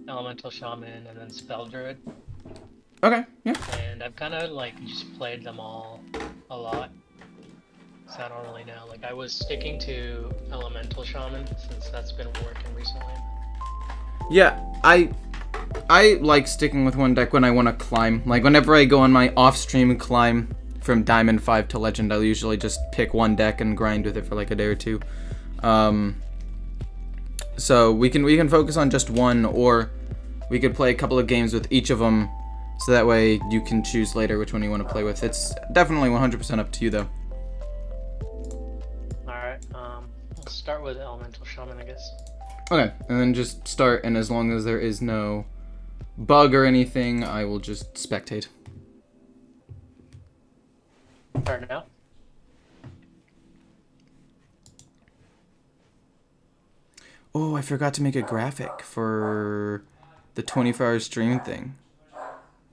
Elemental Shaman, and then Spell Druid. Okay, yeah. And I've kind of like just played them all a lot. So I don't really know. Like I was sticking to Elemental Shaman since that's been working recently. Yeah, I like sticking with one deck when I want to climb. Like whenever I go on my off-stream climb from Diamond 5 to Legend, I'll usually just pick one deck and grind with it for like a day or two. So we can focus on just one, or we could play a couple of games with each of them, so that way you can choose later which one you want to play with. It's definitely 100% up to you though. Alright, let's start with Elemental Shaman, I guess. Okay, and then just start, and as long as there is no bug or anything, I will just spectate. Start now. Oh, I forgot to make a graphic for the 24-hour stream thing.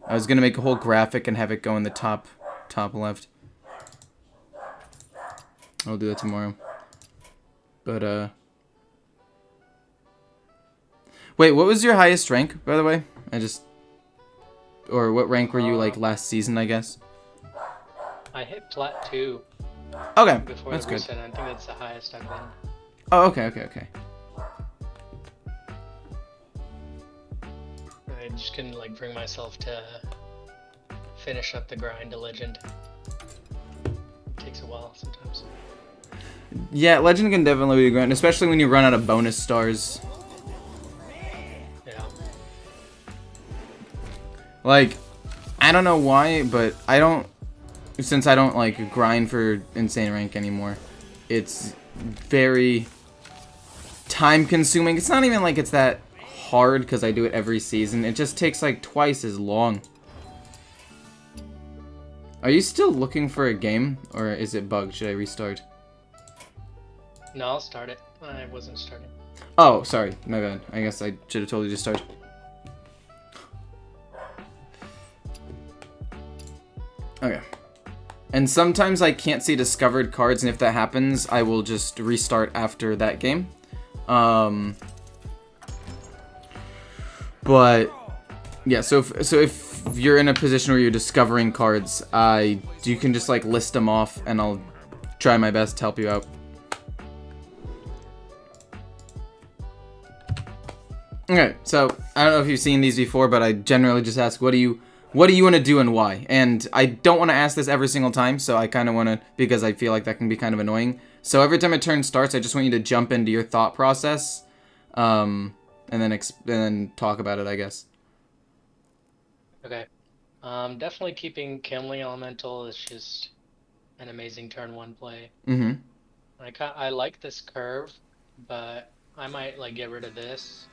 I was gonna make a whole graphic and have it go in the top left. I'll do that tomorrow. But wait, what was your highest rank, by the way? Or what rank were you like last season, I guess? I hit Plat 2. Okay, Before that's the good. reset. I think that's the highest I've been. Oh, okay. I just couldn't like bring myself to finish up the grind to Legend. It takes a while sometimes. Yeah, Legend can definitely be a grind, especially when you run out of bonus stars. Yeah. Like, I don't know why, but since I don't like grind for insane rank anymore, it's very time consuming. It's not even like it's that hard because I do it every season. It just takes like twice as long. Are you still looking for a game, or is it bugged? Should I restart? No, I'll start it. I wasn't starting. Oh, sorry, my bad. I guess I should have totally just started. Okay. And sometimes I can't see discovered cards, and if that happens, I will just restart after that game. But yeah, so if you're in a position where you're discovering cards, you can just like list them off, and I'll try my best to help you out. Okay, so I don't know if you've seen these before, but I generally just ask, what do you want to do and why? And I don't want to ask this every single time, so I kind of want to, because I feel like that can be kind of annoying. So every time a turn starts, I just want you to jump into your thought process, and then talk about it, I guess. Okay. Definitely keeping Kindling Elemental is just an amazing turn 1 play. Mm-hmm. I like this curve, but I might like get rid of this.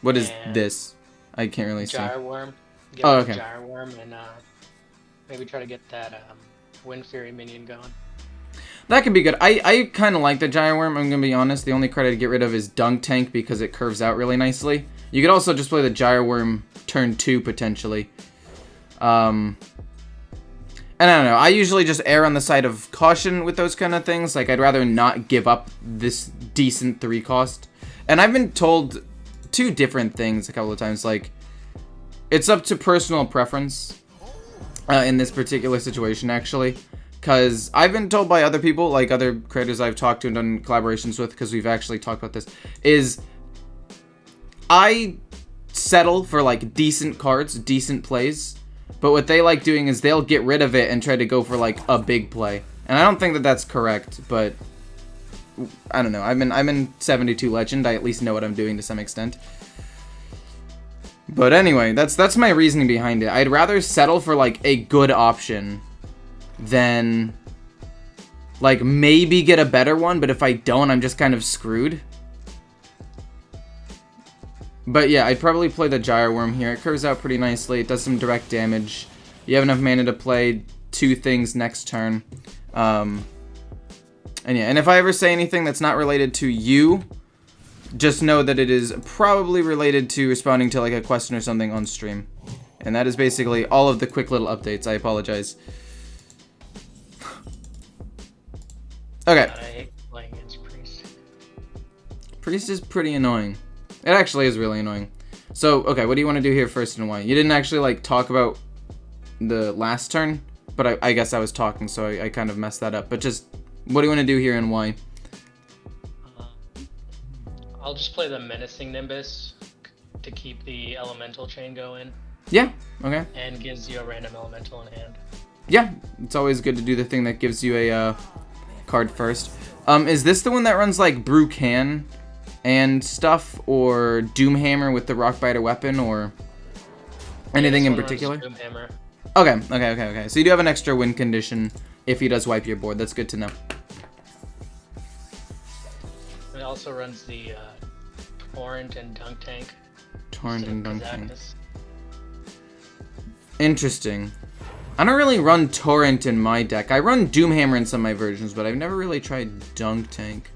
What is this? I can't really see. Gyre Worm. Get Oh, rid of okay. Gyre Worm and maybe try to get that Wind Fury minion going. That could be good. I kind of like the Gyre Worm, I'm going to be honest. The only card I'd get rid of is Dunk Tank because it curves out really nicely. You could also just play the Gyre Worm turn 2 potentially. And I don't know. I usually just err on the side of caution with those kind of things. Like, I'd rather not give up this decent 3 cost. And I've been told 2 different things a couple of times. Like, it's up to personal preference in this particular situation, actually. Because I've been told by other people, like other creators I've talked to and done collaborations with, because we've actually talked about this, is I settle for like decent cards, decent plays, but what they like doing is they'll get rid of it and try to go for like a big play. And I don't think that that's correct, but I don't know. I'm in 72 Legend. I at least know what I'm doing to some extent. But anyway, that's my reasoning behind it. I'd rather settle for like a good option than like maybe get a better one, but if I don't, I'm just kind of screwed. But yeah, I'd probably play the Gyre Worm here. It curves out pretty nicely. It does some direct damage. You have enough mana to play 2 things next turn. And yeah, and if I ever say anything that's not related to you, just know that it is probably related to responding to like a question or something on stream. And that is basically all of the quick little updates. I apologize. Okay. I hate playing against Priest. Priest is pretty annoying. It actually is really annoying. So, okay, what do you want to do here first and why? You didn't actually, like, talk about the last turn, but I guess I was talking, so I kind of messed that up. But just, what do you want to do here and why? I'll just play the Menacing Nimbus to keep the elemental chain going. Yeah, okay. And gives you a random elemental in hand. Yeah, it's always good to do the thing that gives you a card first. Is this the one that runs like Brucan and stuff, or Doomhammer with the Rockbiter weapon, or anything in particular? Doomhammer. Okay. So you do have an extra win condition if he does wipe your board. That's good to know. It also runs the Torrent and Dunk Tank. Torrent and Dunk Tank. Kazakus. Interesting. I don't really run Torrent in my deck. I run Doomhammer in some of my versions, but I've never really tried Dunk Tank.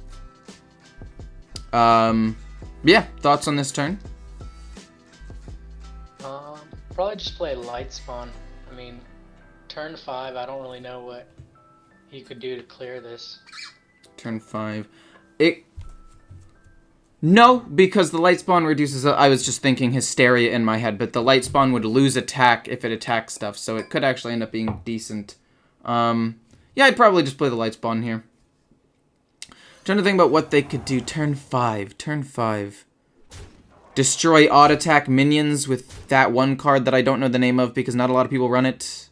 Yeah, thoughts on this turn? Probably just play Light Spawn. I mean, turn 5, I don't really know what he could do to clear this. Turn 5. No, because the Light Spawn reduces... I was just thinking Hysteria in my head, but the Light Spawn would lose attack if it attacks stuff, so it could actually end up being decent. Yeah, I'd probably just play the Light Spawn here. Trying to think about what they could do. Turn 5. Destroy odd attack minions with that one card that I don't know the name of because not a lot of people run it.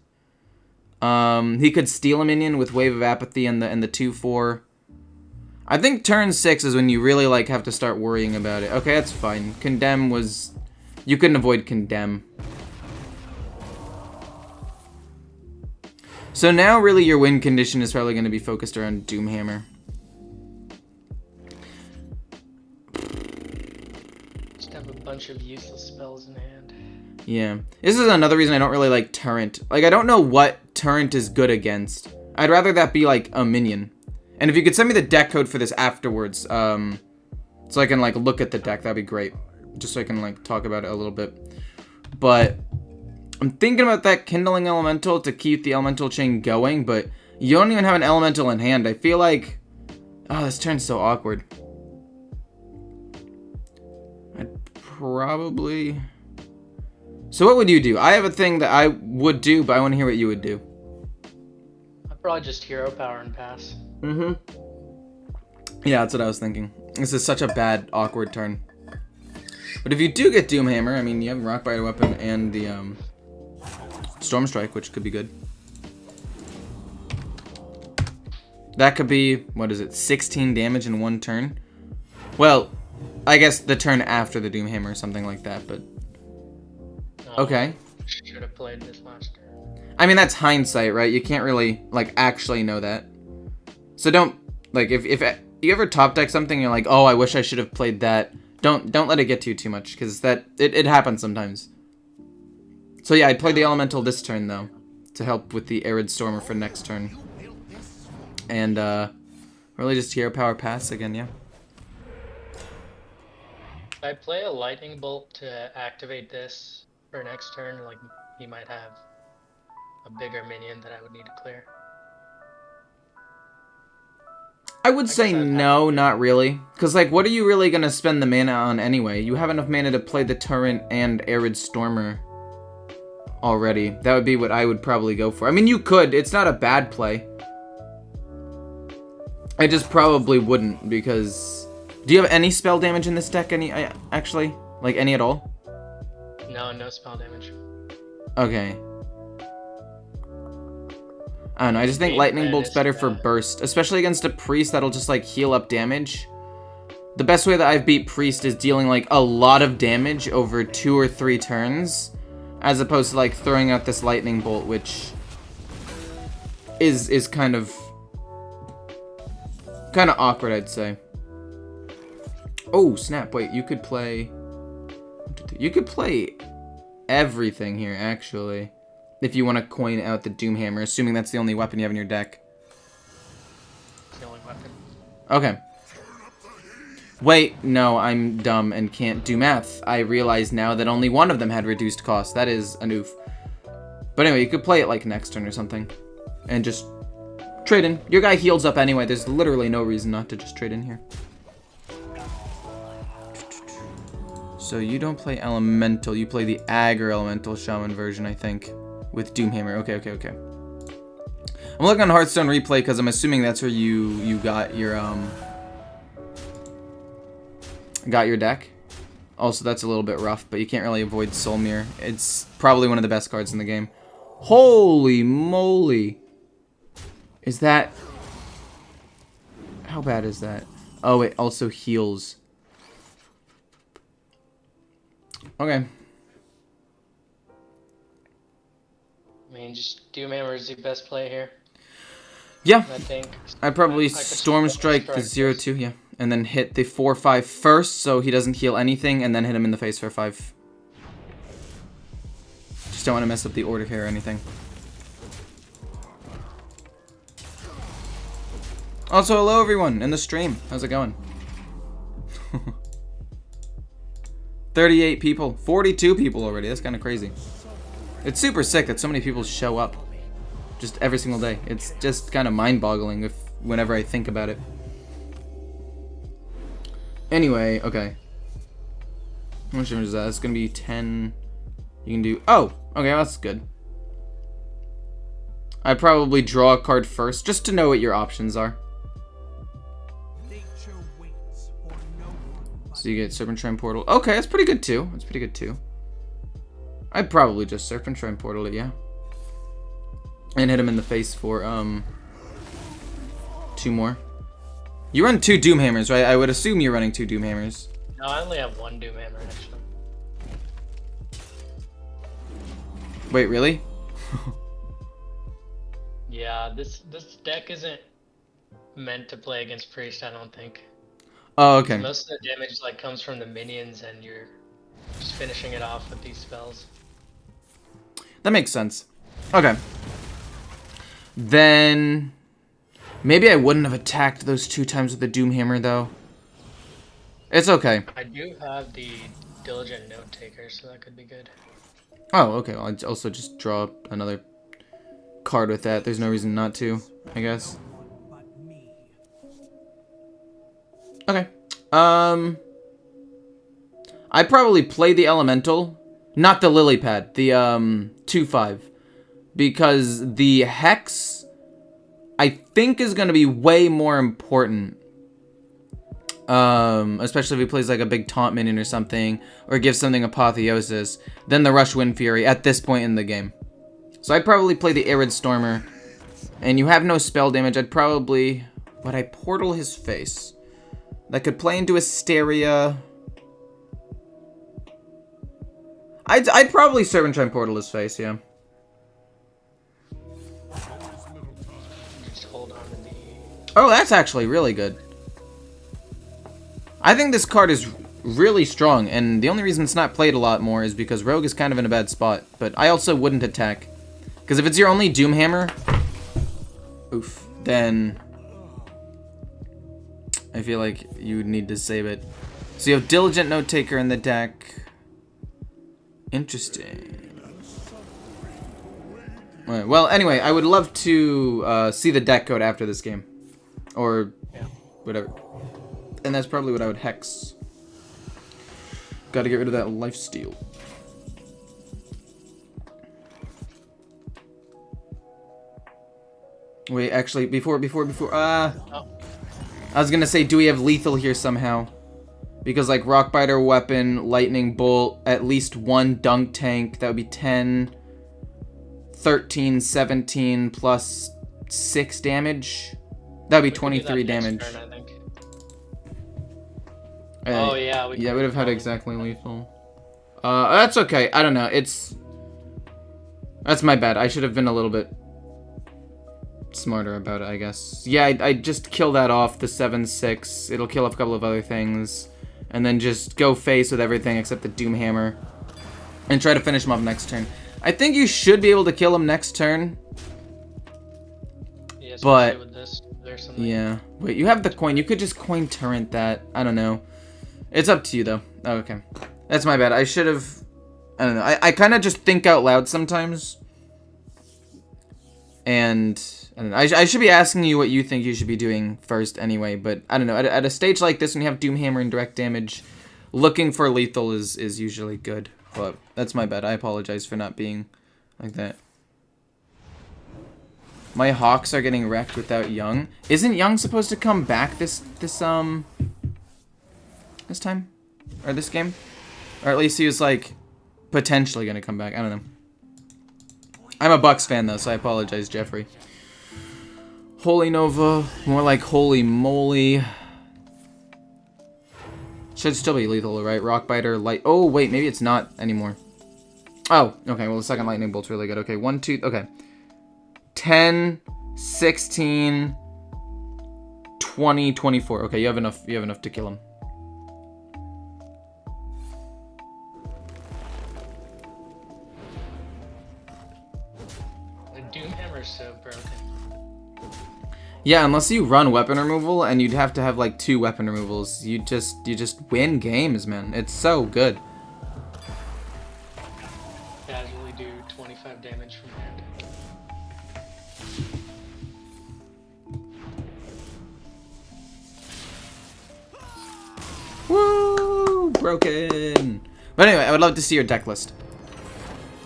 He could steal a minion with Wave of Apathy and the 2/4. I think turn 6 is when you really like have to start worrying about it. Okay, that's fine. Condemn was... You couldn't avoid Condemn. So now really your win condition is probably going to be focused around Doomhammer. Just have a bunch of useless spells in hand. Yeah. This is another reason I don't really like Turret. Like, I don't know what Turret is good against. I'd rather that be like a minion. And if you could send me the deck code for this afterwards, so I can, like, look at the deck, that'd be great. Just so I can, like, talk about it a little bit. But I'm thinking about that Kindling Elemental to keep the Elemental chain going, but you don't even have an Elemental in hand. I feel like... Oh, this turn's so awkward. I'd probably... So what would you do? I have a thing that I would do, but I want to hear what you would do. I'd probably just Hero Power and pass. Yeah, that's what I was thinking. This is such a bad, awkward turn. But if you do get Doomhammer, I mean, you have Rockbiter weapon and the Storm Strike, which could be good. That could be, what is it, 16 damage in one turn? Well, I guess the turn after the Doomhammer or something like that, but... Okay. Should have played this last turn. I mean, that's hindsight, right? You can't really, like, actually know that. So don't, like, if you ever top deck something, you're like, oh, I wish I should have played that. Don't let it get to you too much, because it happens sometimes. So yeah, I played the Elemental this turn, though, to help with the Arid Stormer for next turn. And, really just Hero Power pass again, yeah. If I play a Lightning Bolt to activate this for next turn, like, he might have a bigger minion that I would need to clear. I would say no, not really. Because, like, what are you really going to spend the mana on anyway? You have enough mana to play the Torrent and Arid Stormer already. That would be what I would probably go for. I mean, you could. It's not a bad play. I just probably wouldn't, because... Do you have any spell damage in this deck, actually? Like, any at all? No spell damage. Okay. I don't know, I just think Lightning Bolt's better for burst, especially against a Priest that'll just, like, heal up damage. The best way that I've beat Priest is dealing, like, a lot of damage over 2 or 3 turns, as opposed to, like, throwing out this Lightning Bolt, which is kind of awkward, I'd say. Oh, snap, wait, you could play everything here, actually. If you want to coin out the Doomhammer, assuming that's the only weapon you have in your deck. It's the only weapon. Okay. Wait, no, I'm dumb and can't do math. I realize now that only one of them had reduced cost. That is an oof. But anyway, you could play it like next turn or something. And just trade in. Your guy heals up anyway. There's literally no reason not to just trade in here. So you don't play Elemental. You play the Aggro Elemental Shaman version, I think. With Doomhammer. Okay, okay, okay. I'm looking on Hearthstone Replay because I'm assuming that's where you got your deck. Also, that's a little bit rough, but you can't really avoid Soul Mirror. It's probably one of the best cards in the game. Holy moly! Is that... How bad is that? Oh, it also heals. Okay. I mean, just Doomhammer is the best play here. Yeah. I think. I'd probably I could Storm Strike the 0-2, yeah. And then hit the 4-5 first, so he doesn't heal anything, and then hit him in the face for 5. Just don't want to mess up the order here or anything. Also, hello everyone in the stream. How's it going? 38 people. 42 people already. That's kind of crazy. It's super sick that so many people show up. Just every single day. It's just kind of mind-boggling whenever I think about it. Anyway, okay. How much damage is that? It's gonna be 10. You can do... Oh! Okay, that's good. I'd probably draw a card first, just to know what your options are. So you get Serpent Shrine Portal. Okay, that's pretty good too. That's pretty good too. I'd probably just Serpent Shrine Portal it, yeah. And hit him in the face for, 2 more. You run 2 Doomhammers, right? I would assume you're running 2 Doomhammers. No, I only have 1 Doomhammer, actually. Wait, really? Yeah, this deck isn't meant to play against Priest, I don't think. Oh, okay. Most of the damage like comes from the minions, and you're just finishing it off with these spells. That makes sense. Okay. Then... Maybe I wouldn't have attacked those 2 times with the Doomhammer, though. It's okay. I do have the Diligent Note Taker, so that could be good. Oh, okay. Well, I'd also just draw another card with that. There's no reason not to, I guess. Okay. I'd probably play the Elemental. Not the Lily Pad. The, 2-5. Because the Hex... I think is going to be way more important. Especially if he plays like a big taunt minion or something. Or gives something Apotheosis. Than the Rush Wind Fury at this point in the game. So I'd probably play the Arid Stormer. And you have no spell damage. I'd probably... Would I Portal his face? That could play into Hysteria. I'd probably Serpent Shrine Portal his face, yeah. Oh, that's actually really good. I think this card is really strong, and the only reason it's not played a lot more is because Rogue is kind of in a bad spot. But I also wouldn't attack. Because if it's your only Doomhammer, oof, then I feel like you would need to save it. So you have Diligent Note Taker in the deck. Interesting. Alright, well, anyway, I would love to see the deck code after this game. Or whatever. And that's probably what I would Hex. Gotta get rid of that lifesteal. Wait, actually, before, I was gonna say, do we have lethal here somehow? Because, like, Rockbiter Weapon, Lightning Bolt, at least 1 Dunk Tank, that would be 10, 13, 17, plus 6 damage. That would be 23 damage. Turn, I think. Oh, yeah. Yeah, we would have had exactly lethal. That's okay. I don't know. That's my bad. I should have been a little bit smarter about it, I guess. Yeah, I just kill that off, the 7-6. It'll kill off a couple of other things. And then just go face with everything except the Doomhammer. And try to finish him off next turn. I think you should be able to kill him next turn. Yeah, but with this, there's something. Yeah. Wait, you have the coin. You could just coin Torrent that. I don't know. It's up to you, though. Oh, okay. That's my bad. I should have... I don't know. I kind of just think out loud sometimes. And... I don't know. I should be asking you what you think you should be doing first anyway. But, I don't know. At a stage like this, when you have Doomhammer and direct damage, looking for lethal is usually good. But that's my bad. I apologize for not being like that. My Hawks are getting wrecked without Young. Isn't Young supposed to come back this time? Or this game? Or at least he was like potentially gonna come back. I don't know. I'm a Bucks fan though, so I apologize, Jeffrey. Holy Nova, more like holy moly. Should still be lethal, right? Rockbiter, light. Oh wait, maybe it's not anymore. Oh, okay. Well, the second lightning bolt's really good. Okay, 1, 2. Okay. 10, 16, 20, 24. Okay, you have enough to kill him. The Doomhammer's so broken. Yeah, unless you run weapon removal, and you'd have to have like 2 weapon removals. You just win games, man. It's so good. Casually do 25 damage from hand. Woo! Broken! But anyway, I would love to see your deck list.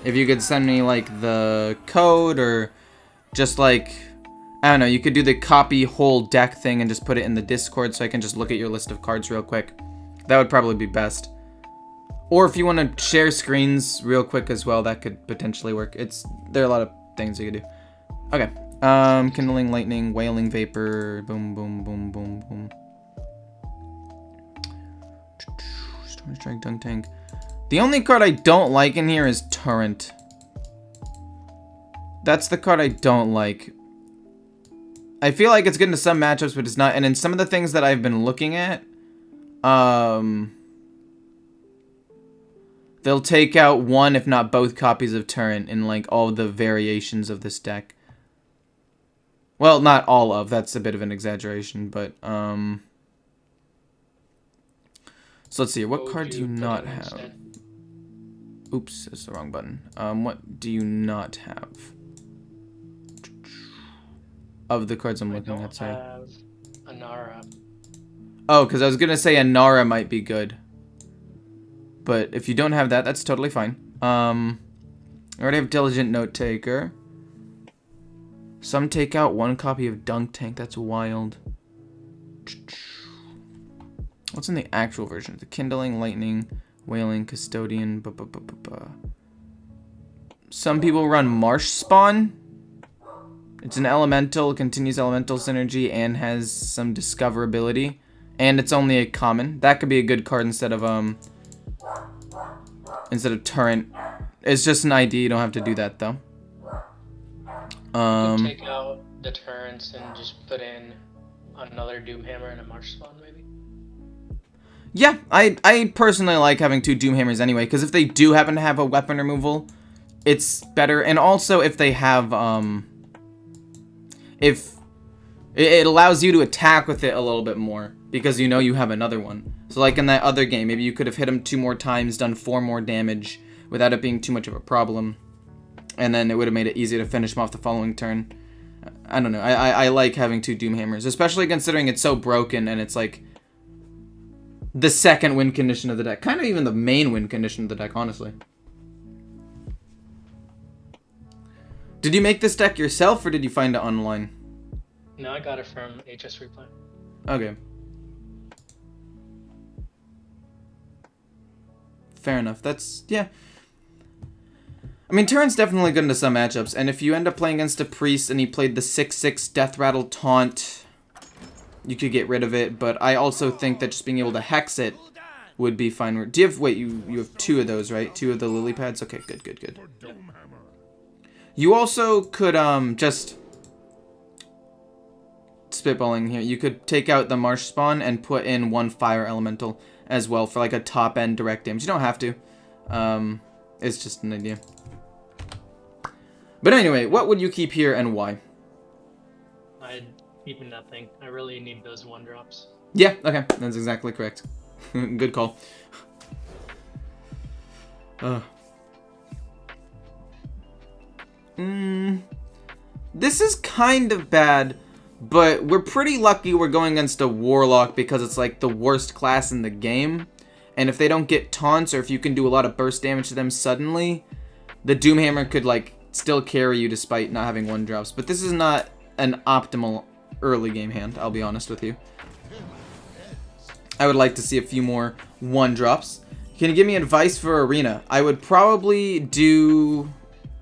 If you could send me, like, the code, or just, like, I don't know, you could do the copy whole deck thing and just put it in the Discord so I can just look at your list of cards real quick. That would probably be best. Or if you want to share screens real quick as well, that could potentially work. There are a lot of things you could do. Okay. Kindling Lightning, Wailing Vapor, boom, boom, boom, boom, boom. Storm Strike, Dunk Tank. The only card I don't like in here is Torrent. That's the card I don't like. I feel like it's good in some matchups, but it's not. And in some of the things that I've been looking at, they'll take out one, if not both, copies of Torrent in like all the variations of this deck. Well, not all of. That's a bit of an exaggeration, but so let's see. What card do you not have? Instead? Oops, that's the wrong button. What do you not have? Of the cards I'm looking at, sorry. I have Anara. Oh, because I was going to say Anara might be good. But if you don't have that, that's totally fine. I already have Diligent Note Taker. Some take out 1 copy of Dunk Tank. That's wild. What's in the actual version? The Kindling, Lightning, Wailing, Custodian. Some people run Marsh Spawn. It's an elemental, continues elemental synergy, and has some discoverability. And it's only a common. That could be a good card instead of Torrent. It's just an idea, you don't have to do that though. You take out the turrets and just put in another Doomhammer and a Marsh Spawn, maybe? Yeah, I personally like having 2 Doomhammers anyway, because if they do happen to have a weapon removal, it's better. And also if they have, if it allows you to attack with it a little bit more, because you know you have another one. So like in that other game, maybe you could have hit him 2 more times, done 4 more damage, without it being too much of a problem. And then it would have made it easier to finish him off the following turn. I don't know. I like having 2 Doomhammers, especially considering it's so broken and it's like the second win condition of the deck. Kind of even the main win condition of the deck, honestly. Did you make this deck yourself or did you find it online? No, I got it from HS Replay. Okay. Fair enough. That's, yeah. I mean, Torrent's definitely good into some matchups, and if you end up playing against a Priest and he played the 6/6 Death Rattle Taunt, you could get rid of it, but I also think that just being able to Hex it would be fine. Do you have, wait, you have 2 of those, right? 2 of the lily pads? Okay, good. You also could, just spitballing here, you could take out the Marsh Spawn and put in 1 Fire Elemental as well for like a top-end direct damage. You don't have to. It's just an idea. But anyway, what would you keep here and why? I'd keep nothing. I really need those 1-drops. Yeah, okay. That's exactly correct. Good call. This is kind of bad, but we're pretty lucky we're going against a Warlock because it's like the worst class in the game. And if they don't get taunts, or if you can do a lot of burst damage to them suddenly, the Doomhammer could, like, still carry you despite not having 1-drops. But this is not an optimal early game hand, I'll be honest with you. I would like to see a few more 1-drops. Can you give me advice for Arena? I would probably do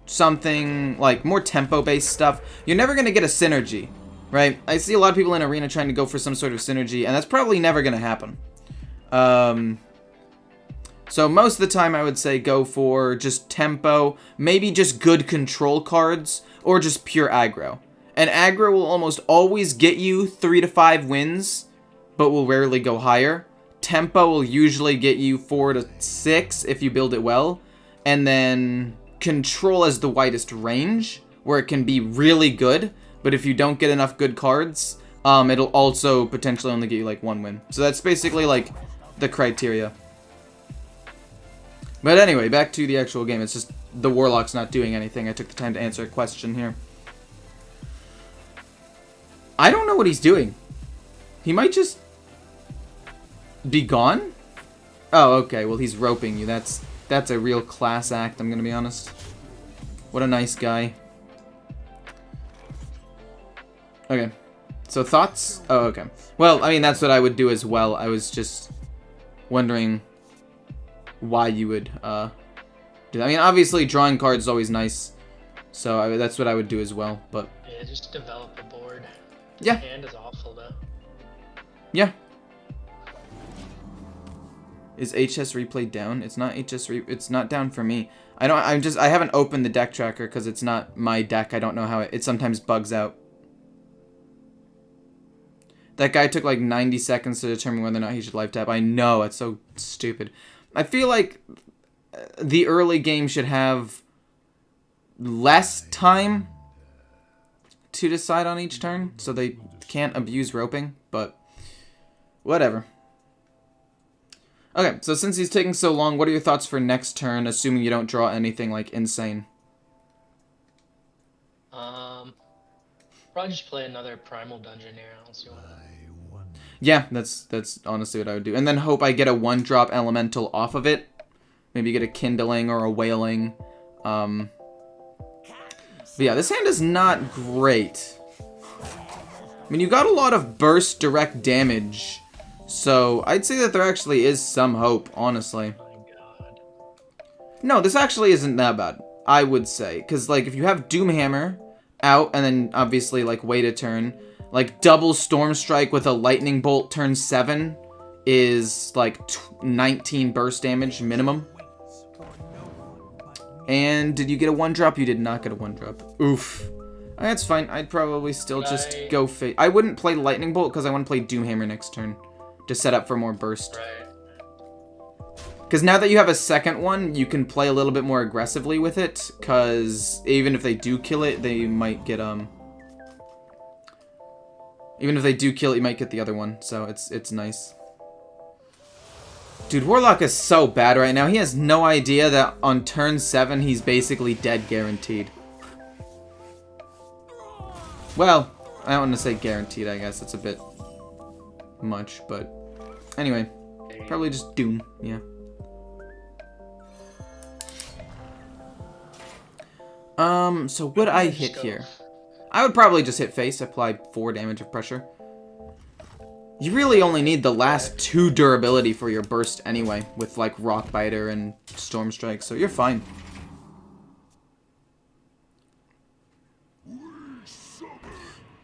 something like more tempo-based stuff. You're never going to get a synergy, right? I see a lot of people in Arena trying to go for some sort of synergy, and that's probably never going to happen. So most of the time I would say go for just tempo, maybe just good control cards, or just pure aggro. And aggro will almost always get you 3 to 5 wins, but will rarely go higher. Tempo will usually get you 4 to 6 if you build it well. And then control has the widest range, where it can be really good, but if you don't get enough good cards, it'll also potentially only get you like 1 win. So that's basically like the criteria. But anyway, back to the actual game. It's just the Warlock's not doing anything. I took the time to answer a question here. I don't know what he's doing. He might just be gone? Oh, okay. Well, he's roping you. That's a real class act, I'm gonna be honest. What a nice guy. Okay. So thoughts? Oh, okay. Well, I mean, that's what I would do as well. I was just wondering why you would do that. I mean, obviously drawing cards is always nice, so that's what I would do as well. But yeah, just develop a board. Yeah. Hand is awful though. Yeah. Is HS replay down? It's not it's not down for me. I haven't opened the deck tracker because it's not my deck. I don't know how it sometimes bugs out. That guy took like 90 seconds to determine whether or not he should live tap. I know, it's so stupid. I feel like the early game should have less time to decide on each turn, so they can't abuse roping, but whatever. Okay, so since he's taking so long, what are your thoughts for next turn, assuming you don't draw anything like insane? Probably just play another Primal Dungeon here. I don't see why. Yeah, that's honestly what I would do. And then hope I get a 1-drop elemental off of it. Maybe get a Kindling or a Wailing. But yeah, this hand is not great. I mean, you got a lot of burst direct damage. So I'd say that there actually is some hope, honestly. Oh my god. No, this actually isn't that bad, I would say. Because, like, if you have Doomhammer out and then obviously, like, wait a turn, like, double Storm Strike with a Lightning Bolt turn 7 is, like, 19 burst damage minimum. And did you get a 1-drop? You did not get a 1-drop. Oof. That's fine. I'd probably still just go face. I wouldn't play Lightning Bolt because I want to play Doomhammer next turn to set up for more burst. Right. Because now that you have a second one, you can play a little bit more aggressively with it. Because even if they do kill it, they might get Even if they do kill it, you might get the other one. So it's nice. Dude, Warlock is so bad right now. He has no idea that on turn 7, he's basically dead guaranteed. Well, I don't want to say guaranteed, I guess. It's a bit much, but anyway. Probably just Doom, yeah. So would I hit here? I would probably just hit face, apply 4 damage of pressure. You really only need the last 2 durability for your burst anyway, with like Rock Biter and Storm Strike, so you're fine.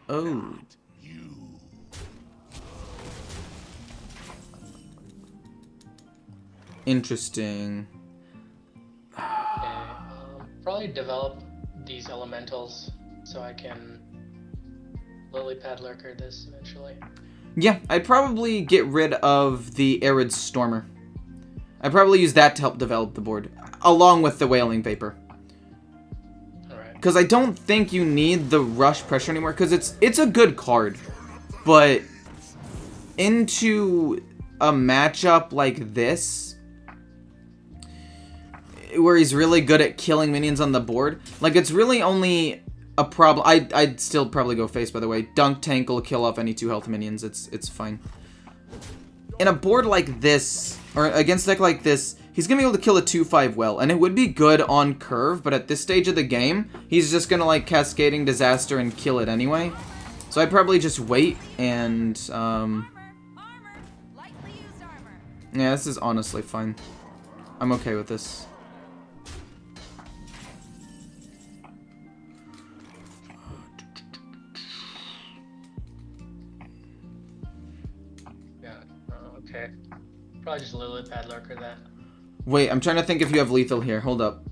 Oh. Interesting. Probably develop these elementals so I can Lily Pad Lurker this eventually. Yeah, I'd probably get rid of the Arid Stormer. I'd probably use that to help develop the board, along with the Wailing Vapor. Alright. Because I don't think you need the Rush Pressure anymore, because it's a good card. But into a matchup like this, where he's really good at killing minions on the board, like, it's really only a problem. I'd still probably go face, by the way. Dunk Tank will kill off any 2 health minions. It's fine. In a board like this, or against a deck like this, he's going to be able to kill a 2/5 well, and it would be good on curve, but at this stage of the game, he's just going to like Cascading Disaster and kill it anyway. So I'd probably just wait and, yeah, this is honestly fine. I'm okay with this. Yeah, okay. Probably just Lilith Pad Lurker that. Wait, I'm trying to think if you have lethal here. Hold up.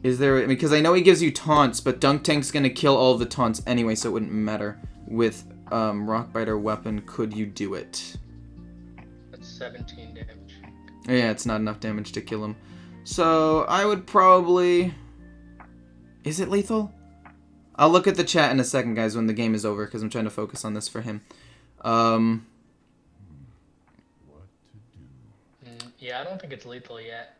Is there... because I know he gives you taunts, but Dunk Tank's gonna kill all of the taunts anyway, so it wouldn't matter. With Rockbiter Weapon, could you do it? That's 17 damage. Yeah, it's not enough damage to kill him. So, I would probably... Is it lethal? I'll look at the chat in a second, guys, when the game is over, because I'm trying to focus on this for him. Yeah, I don't think it's lethal yet.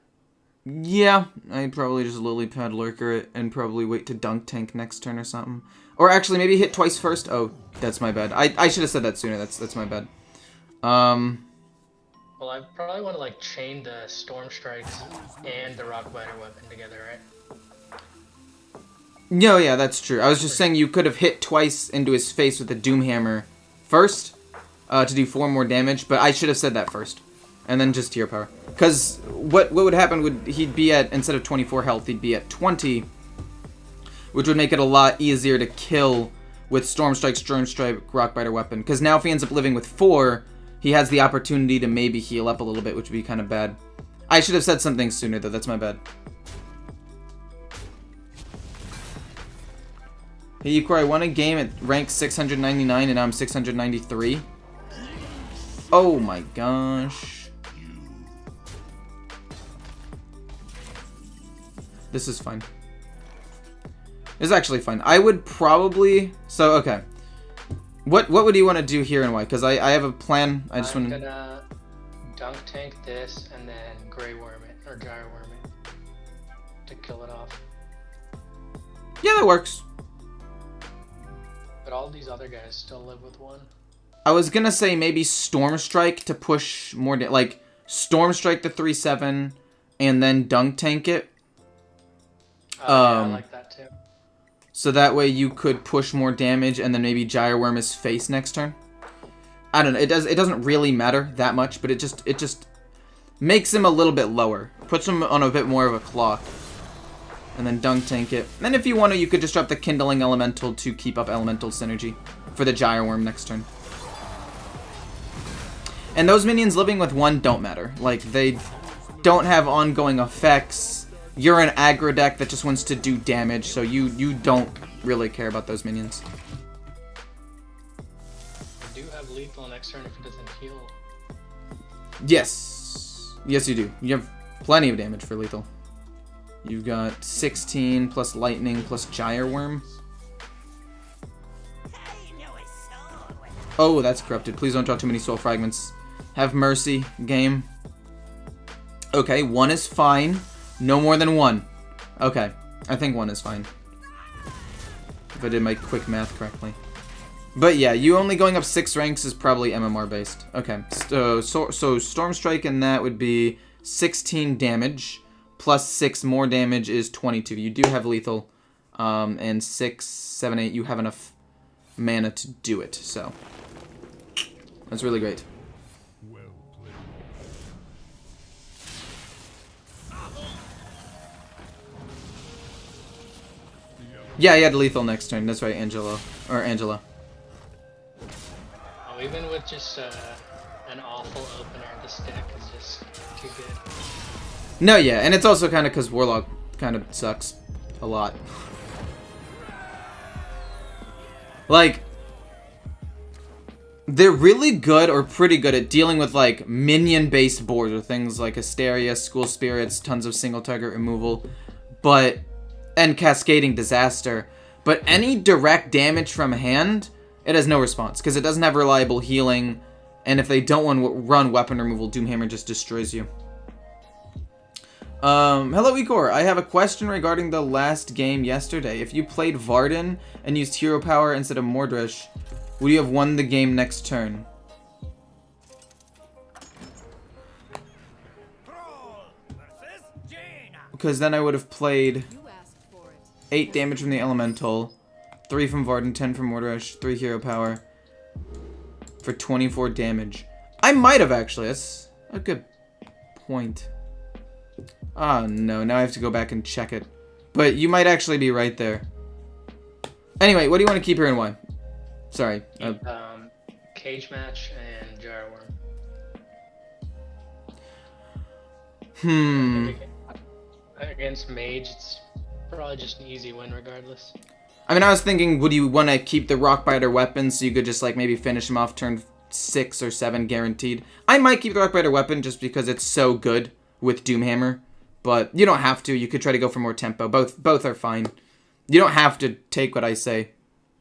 Yeah, I'd probably just Lily Pad Lurker it and probably wait to Dunk Tank next turn or something. Or actually, maybe hit twice first. Oh, that's my bad. I should have said that sooner. That's my bad. Well, I probably want to like chain the Storm Strikes and the Rockbiter Weapon together, right? No, yeah, that's true. I was just saying you could have hit twice into his face with the Doomhammer first to do 4 more damage, but I should have said that first. And then just Hero Power. Because what would happen would he'd be at, instead of 24 health, he'd be at 20, which would make it a lot easier to kill with Storm Strike, Rockbiter Weapon. Because now if he ends up living with 4, he has the opportunity to maybe heal up a little bit, which would be kind of bad. I should have said something sooner, though. That's my bad. Hey, Yukor, I won a game at rank 699, and now I'm 693. Oh my gosh. This is fine. This is actually fine. I would probably... So, okay. What would you want to do here and why? Because I have a plan. I just want to... I'm gonna Dunk Tank this and then Grey Worm it, or Gyre Worm it, to kill it off. Yeah, that works. But all these other guys still live with 1. I was gonna say maybe Storm Strike to push more... like, Storm Strike the 3/7 and then Dunk Tank it. Yeah, I like that too. So that way you could push more damage and then maybe Gyre Worm his face next turn. I don't know. It doesn't really matter that much, but it just makes him a little bit lower. Puts him on a bit more of a clock. And then Dunk Tank it. And if you want to, you could just drop the Kindling Elemental to keep up Elemental synergy for the Gyre Worm next turn. And those minions living with 1 don't matter. Like, they don't have ongoing effects. You're an aggro deck that just wants to do damage, so you don't really care about those minions. I do have lethal next turn if it doesn't heal. Yes. Yes, you do. You have plenty of damage for lethal. You've got 16 plus lightning plus Gyre Worm. Oh, that's corrupted. Please don't draw too many soul fragments. Have mercy, game. Okay, 1 is fine. No more than 1. Okay, I think 1 is fine. If I did my quick math correctly. But yeah, you only going up 6 ranks is probably MMR based. Okay, so Storm Strike and that would be 16 damage. Plus 6 more damage is 22. You do have lethal. And 6, 7, 8, you have enough mana to do it. So, that's really great. Yeah, he had lethal next turn. That's right, Angela. Oh, even with just an awful opener, this deck is just too good. No, yeah, and it's also kind of because Warlock kind of sucks a lot. Like, they're really good or pretty good at dealing with, like, minion-based boards or things like Hysteria, School Spirits, tons of single-target removal, and Cascading Disaster. But any direct damage from hand, it has no response, because it doesn't have reliable healing, and if they don't want to run weapon removal, Doomhammer just destroys you. Hello Igor, I have a question regarding the last game yesterday. If you played Varden and used hero power instead of Mordresh, would you have won the game next turn? because then I would have played 8 damage from the Elemental, 3 from Varden, 10 from Mordrash, 3 hero power for 24 damage. I might have actually. That's a good point. Oh no, now I have to go back and check it. But you might actually be right there. Anyway, what do you want to keep here and why? Sorry. Cage Match and Gyro Hmm. Worm. Against Mage, it's probably just an easy win regardless. I mean, I was thinking, would you want to keep the Rockbiter weapon so you could just, like, maybe finish him off turn 6 or 7 guaranteed? I might keep the Rockbiter weapon just because it's so good with Doomhammer. But you don't have to. You could try to go for more tempo. Both are fine. You don't have to take what I say.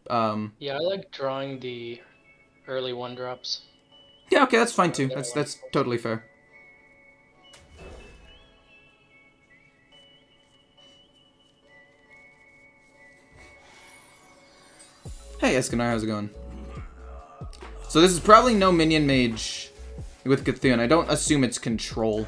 Yeah, I like drawing the early 1-drops. Yeah, okay, that's fine too. That's totally fair. Hey, Escanar, how's it going? So this is probably no Minion Mage with Cthulhu. I don't assume it's Control.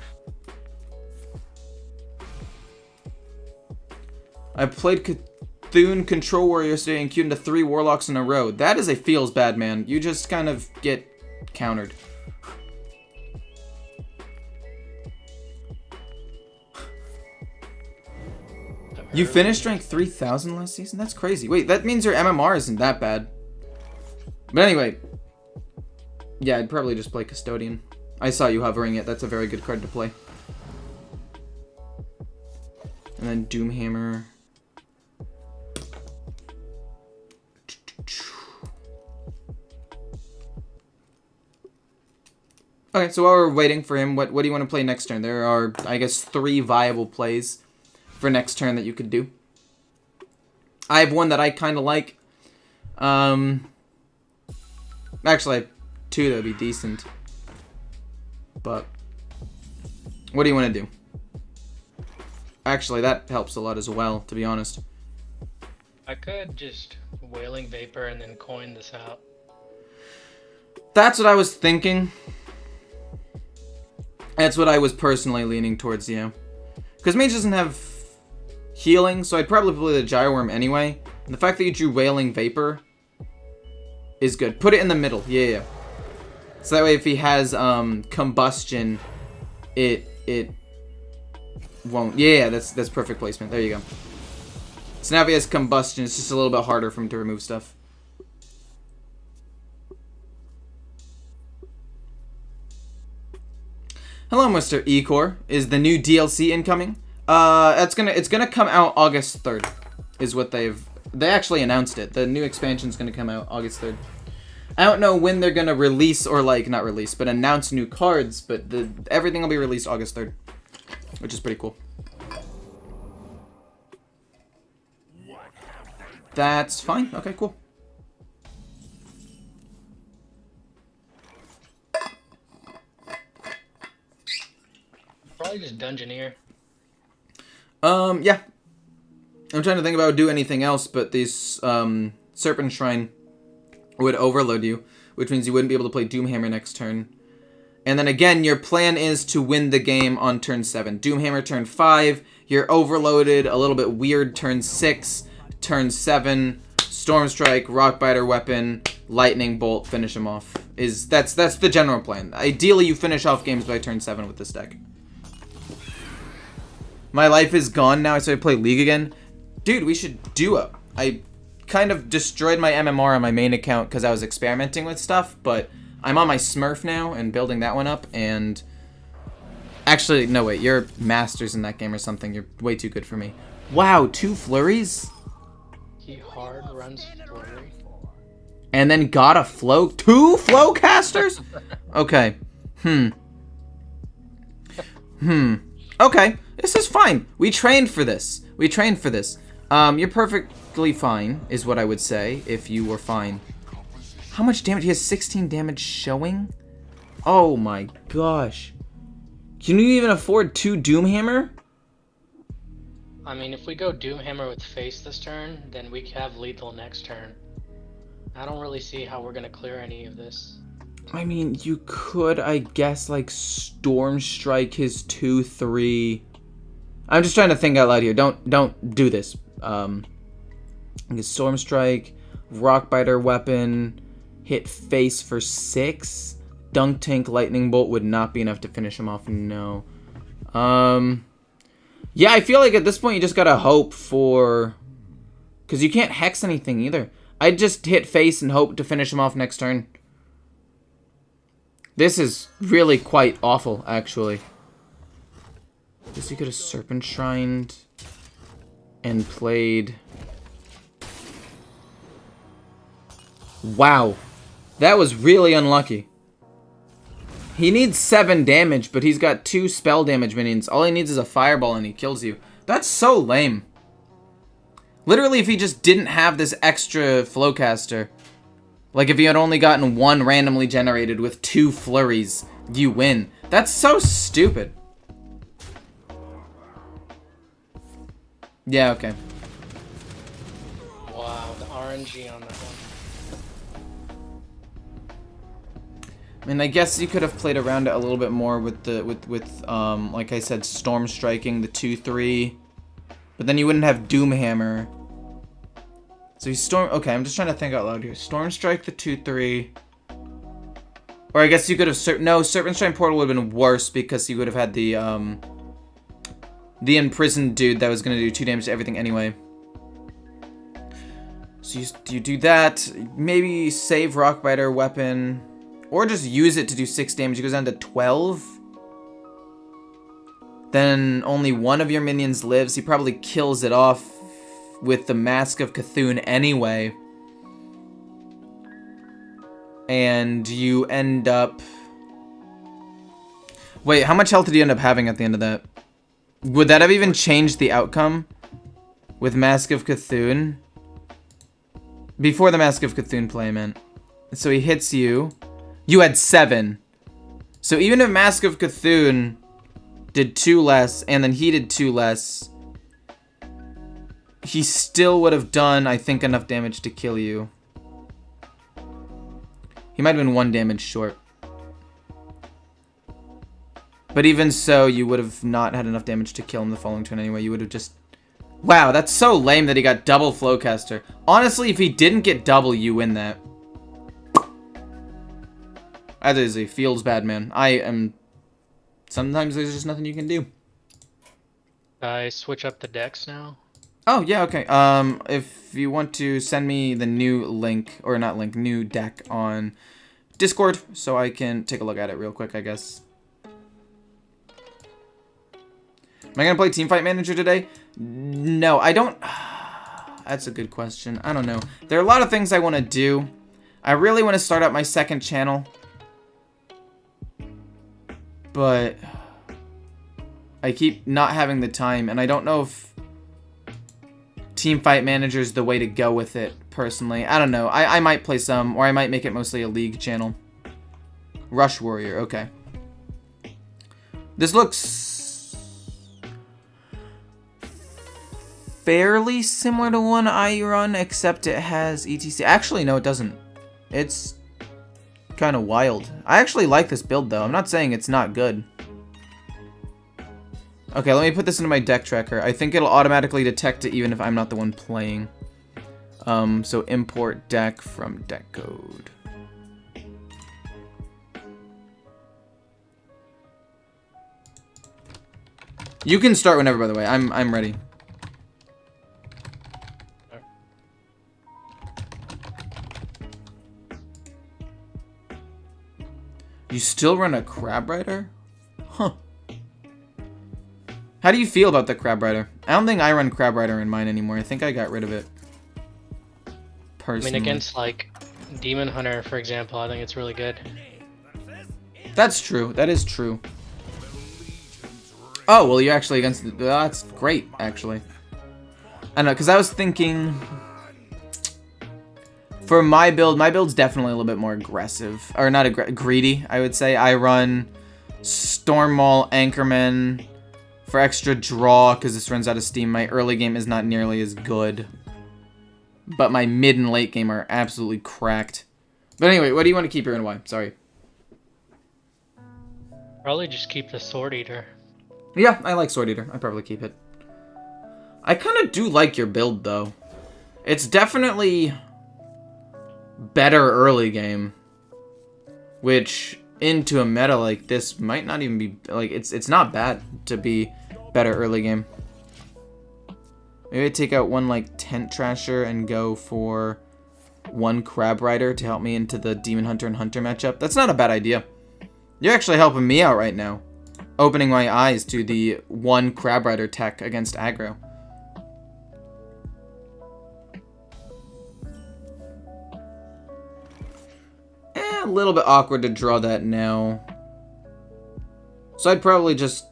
I played Cthulhu Control Warrior yesterday and queued into 3 Warlocks in a row. That is a feels bad, man. You just kind of get countered. You finished rank 3000 last season? That's crazy. Wait, that means your MMR isn't that bad. But anyway. Yeah, I'd probably just play Custodian. I saw you hovering it. That's a very good card to play. And then Doomhammer. Okay, so while we're waiting for him, what do you want to play next turn? There are, I guess, 3 viable plays for next turn that you could do. I have one that I kind of like. Actually, I have 2 that would be decent. But what do you want to do? Actually, that helps a lot as well, to be honest. I could just Wailing Vapor and then coin this out. That's what I was thinking. That's what I was personally leaning towards, yeah. Because Mage doesn't have healing, so I'd probably play the Gyro Worm anyway. And the fact that you drew Wailing Vapor is good. Put it in the middle, yeah. So that way if he has Combustion, it won't. Yeah, that's perfect placement. There you go. So now if he has Combustion, it's just a little bit harder for him to remove stuff. Hello, Mr. Ecor. Is the new DLC incoming? It's gonna come out August 3rd, is what they actually announced it. The new expansion's gonna come out August 3rd. I don't know when they're gonna release or not release, but announce new cards. But everything will be released August 3rd, which is pretty cool. That's fine. Okay, cool. Probably just Dungeoneer. Yeah. I'm trying to think about do anything else, but these Serpent Shrine would overload you, which means you wouldn't be able to play Doomhammer next turn. And then again, your plan is to win the game on turn 7. Doomhammer turn 5, you're overloaded, a little bit weird turn 6, turn 7, Storm Strike, Rockbiter weapon, Lightning Bolt, finish him off. That's the general plan. Ideally, you finish off games by turn 7 with this deck. My life is gone now, so I play League again. Dude, we should duo. I kind of destroyed my MMR on my main account because I was experimenting with stuff, but I'm on my Smurf now and building that one up, and actually, no wait, you're masters in that game or something. You're way too good for me. Wow, 2 flurries? He hard runs Flurry. And then got a flow. 2 flow casters? Okay. Okay. This is fine. We trained for this. You're perfectly fine, is what I would say, if you were fine. How much damage? He has 16 damage showing? Oh my gosh. Can you even afford 2 Doomhammer? I mean, if we go Doomhammer with face this turn, then we have lethal next turn. I don't really see how we're gonna clear any of this. I mean, you could, I guess, like, Storm Strike his 2-3 I'm just trying to think out loud here. Don't do this. Storm Strike, Rockbiter weapon, hit face for 6. Dunk Tank Lightning Bolt would not be enough to finish him off. No. Yeah, I feel like at this point you just gotta hope for, because you can't hex anything either. I'd just hit face and hope to finish him off next turn. This is really quite awful, actually. Guess you could have Serpent Shrined and played. Wow. That was really unlucky. He needs 7 damage, but he's got 2 spell damage minions. All he needs is a fireball and he kills you. That's so lame. Literally, if he just didn't have this extra Flowcaster, like if he had only gotten 1 randomly generated with 2 flurries, you win. That's so stupid. Yeah, okay. Wow, the RNG on that one. I mean, I guess you could have played around it a little bit more with the like I said, Storm Striking the 2/3, but then you wouldn't have Doomhammer. So you Storm. Okay, I'm just trying to think out loud here. Storm Strike the 2/3, or I guess you could have no Serpent Strike Portal would have been worse because you would have had the imprisoned dude that was gonna do 2 damage to everything anyway. So you do that. Maybe save Rockbiter weapon. Or just use it to do 6 damage. It goes down to 12. Then only one of your minions lives. He probably kills it off with the Mask of Cthulhu anyway. And you end up... Wait, how much health did you end up having at the end of that? Would that have even changed the outcome? With Mask of Cthulhu? Before the Mask of Cthulhu play, man. So he hits you. You had 7. So even if Mask of Cthulhu did 2 less, and then he did 2 less, he still would have done, I think, enough damage to kill you. He might have been 1 damage short. But even so, you would have not had enough damage to kill him the following turn anyway. You would have just... Wow, that's so lame that he got double Flowcaster. Honestly, if he didn't get double, you win that. That is a feels bad, man. Sometimes there's just nothing you can do. I switch up the decks now. Oh, yeah, okay. If you want to send me the new link, or not link, new deck on Discord, so I can take a look at it real quick, I guess. Am I gonna play Teamfight Manager today? No, I don't... That's a good question. I don't know. There are a lot of things I want to do. I really want to start up my second channel. But I keep not having the time, and I don't know if Teamfight Manager is the way to go with it, personally. I don't know. I might play some, or I might make it mostly a League channel. Rush Warrior, okay. This looks fairly similar to one I run, except it has ETC. Actually, no, it doesn't. It's kind of wild. I actually like this build, though. I'm not saying it's not good. Okay, let me put this into my deck tracker. I think it'll automatically detect it even if I'm not the one playing. So import deck from deck code. You can start whenever, by the way. I'm ready. You still run a Crab Rider? Huh. How do you feel about the Crab Rider? I don't think I run Crab Rider in mine anymore. I think I got rid of it. Personally. I mean, against, like, Demon Hunter, for example, I think it's really good. That's true. That is true. Oh, well, you're actually against... that's great, actually. I don't know, because I was thinking... For my build's definitely a little bit more aggressive. Or not greedy, I would say. I run Storm Maul, Anchorman for extra draw, because this runs out of steam. My early game is not nearly as good. But my mid and late game are absolutely cracked. But anyway, what do you want to keep here and why? Sorry. Probably just keep the Sword Eater. Yeah, I like Sword Eater. I'd probably keep it. I kind of do like your build, though. It's definitely better early game. Which, into a meta like this, might not even be... Like, it's not bad to be better early game. Maybe I take out one, like, Tent Trasher and go for one Crab Rider to help me into the Demon Hunter and Hunter matchup. That's not a bad idea. You're actually helping me out right now. Opening my eyes to the one Crab Rider tech against aggro. A little bit awkward to draw that now. So I'd probably just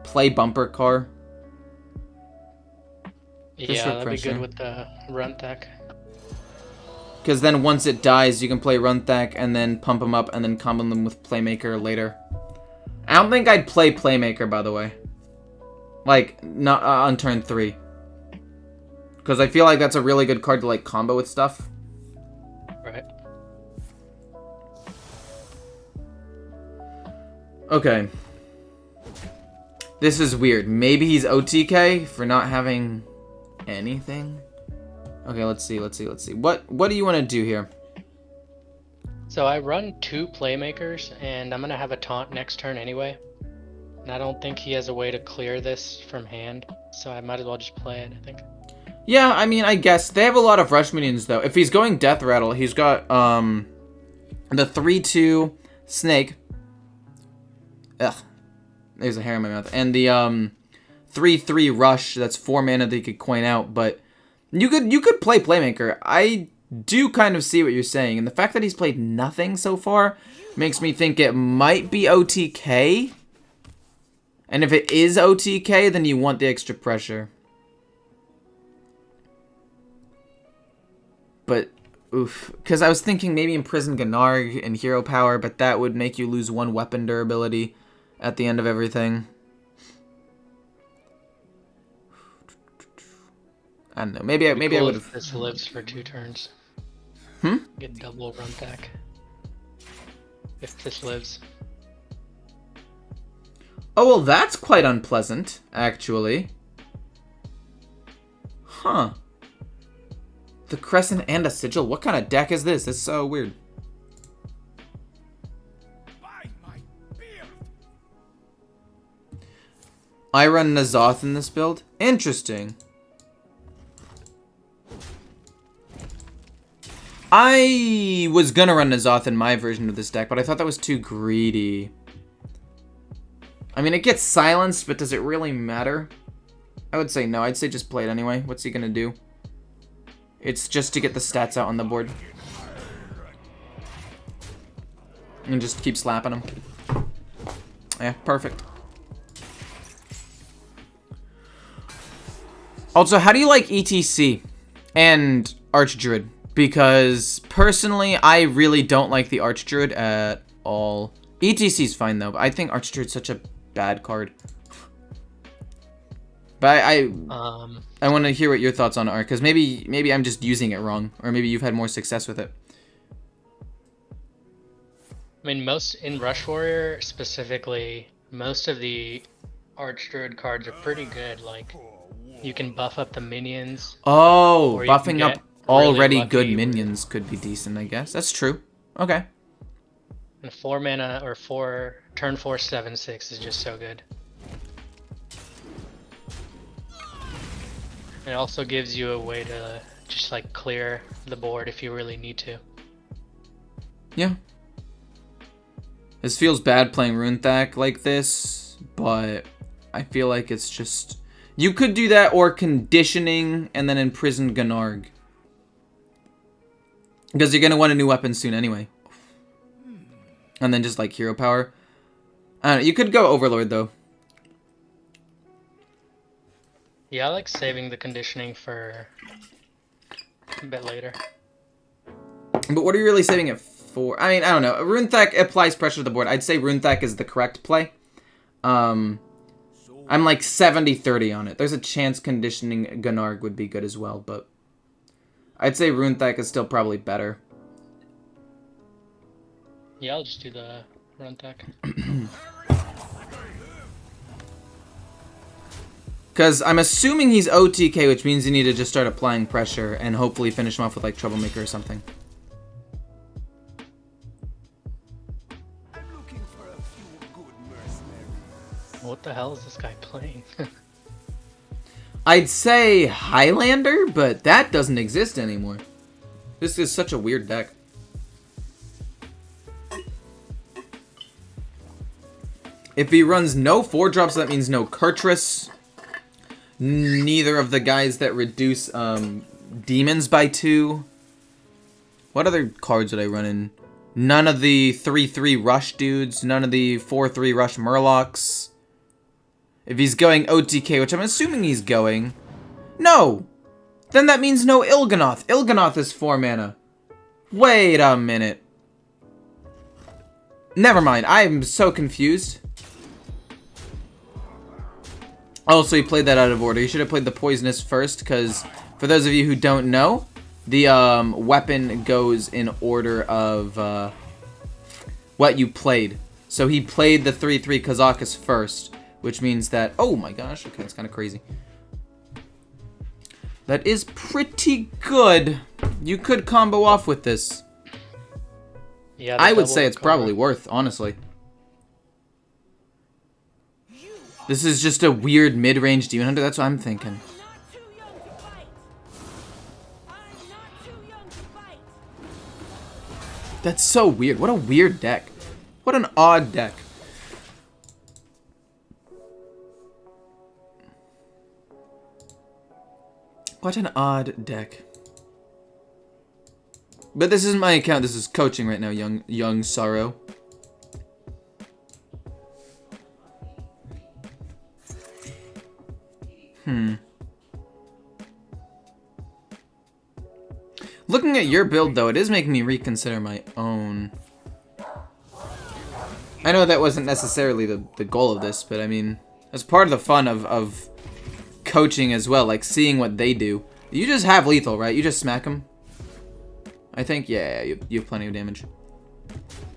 play Bumper Car. Yeah, that'd be good with the Runt Deck. Because then once it dies, you can play Runthack and then pump them up and then combo them with Playmaker later. I don't think I'd play Playmaker, by the way. Like, not on turn 3. Because I feel like that's a really good card to, like, combo with stuff. Right. Okay. This is weird. Maybe he's OTK for not having anything? Okay, let's see. What do you want to do here? So I run 2 Playmakers, and I'm going to have a taunt next turn anyway. And I don't think he has a way to clear this from hand, so I might as well just play it, I think. Yeah, I mean, I guess. They have a lot of rush minions, though. If he's going Death Rattle, he's got the 3/2 Snake. Ugh. There's a hair in my mouth. And the 3/3 Rush, that's 4 mana that he could coin out, but you could play Playmaker. I do kind of see what you're saying, and the fact that he's played nothing so far makes me think it might be OTK. And if it is OTK, then you want the extra pressure. But, oof. Because I was thinking maybe Imprison Gennarg and Hero Power, but that would make you lose 1 weapon durability at the end of everything. I don't know. Maybe I would have. This lives for 2 turns. Get double Run Deck. If this lives. Oh, well, that's quite unpleasant, actually. Huh. The Crescent and a Sigil? What kind of deck is this? This is so weird. I run N'Zoth in this build? Interesting. I was gonna run N'Zoth in my version of this deck, but I thought that was too greedy. I mean, it gets silenced, but does it really matter? I would say no. I'd say just play it anyway. What's he gonna do? It's just to get the stats out on the board. And just keep slapping him. Yeah, perfect. Also, how do you like ETC and Archdruid? Because, personally, I really don't like the Archdruid at all. ETC's fine, though, but I think Archdruid's such a bad card. But I want to hear what your thoughts on it are, because maybe I'm just using it wrong, or maybe you've had more success with it. I mean, in Rush Warrior, specifically, most of the Archdruid cards are pretty good. Like, you can buff up the minions. Oh, buffing up already really good minions could be decent, I guess. That's true. Okay. And 4 mana or 4 turn 4 7/6 is just so good. It also gives you a way to just like clear the board if you really need to. Yeah. This feels bad playing Runetheck like this, but I feel like it's just... You could do that or conditioning and then imprison Gennarg. Because you're going to want a new weapon soon anyway. And then just like hero power. I don't know, you could go Overlord though. Yeah, I like saving the conditioning for a bit later. But what are you really saving it for? I mean, I don't know. Runetheck applies pressure to the board. I'd say Runetheck is the correct play. I'm like 70-30 on it. There's a chance conditioning Gennarg would be good as well, but I'd say Runetheck is still probably better. Yeah, I'll just do the Run Deck. Because I'm assuming he's OTK, which means you need to just start applying pressure and hopefully finish him off with like Troublemaker or something. What the hell is this guy playing? I'd say Highlander, but that doesn't exist anymore. This is such a weird deck. If he runs no 4-drops, that means no Kurtrus. Neither of the guys that reduce demons by 2. What other cards would I run in? None of the 3/3 rush dudes. None of the 4/3 rush murlocs. If he's going OTK, which I'm assuming he's going. No! Then that means no Il'gynoth. Il'gynoth is 4 mana. Wait a minute. Never mind. I am so confused. Also, he played that out of order. He should have played the Poisonous first, because for those of you who don't know, the weapon goes in order of what you played. So he played the 3/3 Kazakus first, which means that... Oh my gosh, okay, that's kind of crazy. That is pretty good. You could combo off with this. Yeah, I would say it's probably worth, honestly. This is just a weird mid-range Demon Hunter, that's what I'm thinking. That's so weird. What a weird deck. What an odd deck. What an odd deck. But this isn't my account, this is coaching right now, young Sorrow. Looking at your build, though, it is making me reconsider my own. I know that wasn't necessarily the goal of this, but I mean, that's part of the fun of coaching as well, like seeing what they do. You just have lethal, right? You just smack them. I think, yeah, you have plenty of damage.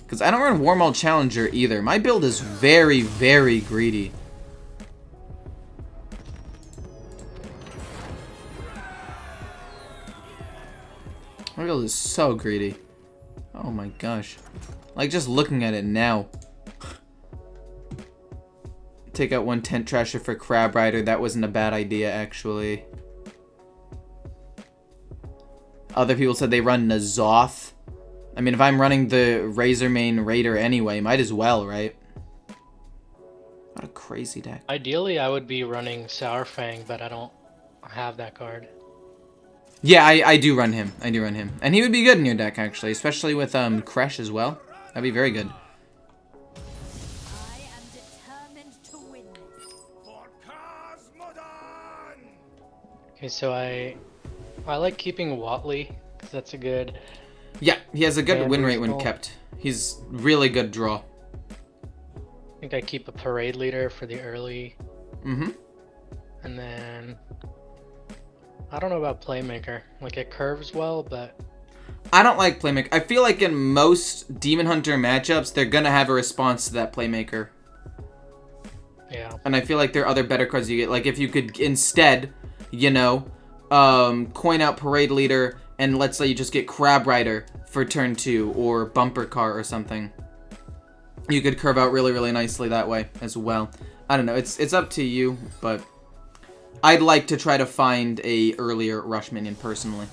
Because I don't run Warmaul Challenger either. My build is very, very greedy. My build is so greedy. Oh my gosh. Like, just looking at it now. Take out one Tent Trasher for Crab Rider. That wasn't a bad idea, actually. Other people said they run N'Zoth. I mean, if I'm running the Razormane Raider anyway, might as well, right? What a crazy deck. Ideally, I would be running Sourfang, but I don't have that card. Yeah, I do run him. I do run him. And he would be good in your deck, actually. Especially with Kresh as well. That'd be very good. I am determined to win this. Okay, so I like keeping Watley, because that's a good... Yeah, he has a good win rate when roll. kept. He's really good draw. I think I keep a Parade Leader for the early. Mm-hmm. And then... I don't know about Playmaker. Like, it curves well, but... I don't like Playmaker. I feel like in most Demon Hunter matchups, they're gonna have a response to that Playmaker. Yeah. And I feel like there are other better cards you get. Like, if you could instead, you know, coin out Parade Leader, and let's say you just get Crab Rider for turn 2, or Bumper Car or something. You could curve out really, really nicely that way as well. I don't know. It's up to you, but... I'd like to try to find a earlier rush minion personally.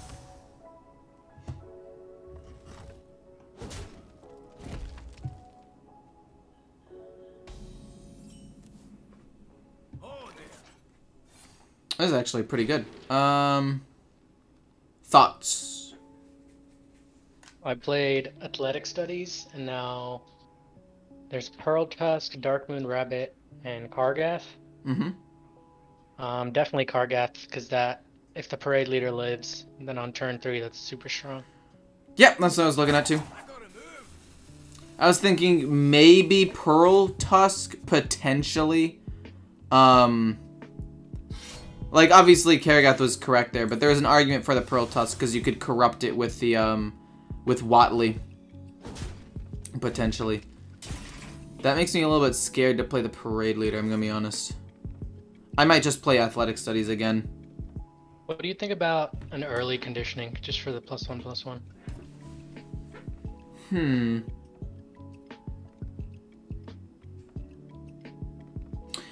This is actually pretty good. Thoughts? I played Athletic Studies, and now there's Pearl Tusk, Darkmoon Rabbit, and Kargath. Mm-hmm. Definitely Kargath, because that, if the Parade Leader lives, then on turn 3, that's super strong. Yep, that's what I was looking at too. I was thinking maybe Pearl Tusk, potentially. Like, obviously Kargath was correct there, but there was an argument for the Pearl Tusk, because you could corrupt it with the, with Watley. Potentially. That makes me a little bit scared to play the Parade Leader, I'm gonna be honest. I might just play Athletic Studies again. What do you think about an early conditioning, just for the +1/+1?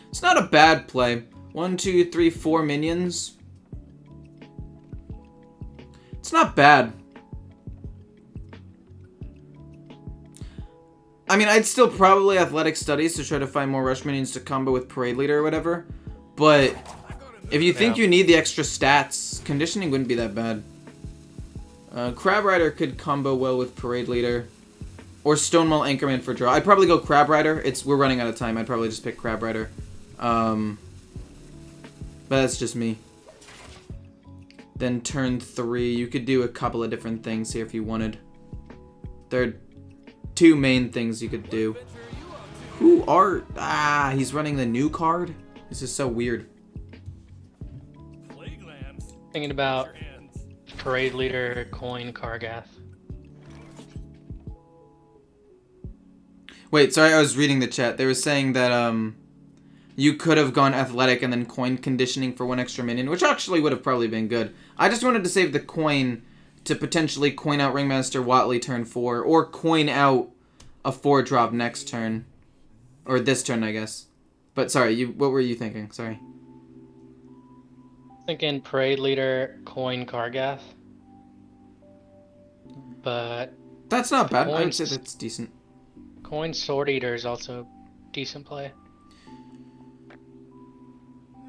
It's not a bad play. 1, 2, 3, 4 minions. It's not bad. I mean, I'd still probably Athletic Studies to try to find more rush minions to combo with Parade Leader or whatever. But if you think you need the extra stats, conditioning wouldn't be that bad. Crab Rider could combo well with Parade Leader. Or Stonewall Anchorman for draw. I'd probably go Crab Rider. We're running out of time. I'd probably just pick Crab Rider. But that's just me. Then turn 3, you could do a couple of different things here if you wanted. There are 2 main things you could do. He's running the new card? This is so weird. Thinking about Parade Leader, Coin, Kargath. Wait, sorry, I was reading the chat. They were saying that, you could have gone Athletic and then Coin conditioning for 1 extra minion, which actually would have probably been good. I just wanted to save the Coin to potentially coin out Ringmaster Watley turn 4, or coin out a 4-drop next turn. Or this turn, I guess. But sorry, what were you thinking? Sorry. Thinking Parade Leader, Coin, Kargath. But That's not bad. I would say that's decent. Coin Sword Eater is also a decent play.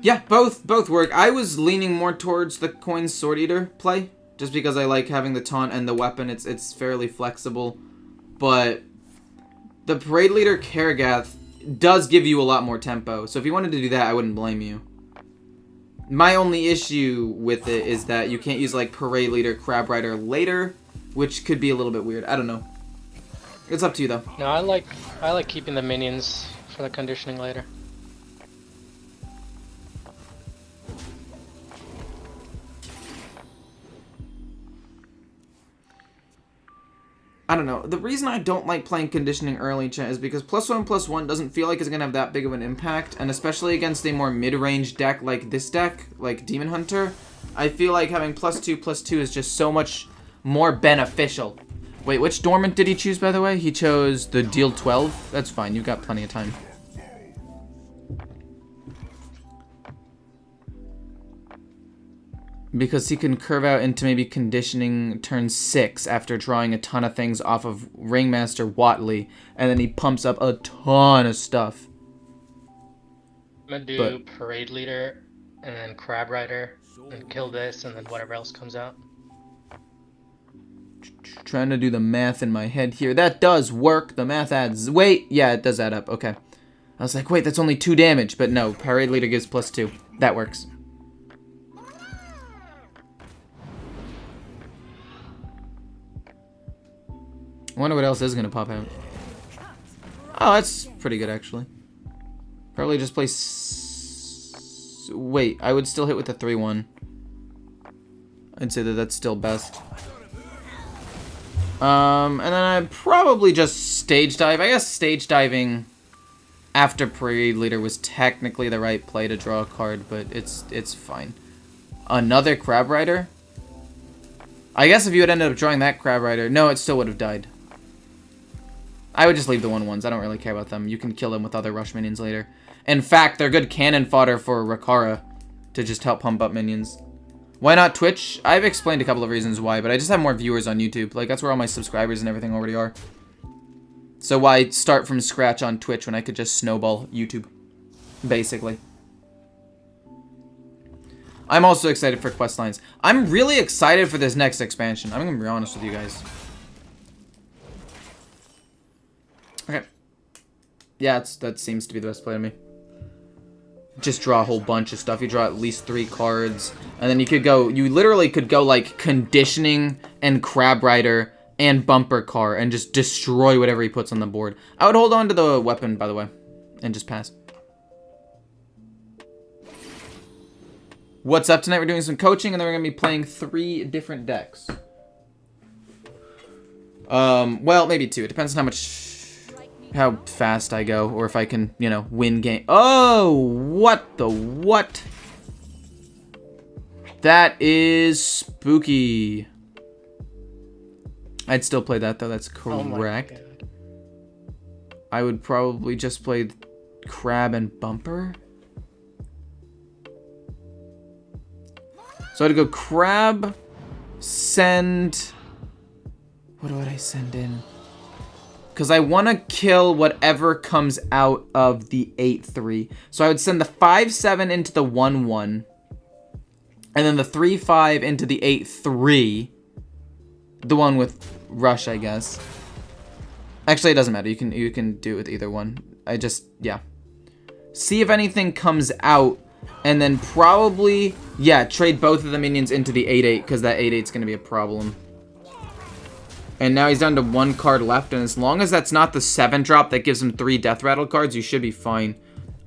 Yeah, both work. I was leaning more towards the Coin Sword Eater play, just because I like having the taunt and the weapon. It's fairly flexible. But the Parade Leader Kargath does give you a lot more tempo. So if you wanted to do that, I wouldn't blame you. My only issue with it is that you can't use like Parade Leader Crab Rider later, which could be a little bit weird. I don't know. It's up to you though. No, I like keeping the minions for the conditioning later. I don't know. The reason I don't like playing conditioning early, chat, is because +1/+1 doesn't feel like it's going to have that big of an impact, and especially against a more mid-range deck like this deck, like Demon Hunter, I feel like having +2/+2 is just so much more beneficial. Wait, which Dormant did he choose, by the way? He chose the Deal 12? That's fine, you've got plenty of time. Because he can curve out into maybe conditioning turn 6 after drawing a ton of things off of Ringmaster Watley, and then he pumps up a ton of stuff. I'm gonna do Parade Leader, and then Crab Rider, and kill this, and then whatever else comes out. Trying to do the math in my head here. That does work. The math adds... Wait, yeah, it does add up. Okay. I was like, wait, that's only 2 damage. But no, Parade Leader gives +2. That works. I wonder what else is going to pop out. Oh, that's pretty good, actually. Probably just play... Wait, I would still hit with the 3-1. I'd say that that's still best. And then I'd probably just stage dive. I guess stage diving after Parade Leader was technically the right play to draw a card, but it's fine. Another Crab Rider? I guess if you had ended up drawing that Crab Rider... No, it still would have died. I would just leave the 1/1s. I don't really care about them. You can kill them with other rush minions later. In fact, they're good cannon fodder for Rakara to just help pump up minions. Why not Twitch? I've explained a couple of reasons why, but I just have more viewers on YouTube. Like, that's where all my subscribers and everything already are. So why start from scratch on Twitch when I could just snowball YouTube? Basically. I'm also excited for questlines. I'm really excited for this next expansion. I'm gonna be honest with you guys. Okay. Yeah, that seems to be the best play to me. Just draw a whole bunch of stuff. You draw at least 3 cards. And then you literally could go like Conditioning and Crab Rider and Bumper Car and just destroy whatever he puts on the board. I would hold on to the weapon, by the way, and just pass. What's up tonight? We're doing some coaching and then we're going to be playing 3 different decks. Well, maybe 2. It depends on how much how fast I go, or if I can, you know, win game. Oh, what the what? That is spooky. I'd still play that though. That's correct. Oh my God. I would probably just play crab and bumper. So I'd go crab, send. What would I send in? Because I want to kill whatever comes out of the 8-3. So I would send the 5-7 into the 1-1. And then the 3-5 into the 8-3. The one with rush, I guess. Actually, it doesn't matter. You can do it with either one. Yeah. See if anything comes out. And then probably, yeah, trade both of the minions into the 8-8. Because that 8-8 is going to be a problem. And now he's down to 1 card left, and as long as that's not the 7-drop that gives him 3 Death Rattle cards, you should be fine.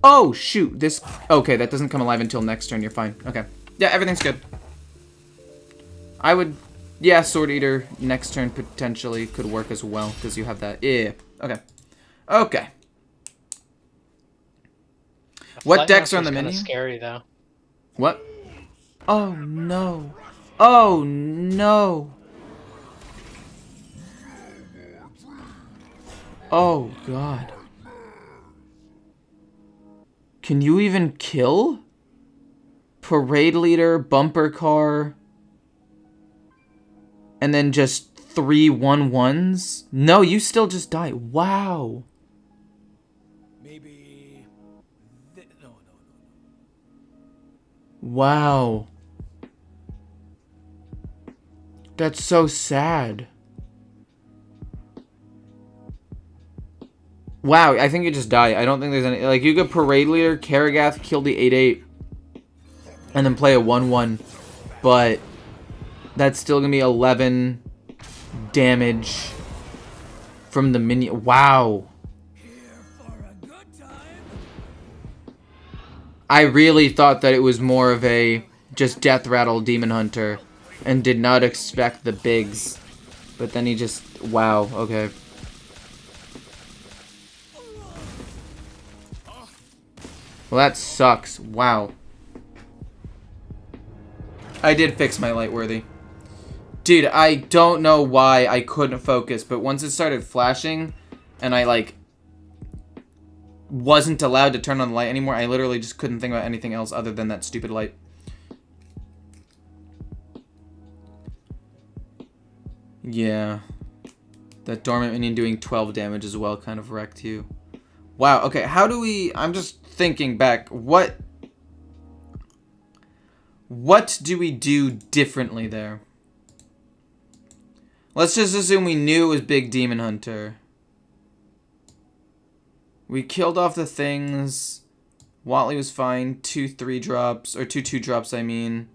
Oh, shoot. Okay, that doesn't come alive until next turn. You're fine. Okay. Yeah, everything's good. I would... Yeah, Sword Eater next turn potentially could work as well, because you have that. Yeah. Okay. Okay. What decks are on the menu? Scary, though. What? Oh, no. Oh, no. Oh, God. Can you even kill? Parade Leader, Bumper Car, and then just 3 1-1s? No, you still just die. Wow. Maybe... No. Wow. That's so sad. Wow, I think you just die. I don't think there's any... Like, you could Parade Leader, Karagath, kill the 8-8, and then play a 1-1. But that's still going to be 11 damage from the minion. Wow. I really thought that it was more of a just Death Rattle Demon Hunter and did not expect the bigs. But then he just... Wow, okay. Well, that sucks. Wow. I did fix my Lightworthy. Dude, I don't know why I couldn't focus, but once it started flashing, and I, like, wasn't allowed to turn on the light anymore, I literally just couldn't think about anything else other than that stupid light. Yeah. That Dormant Minion doing 12 damage as well kind of wrecked you. Wow, okay, how do we... I'm just thinking back. What do we do differently there? Let's just assume we knew it was Big Demon Hunter. We killed off the things. Watley was fine. 2 3-drops. Or 2 2-drops, I mean.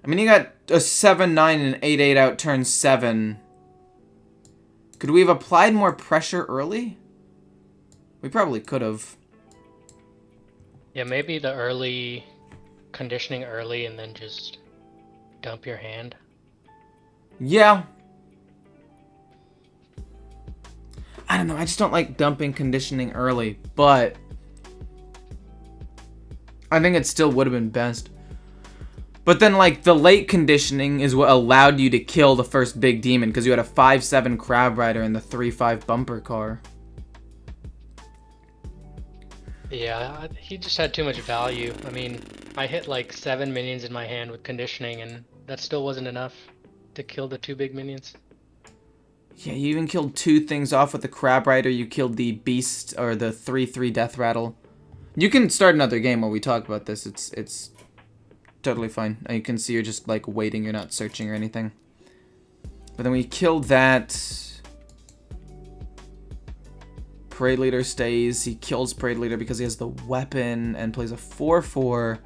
You got a 7-9 and an 8-8 out turn 7. Could we have applied more pressure early? We probably could have. Yeah, maybe the early... Conditioning early and then just dump your hand. Yeah. I don't know, I just don't like dumping conditioning early, but I think it still would have been best. But then, like, the late conditioning is what allowed you to kill the first big demon, because you had a 5-7 Crab Rider and the 3-5 Bumper Car. Yeah, he just had too much value. I mean, I hit like 7 minions in my hand with conditioning, and that still wasn't enough to kill the 2 big minions. Yeah, you even killed 2 things off with the Crab Rider. You killed the Beast, or the 3-3 Death Rattle. You can start another game while we talk about this. It's totally fine. You can see you're just, like, waiting. You're not searching or anything. But then we killed that... Parade Leader stays. He kills Parade Leader because he has the weapon and plays a 4-4.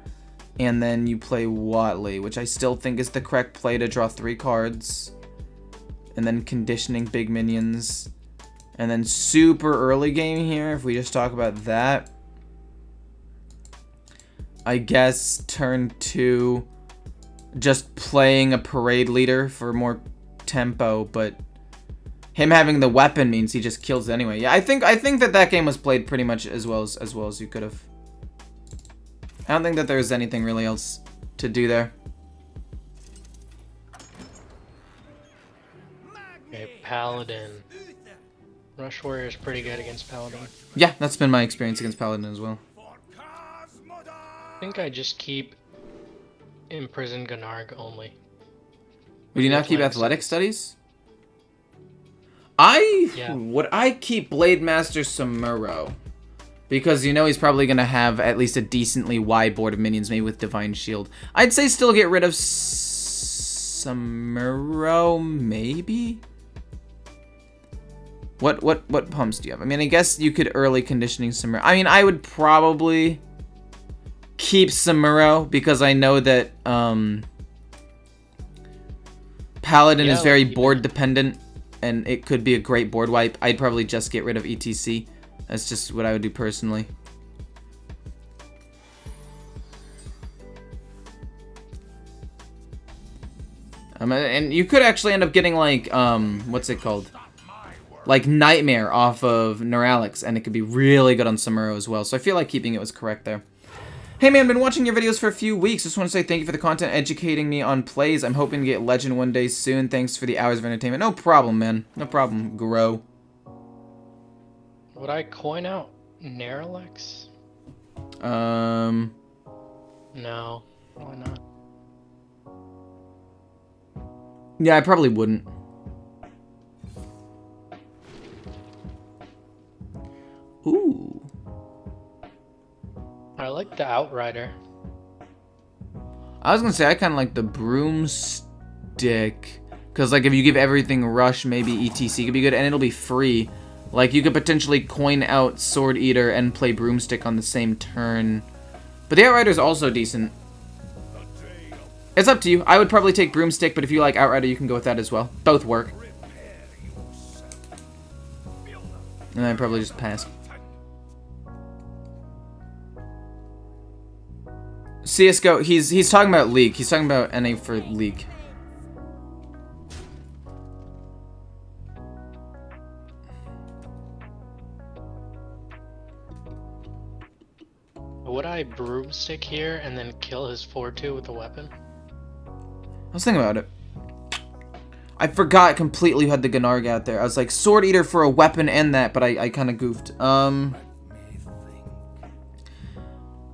And then you play Watley, which I still think is the correct play to draw 3 cards. And then conditioning big minions. And then super early game here, if we just talk about that. I guess turn 2, just playing a Parade Leader for more tempo, but... him having the weapon means he just kills it anyway. Yeah, I think that game was played pretty much as well as you could have. I don't think that there's anything really else to do there. Okay, Paladin. Rush Warrior is pretty good against Paladin. Yeah, that's been my experience against Paladin as well. I think I just keep Imprisoned Gnarg only. Would you not keep athletic studies? Would I keep Blade Master Samuro? Because you know he's probably going to have at least a decently wide board of minions, maybe with Divine Shield. I'd say still get rid of Samuro, maybe? What pumps do you have? I mean, I guess you could early conditioning Samuro. I mean, I would probably keep Samuro because I know that Paladin is very board dependent and it could be a great board wipe. I'd probably just get rid of ETC. That's just what I would do personally. And you could actually end up getting like, what's it called? Like Nightmare off of Neuralix, and it could be really good on Samuro as well. So I feel like keeping it was correct there. Hey man, been watching your videos for a few weeks. Just want to say thank you for the content, educating me on plays. I'm hoping to get Legend one day soon. Thanks for the hours of entertainment. No problem, man. No problem, Grow. Would I coin out Neuralix? No, why not? Yeah, I probably wouldn't. Ooh. I like the Outrider. I was gonna say I kind of like the Broomstick, cause like if you give everything Rush, maybe ETC could be good, and it'll be free. Like you could potentially coin out Sword Eater and play Broomstick on the same turn. But the Outrider's also decent. It's up to you. I would probably take Broomstick, but if you like Outrider, you can go with that as well. Both work. And I'd probably just pass. CSGO, he's talking about League. He's talking about NA for League. Would I Broomstick here and then kill his 4-2 with a weapon? I was thinking about it. I forgot completely who had the Gnarg out there. I was like, Sword Eater for a weapon and that, but I kind of goofed.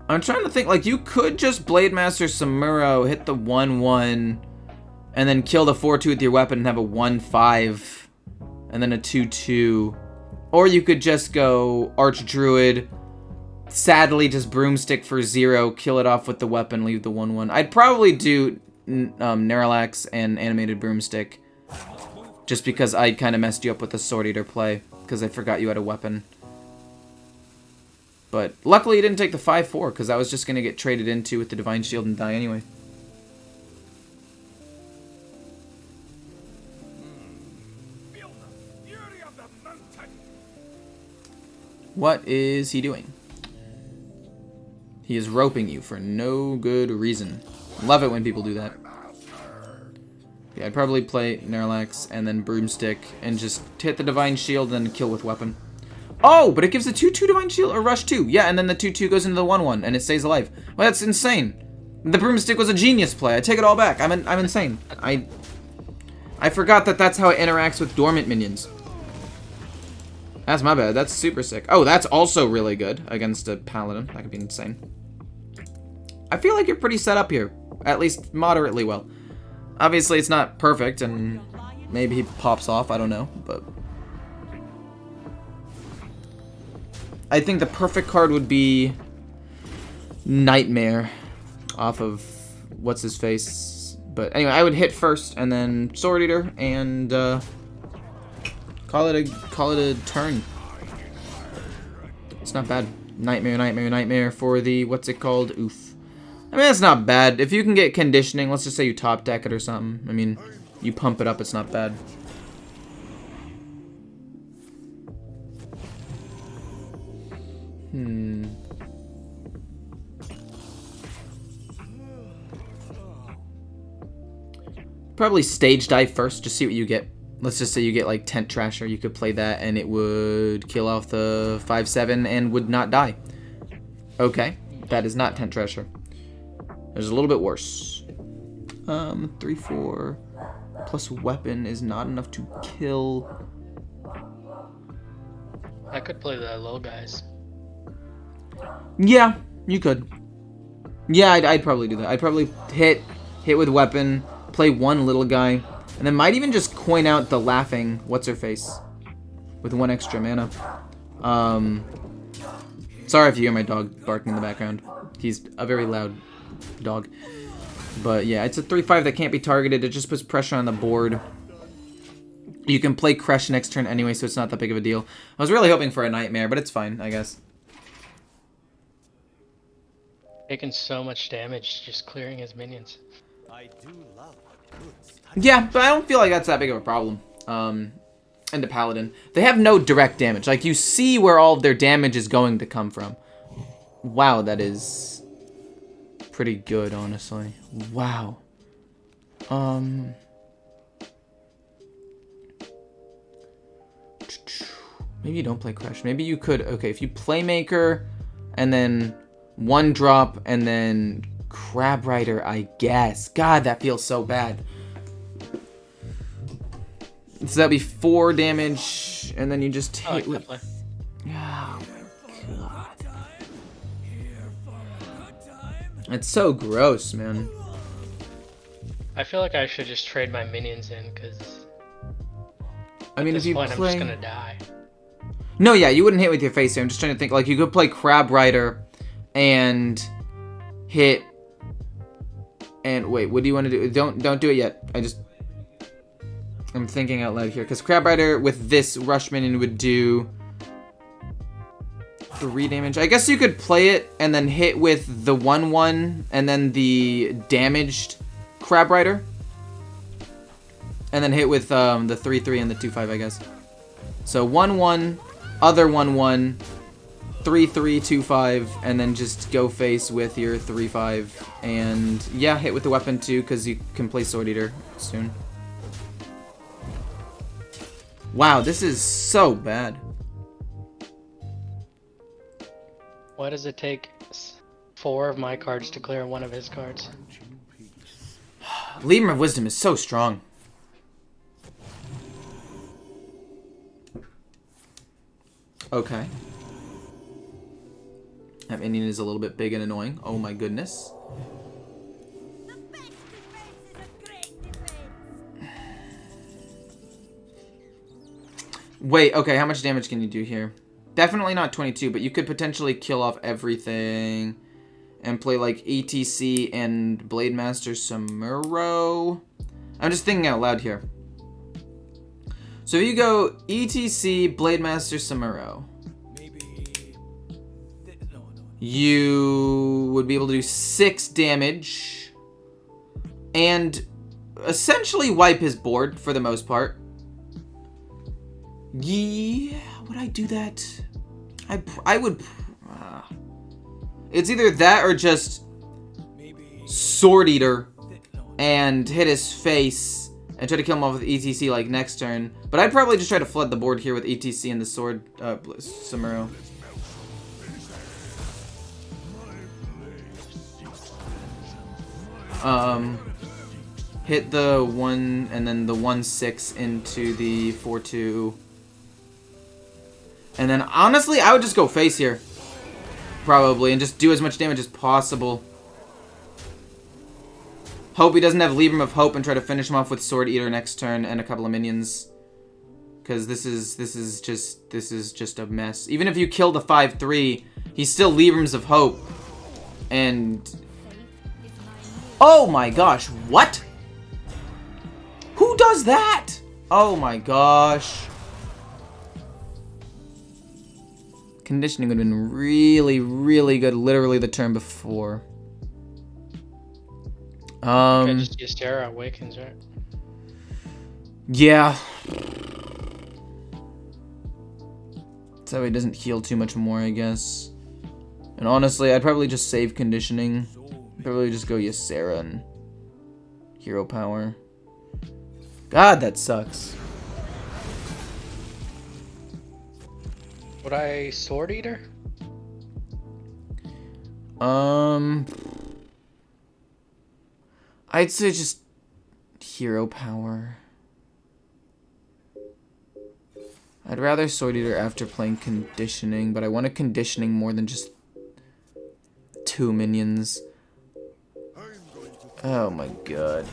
I'm trying to think, like, you could just Blade Master Samuro, hit the 1-1, and then kill the 4-2 with your weapon and have a 1-5, and then a 2-2. Or you could just go Archdruid, sadly just Broomstick for 0, kill it off with the weapon, leave the 1-1. I'd probably do Neuralax and Animated Broomstick, just because I kind of messed you up with the Sword Eater play, because I forgot you had a weapon. But luckily you didn't take the 5-4, because I was just going to get traded into with the Divine Shield and die anyway. What is he doing? He is roping you for no good reason. Love it when people do that. Yeah, I'd probably play Neuralax and then Broomstick and just hit the Divine Shield and then kill with weapon. Oh, but it gives the 2-2 Divine Shield or Rush 2. Yeah, and then the 2-2 goes into the 1-1 and it stays alive. Well, that's insane. The Broomstick was a genius play. I take it all back. I'm insane. I forgot that that's how it interacts with dormant minions. That's my bad. That's super sick. Oh, that's also really good against a Paladin. That could be insane. I feel like you're pretty set up here. At least moderately well. Obviously, it's not perfect, and maybe he pops off. I don't know, but I think the perfect card would be Nightmare off of what's his face. But anyway, I would hit first, and then Sword Eater, and call it a turn. It's not bad. Nightmare, Nightmare, Nightmare for the what's it called? Oof. I mean, that's not bad. If you can get conditioning, let's just say you top deck it or something. I mean, you pump it up, it's not bad. Probably stage dive first, just see what you get. let's just say you get like Tent Trasher, you could play that and it would kill off the 5/7 and would not die. Okay, that is not Tent Trasher. There's a little bit worse. 3/4 plus weapon is not enough to kill. I could play the low guys. Yeah, you could. Yeah, I'd probably do that. I'd probably hit with weapon, play one little guy, and then might even just coin out the laughing what's-her-face with 1 extra mana. Sorry if you hear my dog barking in the background. He's a very loud dog. But yeah, it's a 3/5 that can't be targeted. It just puts pressure on the board. You can play Crush next turn anyway, so it's not that big of a deal. I was really hoping for a Nightmare, but it's fine, I guess. Taking so much damage just clearing his minions. I do love Yeah, but I don't feel like that's that big of a problem. And the Paladin. They have no direct damage. Like, you see where all of their damage is going to come from. Wow, that is pretty good, honestly. Wow. Maybe you don't play Crush. Maybe you could... Okay, if you Playmaker, and then 1 drop, and then Crab Rider, I guess. God, that feels so bad. So that'd be 4 damage, and then you just hit with... play. Oh, God. It's so gross, man. I feel like I should just trade my minions in, because I mean, at if this you point I'm play... just gonna die. No, yeah, you wouldn't hit with your face here. I'm just trying to think. Like, you could play Crab Rider and hit... And wait, what do you want to do? Don't do it yet. I'm thinking out loud here. Because Crab Rider with this Rush Minion would do 3 damage. I guess you could play it and then hit with the 1/1 and then the damaged Crab Rider. And then hit with the 3/3 and the 2/5, I guess. So 1/1, other 1/1, 3/3, 2/5, and then just go face with your 3/5. And yeah, hit with the weapon too, because you can play Sword Eater soon. Wow, this is so bad. Why does it take 4 of my cards to clear 1 of his cards? Lemur of Wisdom is so strong. Okay. That minion is a little bit big and annoying. Oh my goodness. The best defense is a great defense. Wait, okay, how much damage can you do here? Definitely not 22, but you could potentially kill off everything and play like ETC and Blade Master Samuro. I'm just thinking out loud here. So if you go ETC, Blade Master Samuro, you would be able to do 6 damage and essentially wipe his board for the most part. Yeah, would I do that? I would... it's either that or just Sword Eater and hit his face and try to kill him off with ETC like next turn. But I'd probably just try to flood the board here with ETC and the Sword Samuro. Hit the 1 and then the 1/6 into the 4/2. And then honestly, I would just go face here. Probably, and just do as much damage as possible. Hope he doesn't have Libram of Hope and try to finish him off with Sword Eater next turn and a couple of minions. Because this is just a mess. Even if you kill the 5/3, he's still Librams of Hope. And oh my gosh, what? Who does that? Oh my gosh. Conditioning would have been really, really good literally the turn before. Okay, just Ystera Awakens, right? Yeah. So he doesn't heal too much more, I guess. And honestly, I'd probably just save conditioning. Probably just go Ysera and Hero Power. God, that sucks. Would I Sword Eater? I'd say just hero power. I'd rather Sword Eater after playing conditioning, but I want a conditioning more than just 2 minions. Oh my god.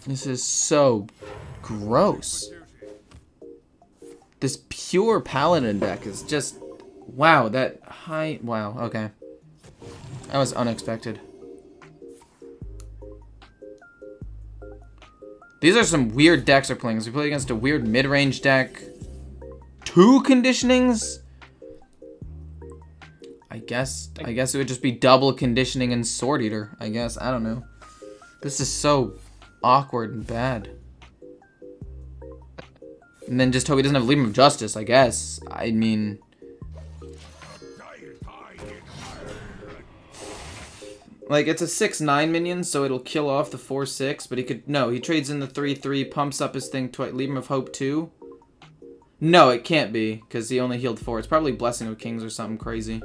This is so gross. This pure Paladin deck is just... Wow, that high... Wow, okay. That was unexpected. These are some weird decks we're playing. We play against a weird mid-range deck. 2 conditionings? I guess it would just be double conditioning and Sword Eater. I guess. I don't know. This is so awkward and bad. And then just hope he doesn't have Libram of Justice, I guess. I mean... Like, it's a 6/9 minion, so it'll kill off the 4/6, but he could... No, he trades in the 3/3, pumps up his thing twice. Libram of Hope 2? No, it can't be, because he only healed 4. It's probably Blessing of Kings or something crazy.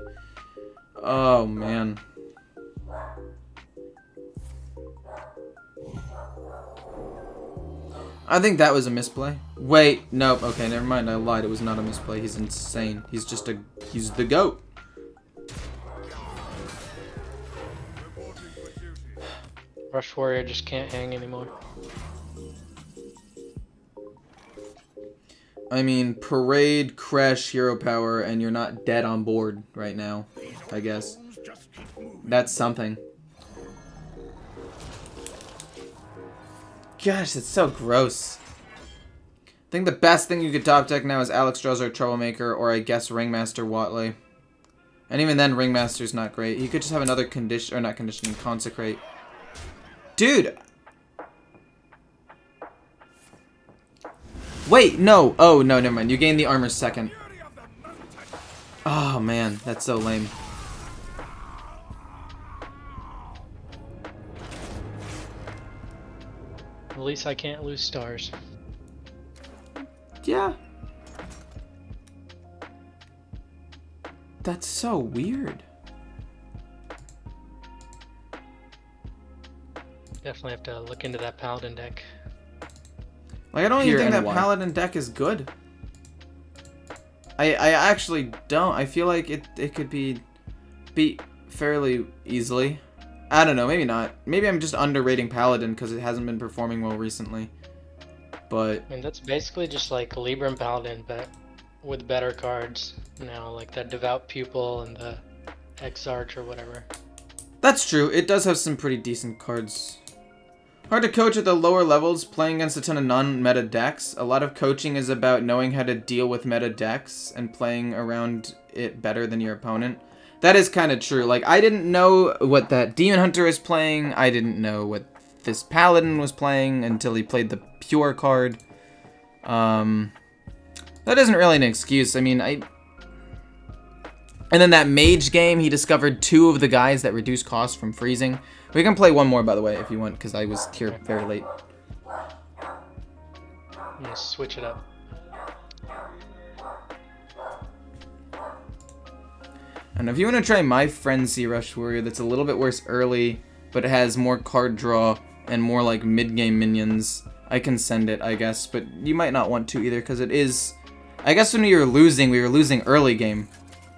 Oh, man. I think that was a misplay. Wait, nope. Okay, never mind. I lied. It was not a misplay. He's insane. He's just a... He's the GOAT. Rush Warrior just can't hang anymore. I mean, Parade, Crash, Hero Power, and you're not dead on board right now, I guess. That's something. Gosh, it's so gross. I think the best thing you could top deck now is Alex Druzzer, Troublemaker, or I guess Ringmaster Watley. And even then, Ringmaster's not great. He could just have another condition, or not conditioning, Consecrate. Dude! Wait, no! Oh, no, never mind. You gain the armor second. Oh, man. That's so lame. At least I can't lose stars. Yeah. That's so weird. Definitely have to look into that Paladin deck. Like, I don't even think that Paladin deck is good. I actually don't. I feel like it could be beat fairly easily. I don't know, maybe not. Maybe I'm just underrating Paladin because it hasn't been performing well recently. But... I mean, that's basically just like Libram Paladin, but with better cards. You know, like the Devout Pupil and the Exarch or whatever. That's true. It does have some pretty decent cards. Hard to coach at the lower levels, playing against a ton of non-meta decks. A lot of coaching is about knowing how to deal with meta decks and playing around it better than your opponent. That is kind of true. Like, I didn't know what that Demon Hunter is playing. I didn't know what this Paladin was playing until he played the Pure card. That isn't really an excuse. I mean, And then that Mage game, he discovered 2 of the guys that reduce cost from freezing. We can play one more, by the way, if you want, because I was here very late. I'm gonna switch it up. And if you want to try my Frenzy Rush Warrior, that's a little bit worse early, but it has more card draw and more like mid-game minions, I can send it, I guess. But you might not want to either, because it is... I guess when we were losing early game.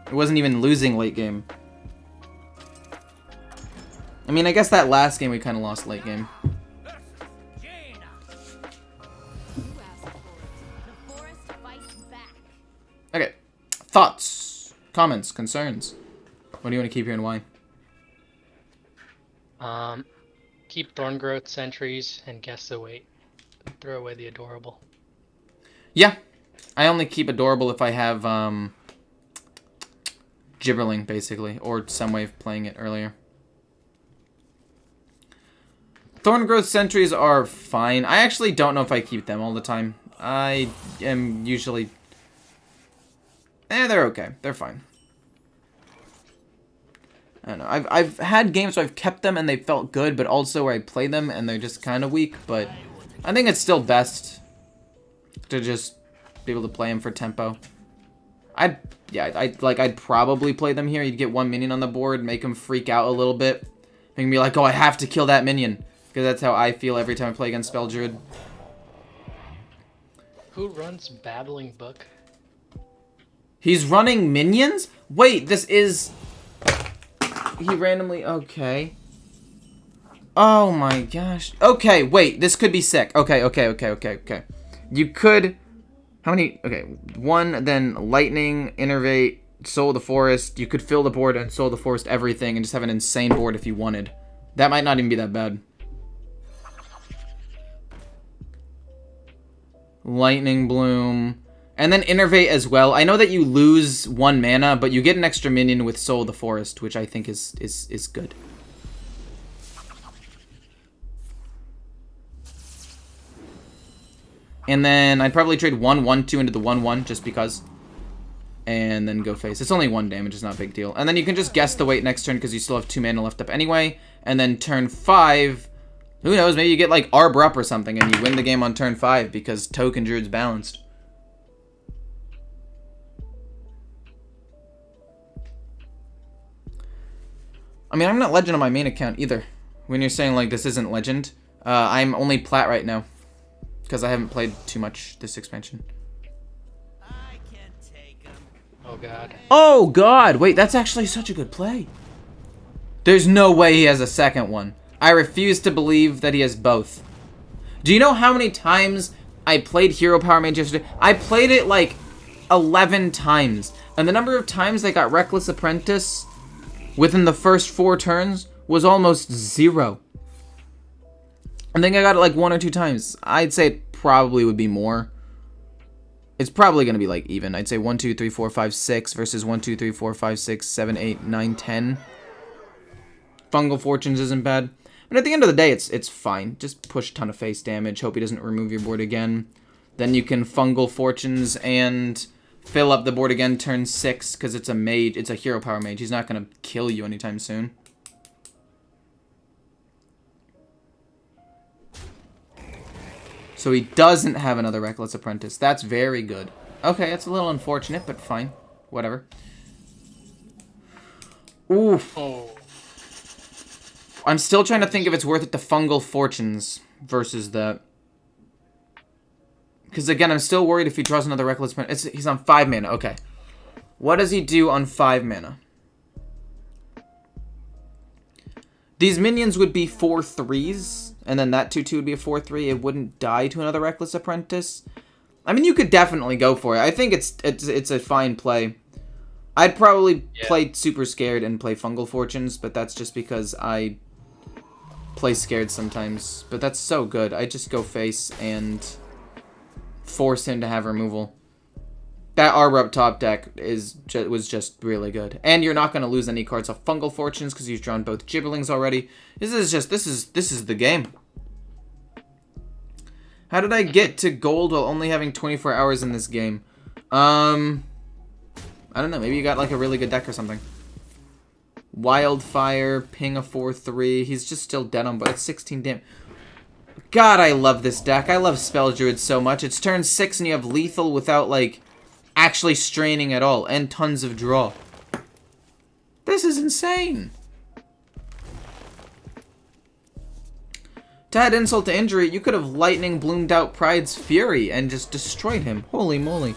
It wasn't even losing late game. I mean, I guess that last game we kind of lost late game. Okay. Thoughts, comments, concerns. What do you want to keep here and why? Keep Thorn Growth Sentries and guess the weight. Throw away the Adorable. Yeah. I only keep Adorable if I have, Gibberling, basically. Or some way of playing it earlier. Thorn Growth Sentries are fine. I actually don't know if I keep them all the time. I am usually... they're okay. They're fine. I don't know. I've had games where I've kept them and they felt good, but also where I play them and they're just kind of weak. But I think it's still best to just be able to play them for tempo. I'd probably play them here. You'd get one minion on the board, make them freak out a little bit. Make them be like, oh, I have to kill that minion. Because that's how I feel every time I play against Spell Druid. Who runs Babbling Book? He's running minions? Wait, this is... He randomly... Okay. Oh my gosh. Okay, wait, this could be sick. Okay. You could... How many... Okay, 1, then Lightning, Innervate, Soul of the Forest. You could fill the board and Soul of the Forest everything and just have an insane board if you wanted. That might not even be that bad. Lightning Bloom. And then Innervate as well. I know that you lose 1 mana, but you get an extra minion with Soul of the Forest, which I think is good. And then I'd probably trade 1/1/2 into the 1/1 just because. And then go face. It's only 1 damage, it's not a big deal. And then you can just guess the weight next turn because you still have 2 mana left up anyway. And then turn 5, who knows, maybe you get like Arbor up or something and you win the game on turn 5 because Token Druid's balanced. I mean, I'm not Legend on my main account either. When you're saying like this isn't Legend, I'm only Plat right now. Because I haven't played too much this expansion. I can't take 'em. Oh god. Oh god! Wait, that's actually such a good play. There's no way he has a second one. I refuse to believe that he has both. Do you know how many times I played Hero Power Mage yesterday? I played it like 11 times. And the number of times I got Reckless Apprentice within the first 4 turns was almost 0. I think I got it like 1 or 2 times. I'd say it probably would be more. It's probably going to be like even. I'd say 1, 2, 3, 4, 5, 6 versus 1, 2, 3, 4, 5, 6, 7, 8, 9, 10. Fungal Fortunes isn't bad. But at the end of the day, it's fine. Just push a ton of face damage. Hope he doesn't remove your board again. Then you can Fungal Fortunes and fill up the board again turn 6 because it's a mage. It's a Hero Power Mage. He's not going to kill you anytime soon. So he doesn't have another Reckless Apprentice. That's very good. Okay, it's a little unfortunate, but fine. Whatever. Oof. Oh. I'm still trying to think if it's worth it to Fungal Fortunes versus that. Because again, I'm still worried if he draws another Reckless Apprentice. He's on 5 mana. Okay. What does he do on 5 mana? These minions would be 4/3s. And then that 2/2 would be a 4/3. It wouldn't die to another Reckless Apprentice. I mean, you could definitely go for it. I think it's a fine play. I'd probably play Super Scared and play Fungal Fortunes, but that's just because I play Scared sometimes. But that's so good. I just go face and force him to have removal. That Arbor up top deck was just really good. And you're not going to lose any cards off Fungal Fortunes because you've drawn both Gibberlings already. This is the game. How did I get to gold while only having 24 hours in this game? I don't know. Maybe you got like a really good deck or something. Wildfire, ping a 4/3. He's just still dead on, but it's 16 damage. God, I love this deck. I love Spell Druid so much. It's turn 6 and you have lethal without like actually straining at all, and tons of draw. This is insane. To add insult to injury, you could have lightning bloomed out Pride's Fury and just destroyed him. Holy moly.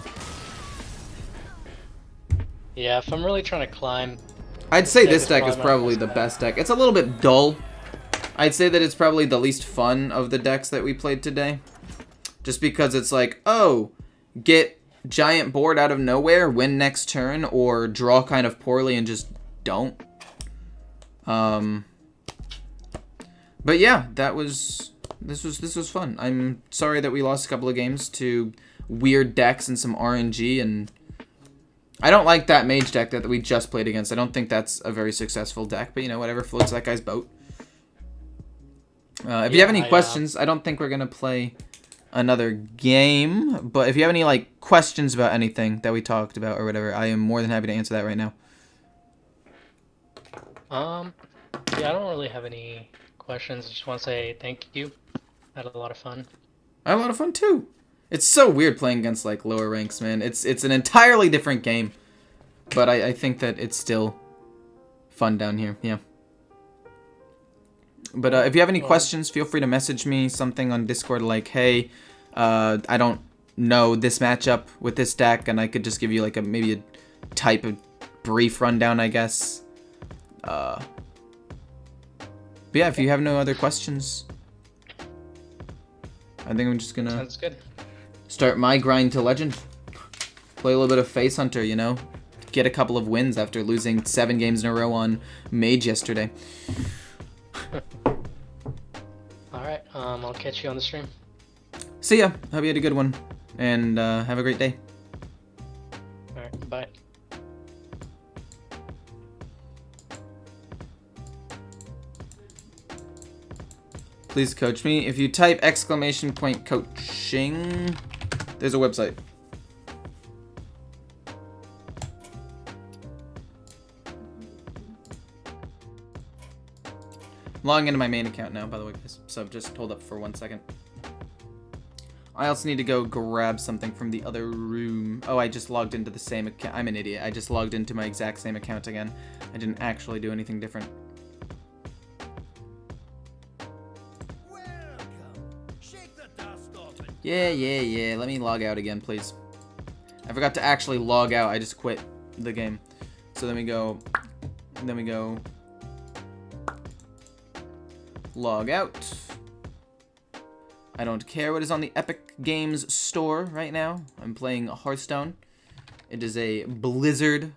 Yeah, if I'm really trying to climb... I'd say this deck is probably the best deck. It's a little bit dull. I'd say that it's probably the least fun of the decks that we played today. Just because it's like, oh, get giant board out of nowhere, win next turn, or draw kind of poorly and just don't. But yeah, this was fun. I'm sorry that we lost a couple of games to weird decks and some RNG, and I don't like that Mage deck that we just played against. I don't think that's a very successful deck, but you know, whatever floats that guy's boat. If you have any questions, I don't think we're gonna play another game, but if you have any like questions about anything that we talked about or whatever, I am more than happy to answer that right now. Yeah, I don't really have any questions. I just want to say thank you. I had a lot of fun. I had a lot of fun too. It's so weird playing against like lower ranks, man. It's an entirely different game. But I think that it's still fun down here, yeah. But if you have any questions, feel free to message me something on Discord like, hey, I don't know this matchup with this deck, and I could just give you like maybe a type of brief rundown, I guess. But yeah, if you have no other questions, I think I'm just gonna Sounds good. start my grind to Legend. Play a little bit of Face Hunter, you know? Get a couple of wins after losing 7 games in a row on Mage yesterday. Alright, I'll catch you on the stream. See ya. Hope you had a good one. And have a great day. Alright, bye. Please coach me. If you type !coaching, there's a website. Logging into my main account now, by the way, so just hold up for 1 second. I also need to go grab something from the other room. Oh, I just logged into the same account. I'm an idiot. I just logged into my exact same account again. I didn't actually do anything different. Shake the dust off it. Yeah. Let me log out again, please. I forgot to actually log out. I just quit the game. So then we go log out. I don't care what is on the Epic Games store right now. I'm playing Hearthstone. It is a Blizzard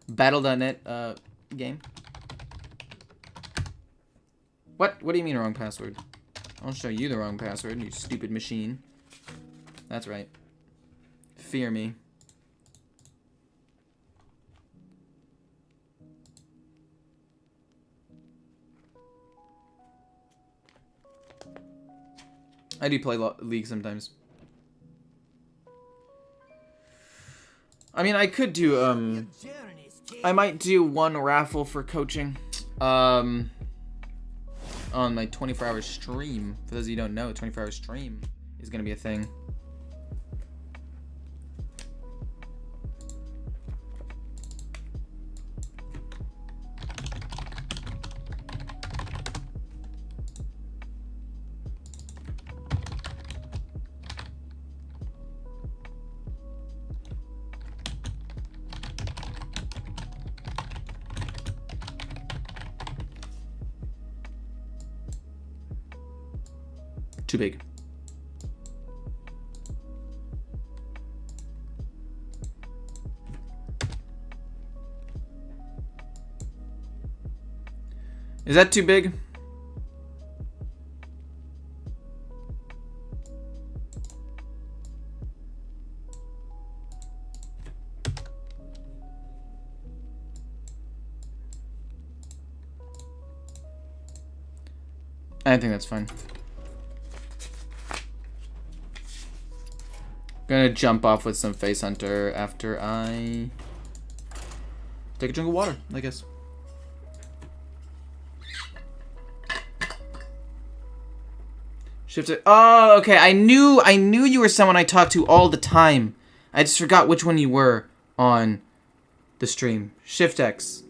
Battle.net game. What do you mean wrong password? I'll show you the wrong password, you stupid machine. That's right. Fear me. I do play League sometimes. I mean, I could do, I might do one raffle for coaching, on my 24-hour stream. For those of you who don't know, 24-hour stream is gonna be a thing. Too big. Is that too big? I think that's fine. Gonna jump off with some Face Hunter after I take a drink of water, I guess. Shift it. Oh, okay. I knew you were someone I talked to all the time. I just forgot which one you were on the stream. Shift X.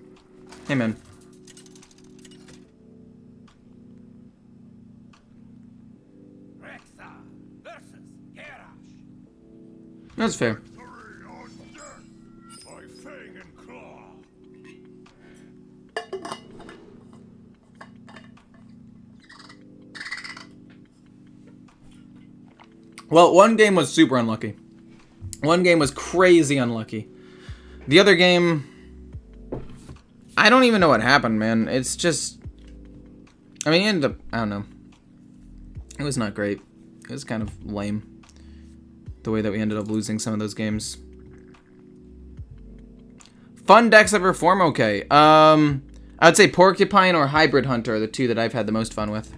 Hey, man. That's fair. Well, one game was super unlucky. One game was crazy unlucky. The other game, I don't even know what happened, man. It's just, I mean, it ended up, I don't know. It was not great. It was kind of lame. The way that we ended up losing some of those games. Fun decks that perform okay. I would say Porcupine or Hybrid Hunter are the two that I've had the most fun with.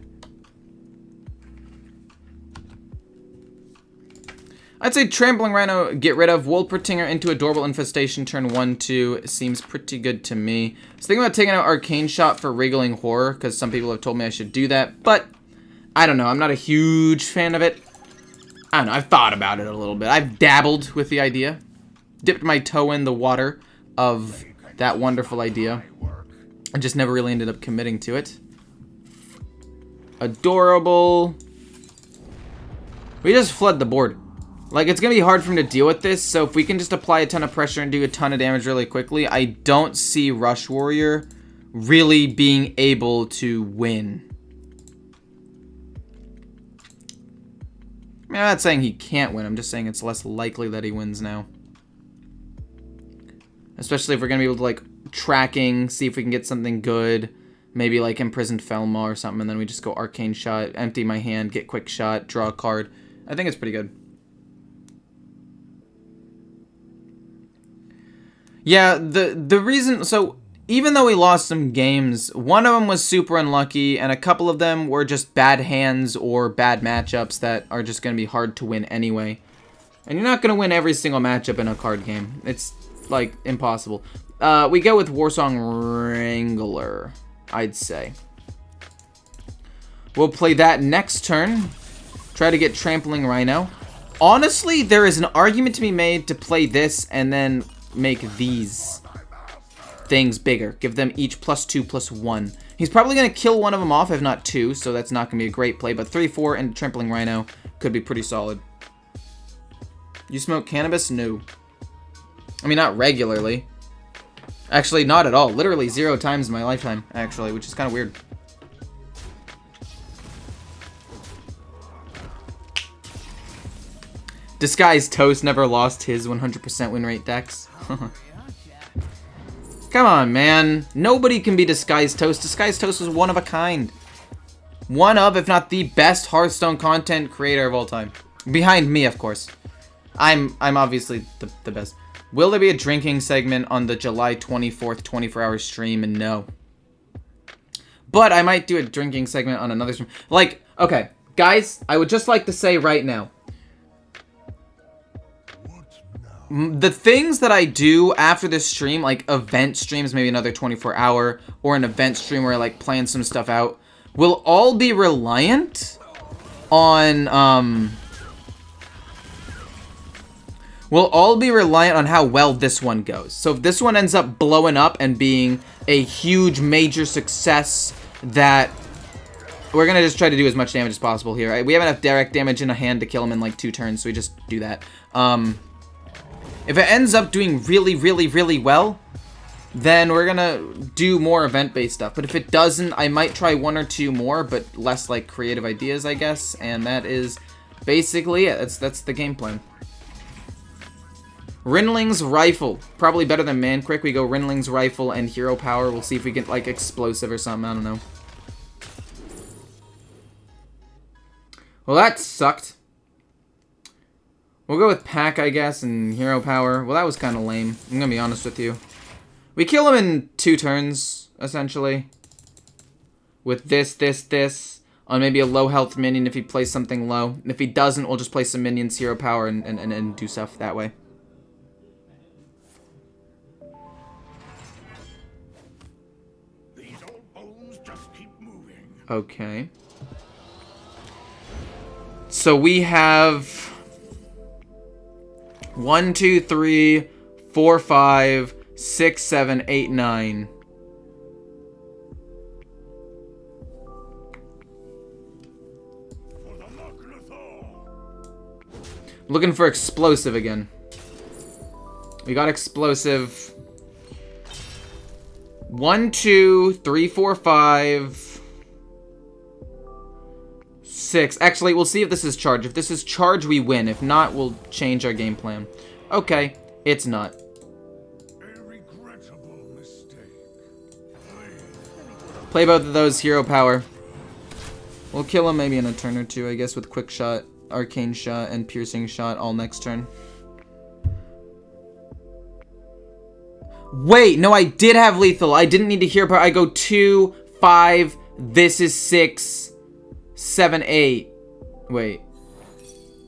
I'd say Trampling Rhino, get rid of. Wolpertinger into Adorable Infestation, turn 1-2. Seems pretty good to me. I was thinking about taking out Arcane Shot for Wriggling Horror, because some people have told me I should do that, but I don't know. I'm not a huge fan of it. I don't know, I've thought about it a little bit. I've dabbled with the idea. Dipped my toe in the water of that wonderful idea. I just never really ended up committing to it. Adorable. We just flood the board. Like, it's gonna be hard for him to deal with this, so if we can just apply a ton of pressure and do a ton of damage really quickly, I don't see Rush Warrior really being able to win. I mean, I'm not saying he can't win, I'm just saying it's less likely that he wins now. Especially if we're gonna be able to, like, tracking, see if we can get something good. Maybe, like, Imprisoned Felma or something, and then we just go Arcane Shot, empty my hand, get Quick Shot, draw a card. I think it's pretty good. Yeah, the reason, so even though we lost some games, one of them was super unlucky, and a couple of them were just bad hands or bad matchups that are just going to be hard to win anyway. And you're not going to win every single matchup in a card game. It's, like, impossible. We go with Warsong Wrangler, I'd say. We'll play that next turn. Try to get Trampling Rhino. Honestly, there is an argument to be made to play this and then make these things bigger. Give them each +2/+1. He's probably going to kill one of them off, if not two, so that's not going to be a great play. But 3/4 and Trampling Rhino could be pretty solid. You smoke cannabis? No. I mean, not regularly. Actually, not at all. Literally 0 times in my lifetime, actually, which is kind of weird. Disguised Toast never lost his 100% win rate decks. Come on, man. Nobody can be Disguised Toast. Disguised Toast was one of a kind. One of, if not the best Hearthstone content creator of all time. Behind me, of course. I'm obviously the best. Will there be a drinking segment on the July 24th 24-hour stream? And no. But I might do a drinking segment on another stream. Like, okay, guys, I would just like to say right now, the things that I do after this stream, like event streams, maybe another 24-hour, or an event stream where I like plan some stuff out, will all be reliant on how well this one goes. So if this one ends up blowing up and being a huge major success, that we're gonna just try to do as much damage as possible here. Right? We have enough direct damage in a hand to kill him in like 2 turns, so we just do that. If it ends up doing really, really, really well, then we're gonna do more event-based stuff. But if it doesn't, I might try 1 or 2 more, but less like creative ideas, I guess. And that is basically it. That's the game plan. Rinling's Rifle. Probably better than Mancrick. We go Rinling's Rifle and Hero Power. We'll see if we get like Explosive or something. I don't know. Well, that sucked. We'll go with Pack, I guess, and Hero Power. Well, that was kind of lame. I'm gonna be honest with you. We kill him in 2 turns, essentially. With this, on maybe a low health minion if he plays something low. And if he doesn't, we'll just play some minions, Hero Power, and do stuff that way. These old bones just keep moving. Okay. So we have 1, 2, 3, 4, 5, 6, 7, 8, 9. Looking for Explosive again. We got Explosive. 1, 2, 3, 4, 5, 6. Actually, we'll see if this is charge. If this is charge, we win. If not, we'll change our game plan. Okay, it's not. A regrettable mistake. Play both of those, Hero Power. We'll kill him maybe in a turn or 2, I guess, with Quick Shot, Arcane Shot, and Piercing Shot all next turn. Wait, no, I did have Lethal. I didn't need to Hero Power. I go 2, 5, this is 6, 7, 8. Wait.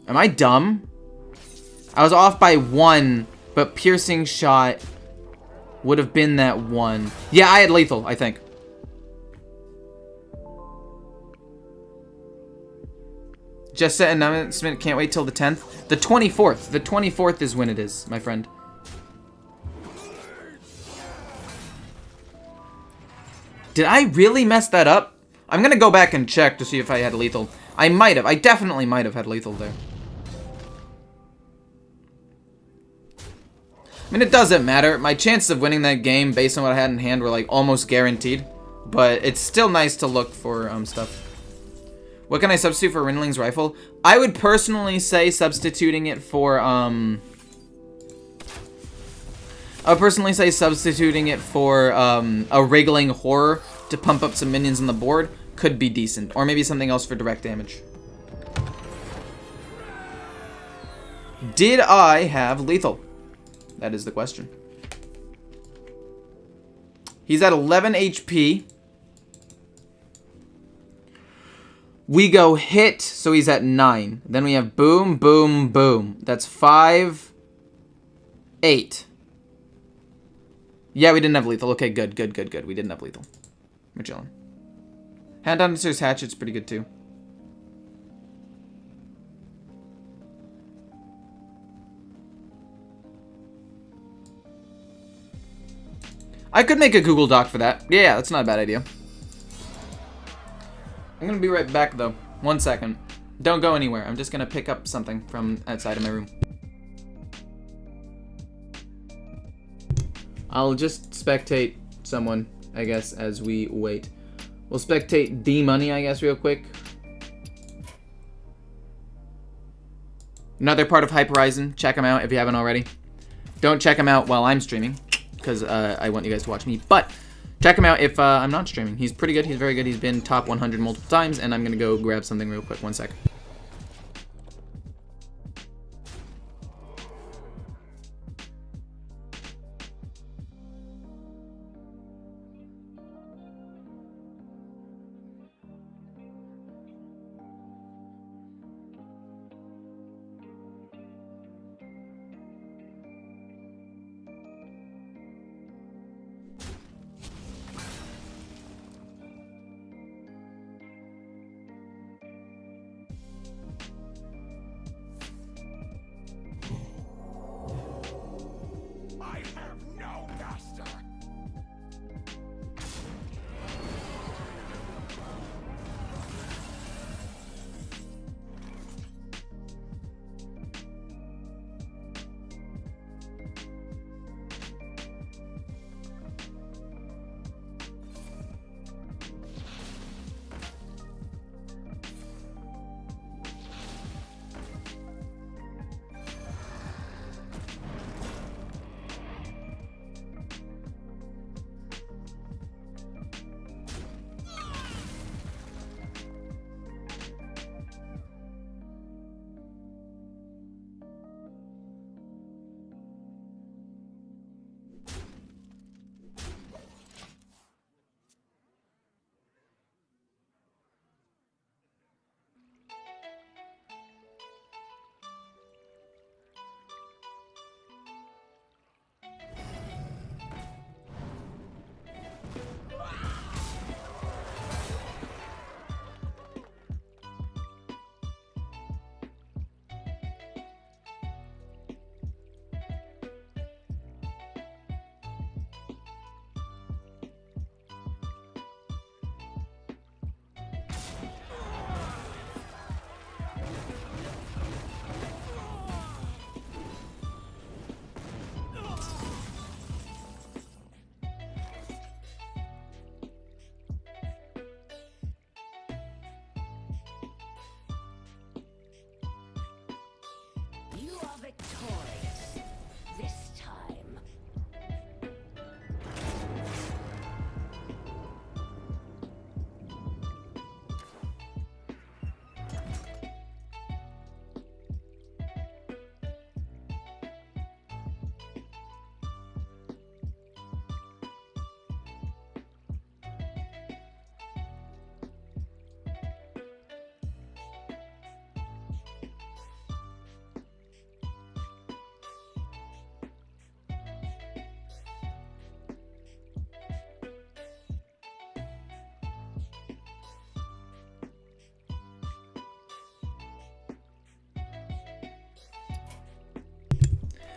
Am I dumb? I was off by 1, but Piercing Shot would have been that 1. Yeah, I had Lethal, I think. Just set announcement. Can't wait till the 10th. The 24th. The 24th is when it is, my friend. Did I really mess that up? I'm gonna go back and check to see if I had lethal. I might have. I definitely might have had lethal there. I mean, it doesn't matter. My chances of winning that game based on what I had in hand were like almost guaranteed. But it's still nice to look for stuff. What can I substitute for Rinling's rifle? I would personally say substituting it for I would personally say substituting it for a wriggling horror to pump up some minions on the board could be decent. Or maybe something else for direct damage. Did I have lethal? That is the question. He's at 11 HP. We go hit, so he's at 9. Then we have boom, boom, boom. That's 5, 8. Yeah, we didn't have lethal. Okay, good, good, good, good. We didn't have lethal. We're chilling. Hand down to his hatchet's pretty good too. I could make a Google Doc for that. Yeah, that's not a bad idea. I'm gonna be right back though. 1 second. Don't go anywhere. I'm just gonna pick up something from outside of my room. I'll just spectate someone, I guess, as we wait. We'll spectate D-Money, I guess, real quick. Another part of Hype Horizon. Check him out if you haven't already. Don't check him out while I'm streaming, because I want you guys to watch me. But check him out if I'm not streaming. He's pretty good. He's very good. He's been top 100 multiple times, and I'm going to go grab something real quick. 1 sec.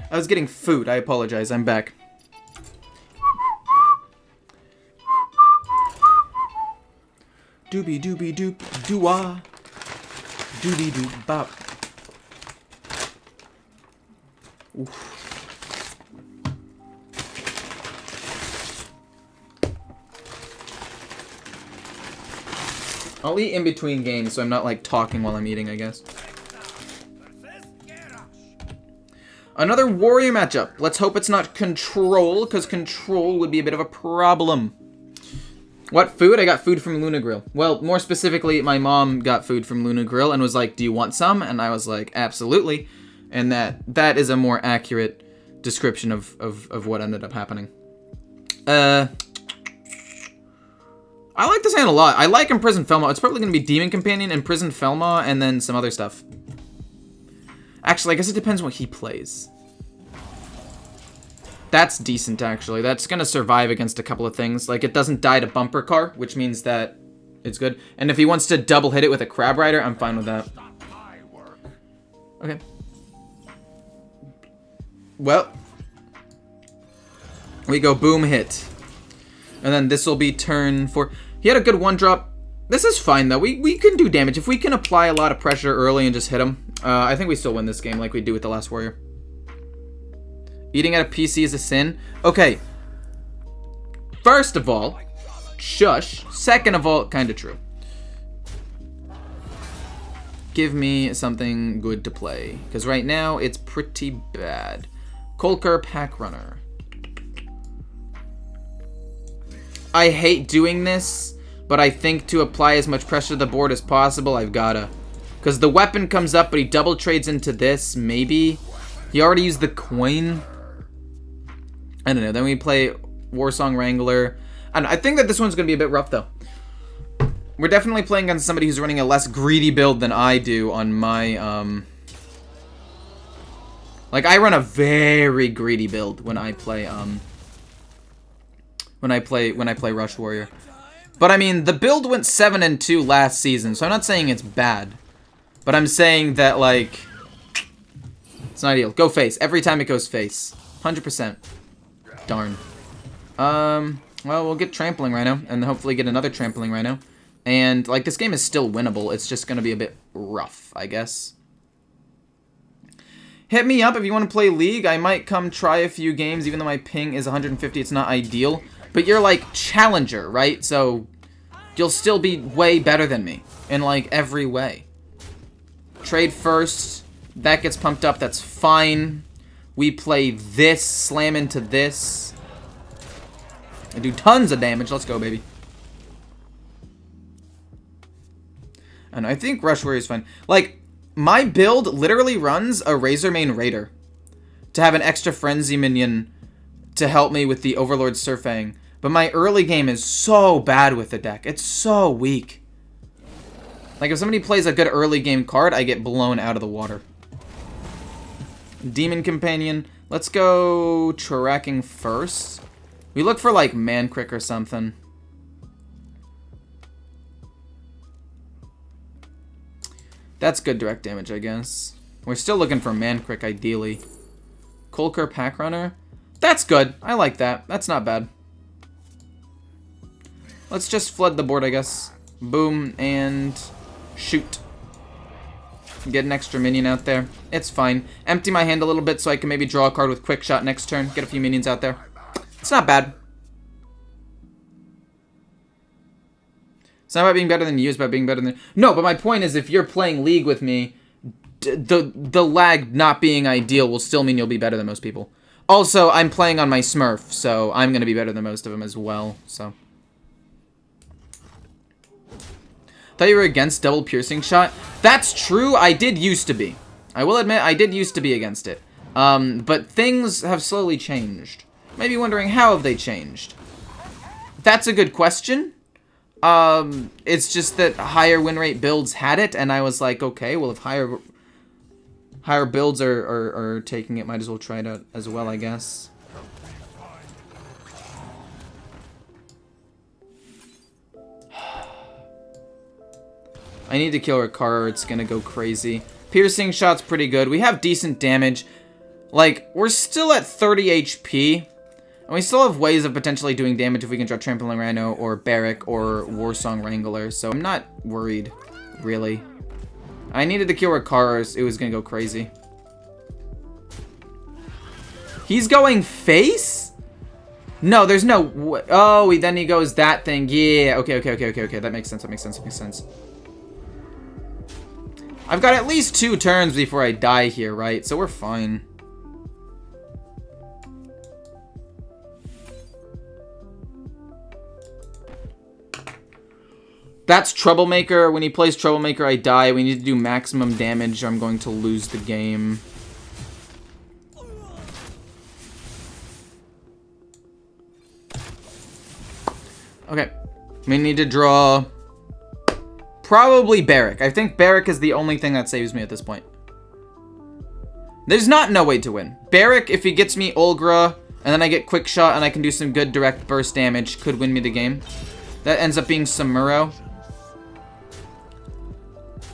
I was getting food. I apologize. I'm back. Doobie doobie doop doo-wah. Doobie doop bop. Oof. I'll eat in between games so I'm not like talking while I'm eating, I guess. Another warrior matchup. Let's hope it's not control, because control would be a bit of a problem. What food? I got food from Luna Grill. Well, more specifically, my mom got food from Luna Grill and was like, do you want some? And I was like, absolutely. And that is a more accurate description of what ended up happening. I like this hand a lot. I like Imprisoned Felma. It's probably going to be Demon Companion, Imprisoned Felma, and then some other stuff. Actually, I guess it depends what he plays. That's decent, actually. That's going to survive against a couple of things. Like, it doesn't die to Bumper Car, which means that it's good. And if he wants to double hit it with a Crab Rider, I'm fine with that. Okay. Well. We go boom hit. And then this will be turn 4. He had a good 1-drop. This is fine, though. We can do damage. If we can apply a lot of pressure early and just hit him, I think we still win this game like we do with the last warrior. Eating at a PC is a sin. Okay. First of all, shush. Second of all, kind of true. Give me something good to play. Because right now, it's pretty bad. Kolker Pack Runner. I hate doing this, but I think to apply as much pressure to the board as possible, I've gotta. Because the weapon comes up, but he double trades into this, maybe. He already used the coin. I don't know. Then we play Warsong Wrangler. And I think that this one's going to be a bit rough, though. We're definitely playing against somebody who's running a less greedy build than I do on my, Like, I run a very greedy build when I play, when I play Rush Warrior. But, I mean, the build went 7-2 last season, so I'm not saying it's bad. But I'm saying that, like, it's not ideal. Go face. Every time it goes face. 100%. Darn. Well, we'll get Trampling Rhino, and hopefully get another Trampling Rhino. And, like, this game is still winnable. It's just gonna be a bit rough, I guess. Hit me up if you want to play League. I might come try a few games, even though my ping is 150. It's not ideal. But you're, like, Challenger, right? So, you'll still be way better than me. In, like, every way. Trade first. That gets pumped up. That's fine. We play this, slam into this. I do tons of damage. Let's go, baby. And I think Rush Warrior is fine. Like, my build literally runs a Razormane Raider to have an extra Frenzy minion to help me with the Overlord Surfang. But my early game is so bad with the deck. It's so weak. Like, if somebody plays a good early game card, I get blown out of the water. Demon Companion. Let's go tracking first. We look for, like, Mancrick or something. That's good direct damage, I guess. We're still looking for Mancrick, ideally. Kolker Pack Runner. That's good. I like that. That's not bad. Let's just flood the board, I guess. Boom, and shoot. Get an extra minion out there. It's fine. Empty my hand a little bit so I can maybe draw a card with Quick Shot next turn. Get a few minions out there. It's not bad. It's not about being better than you, it's about being better than... No, but my point is, if you're playing League with me, the lag not being ideal will still mean you'll be better than most people. Also, I'm playing on my Smurf, so I'm going to be better than most of them as well, so... Thought you were against double piercing shot. That's true, I did used to be. I will admit, I did used to be against it. But things have slowly changed. Maybe wondering, how have they changed? That's a good question. It's just that higher win rate builds had it, and I was like, okay, well, if higher builds are taking it, might as well try it out as well, I guess. I need to kill Ricard or it's gonna go crazy. Piercing shot's pretty good. We have decent damage. Like, we're still at 30 HP. And we still have ways of potentially doing damage if we can draw Trampling Rhino or Barrack or Warsong Wrangler. So I'm not worried, really. I needed to kill Rakaros. It was going to go crazy. He's going face? No, there's no... Oh, then he goes that thing. Yeah, okay. That makes sense. I've got at least 2 turns before I die here, right? So we're fine. That's Troublemaker. When he plays Troublemaker, I die. We need to do maximum damage or I'm going to lose the game. Okay. We need to draw... probably Barrack. I think Barrack is the only thing that saves me at this point. There's no way to win. Barrack, if he gets me Ulgra, and then I get Quick Shot and I can do some good direct burst damage, could win me the game. That ends up being Samuro.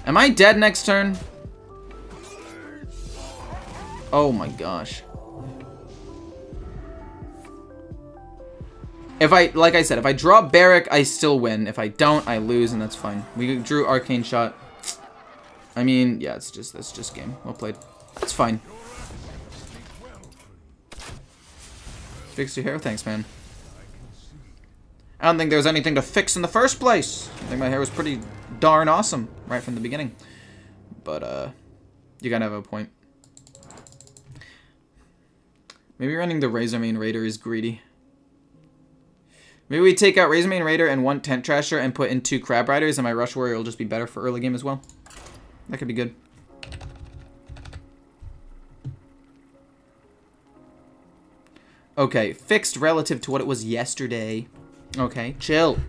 Am I dead next turn? Oh my gosh. Like I said, if I draw Barrack, I still win. If I don't, I lose, and that's fine. We drew Arcane Shot. I mean, yeah, that's just game. Well played. It's fine. Fixed your hair? Thanks, man. I don't think there was anything to fix in the first place. I think my hair was pretty darn awesome right from the beginning. But, you gotta have a point. Maybe running the Razormane Raider is greedy. Maybe we take out Razormane Raider and 1 Tent Trasher and put in 2 Crab Riders, and my Rush Warrior will just be better for early game as well. That could be good. Okay, fixed relative to what it was yesterday. Okay, chill.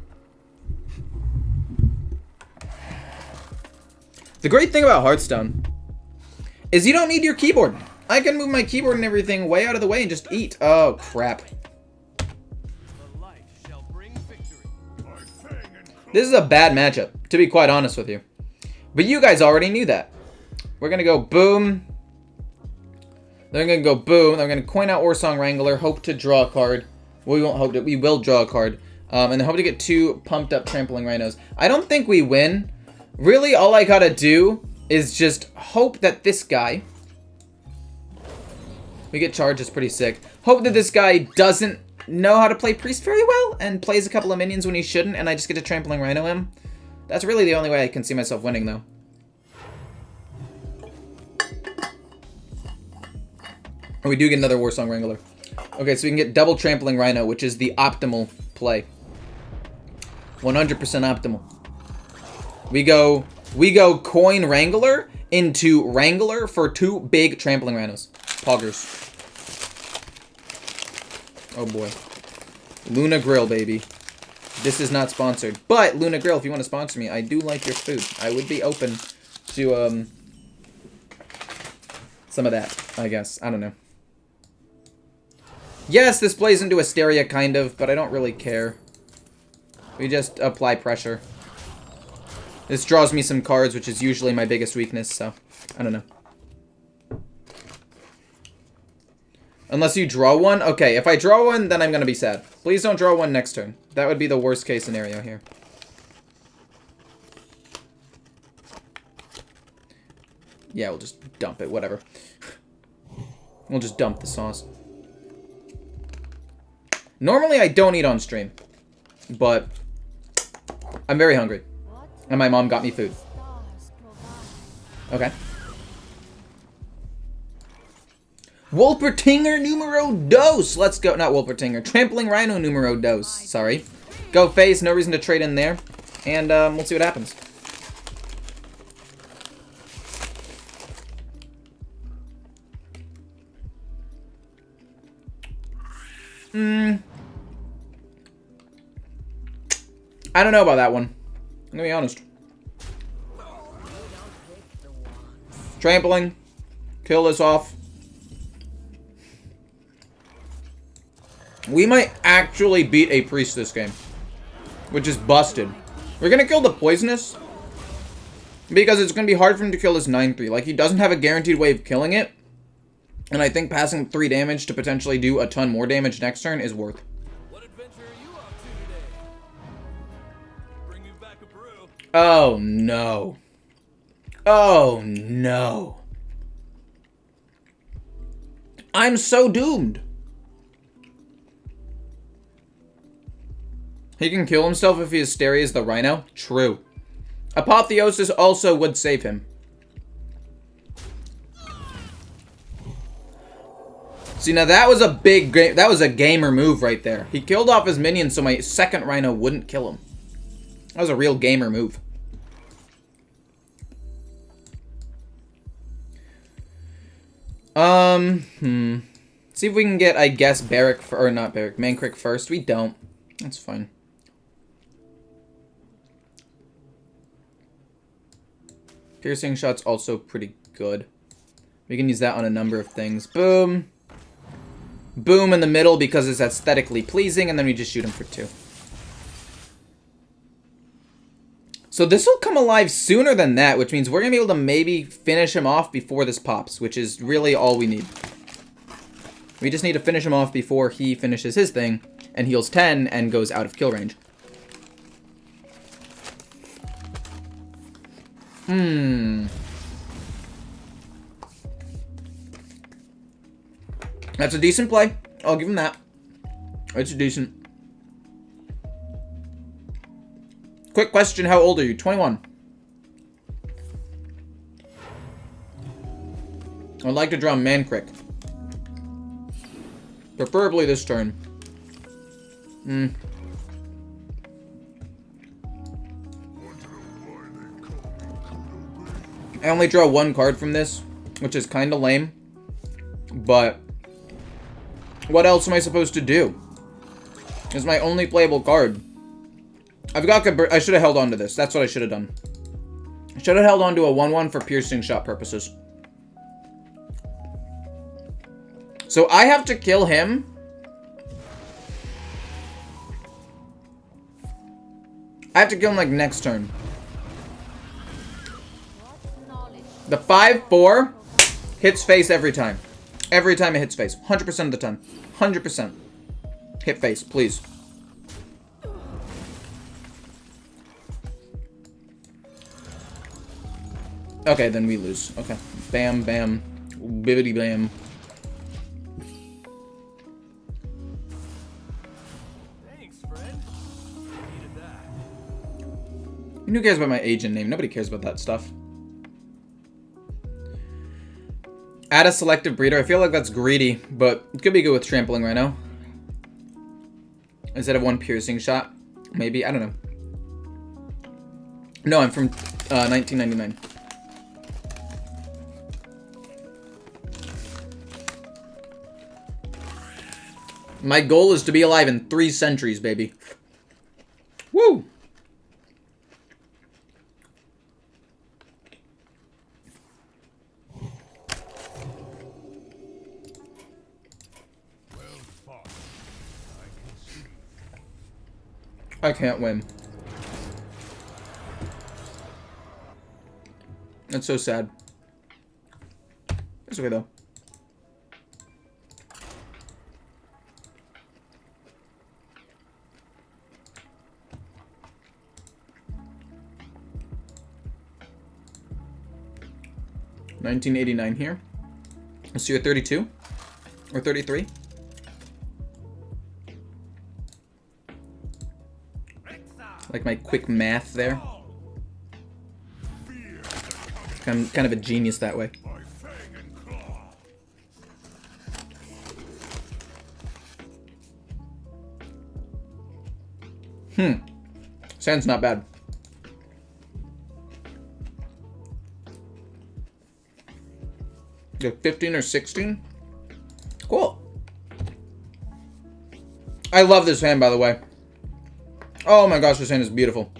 The great thing about Hearthstone is you don't need your keyboard. I can move my keyboard and everything way out of the way and just eat. Oh, crap. This is a bad matchup, to be quite honest with you. But you guys already knew that. We're going to go boom. Then we're going to go boom. Then we're going to coin out Warsong Wrangler, hope to draw a card. Well, we won't hope to. We will draw a card. And then hope to get 2 pumped up Trampling Rhinos. I don't think we win. Really, all I got to do is just hope that this guy... We get charged, it's pretty sick. Hope that this guy doesn't know how to play Priest very well and plays a couple of minions when he shouldn't, and I just get to Trampling Rhino him. That's really the only way I can see myself winning, though. Oh, we do get another Warsong Wrangler. Okay, so we can get double Trampling Rhino, which is the optimal play. 100% optimal. We go coin Wrangler into Wrangler for 2 big Trampling Rhinos. Poggers. Oh boy. Luna Grill, baby. This is not sponsored. But, Luna Grill, if you want to sponsor me, I do like your food. I would be open to, some of that, I guess. I don't know. Yes, this plays into Asteria, kind of, but I don't really care. We just apply pressure. This draws me some cards, which is usually my biggest weakness, so I don't know. Unless you draw one? Okay, if I draw one, then I'm going to be sad. Please don't draw one next turn. That would be the worst case scenario here. Yeah, we'll just dump it, whatever. We'll just dump the sauce. Normally, I don't eat on stream. But I'm very hungry. And my mom got me food. Okay. Wolpertinger numero dos. Let's go. Not Wolpertinger. Trampling Rhino numero dos. Sorry. Go face. No reason to trade in there. And we'll see what happens. I don't know about that one. I'm gonna be honest. Trampling. Kill this off. We might actually beat a priest this game. Which is busted. We're gonna kill the poisonous. Because it's gonna be hard for him to kill this 9-3. Like, he doesn't have a guaranteed way of killing it. And I think passing 3 damage to potentially do a ton more damage next turn is worth. What adventure are you up to today? Bring you back a brew. Oh, no. Oh, no. I'm so doomed. He can kill himself if he Asterias the Rhino? True. Apotheosis also would save him. See, now that was a gamer move right there. He killed off his minion so my second Rhino wouldn't kill him. That was a real gamer move. See if we can get, I guess, Mankrik first. We don't. That's fine. Piercing shot's also pretty good. We can use that on a number of things. Boom. Boom in the middle because it's aesthetically pleasing, and then we just shoot him for 2. So this will come alive sooner than that, which means we're going to be able to maybe finish him off before this pops, which is really all we need. We just need to finish him off before he finishes his thing and heals 10 and goes out of kill range. That's a decent play. I'll give him that. It's decent. Quick question, how old are you? 21. I'd like to draw Mankrik. Preferably this turn. I only draw 1 card from this, which is kind of lame. But what else am I supposed to do? It's my only playable card. I should have held on to this. That's what I should have done. I should have held on to a 1/1 for piercing shot purposes. So I have to kill him. I have to kill him like next turn. The 5/4 hits face every time. Every time it hits face. 100% of the time. 100%. Hit face, please. Okay, then we lose. Okay. Bam, bam. Bibbity bam. Thanks, friend. Needed that. Who cares about my agent name? Nobody cares about that stuff. Add a selective breeder. I feel like that's greedy, but it could be good with trampling right now. Instead of 1 piercing shot. Maybe. I don't know. No, I'm from 1999. My goal is to be alive in 3 centuries, baby. Woo! I can't win. That's so sad. It's okay though. $19.89 here. Let's do a 32 or 33. Like my quick math there. I'm kind of a genius that way. Sand's not bad. Like 15 or 16? Cool. I love this hand, by the way. Oh my gosh, this hand is beautiful.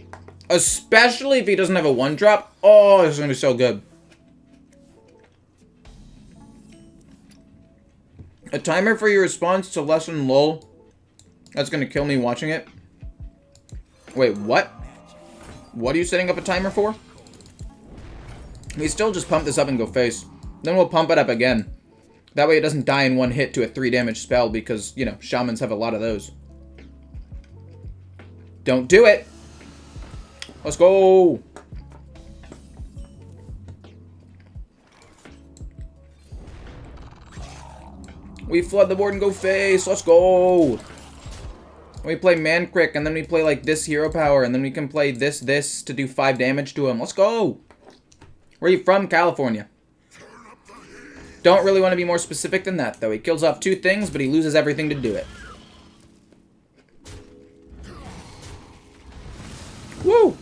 Especially if he doesn't have a 1-drop. Oh, this is going to be so good. A timer for your response to Lesson LOL. That's going to kill me watching it. Wait, what? What are you setting up a timer for? We still just pump this up and go face. Then we'll pump it up again. That way it doesn't die in one hit to a 3 damage spell because, you know, shamans have a lot of those. Don't do it! Let's go! We flood the board and go face. Let's go! We play Mancrick, and then we play, like, this hero power, and then we can play this to do 5 damage to him. Let's go! Where are you from? California. Don't really want to be more specific than that, though. He kills off 2 things, but he loses everything to do it. Woo!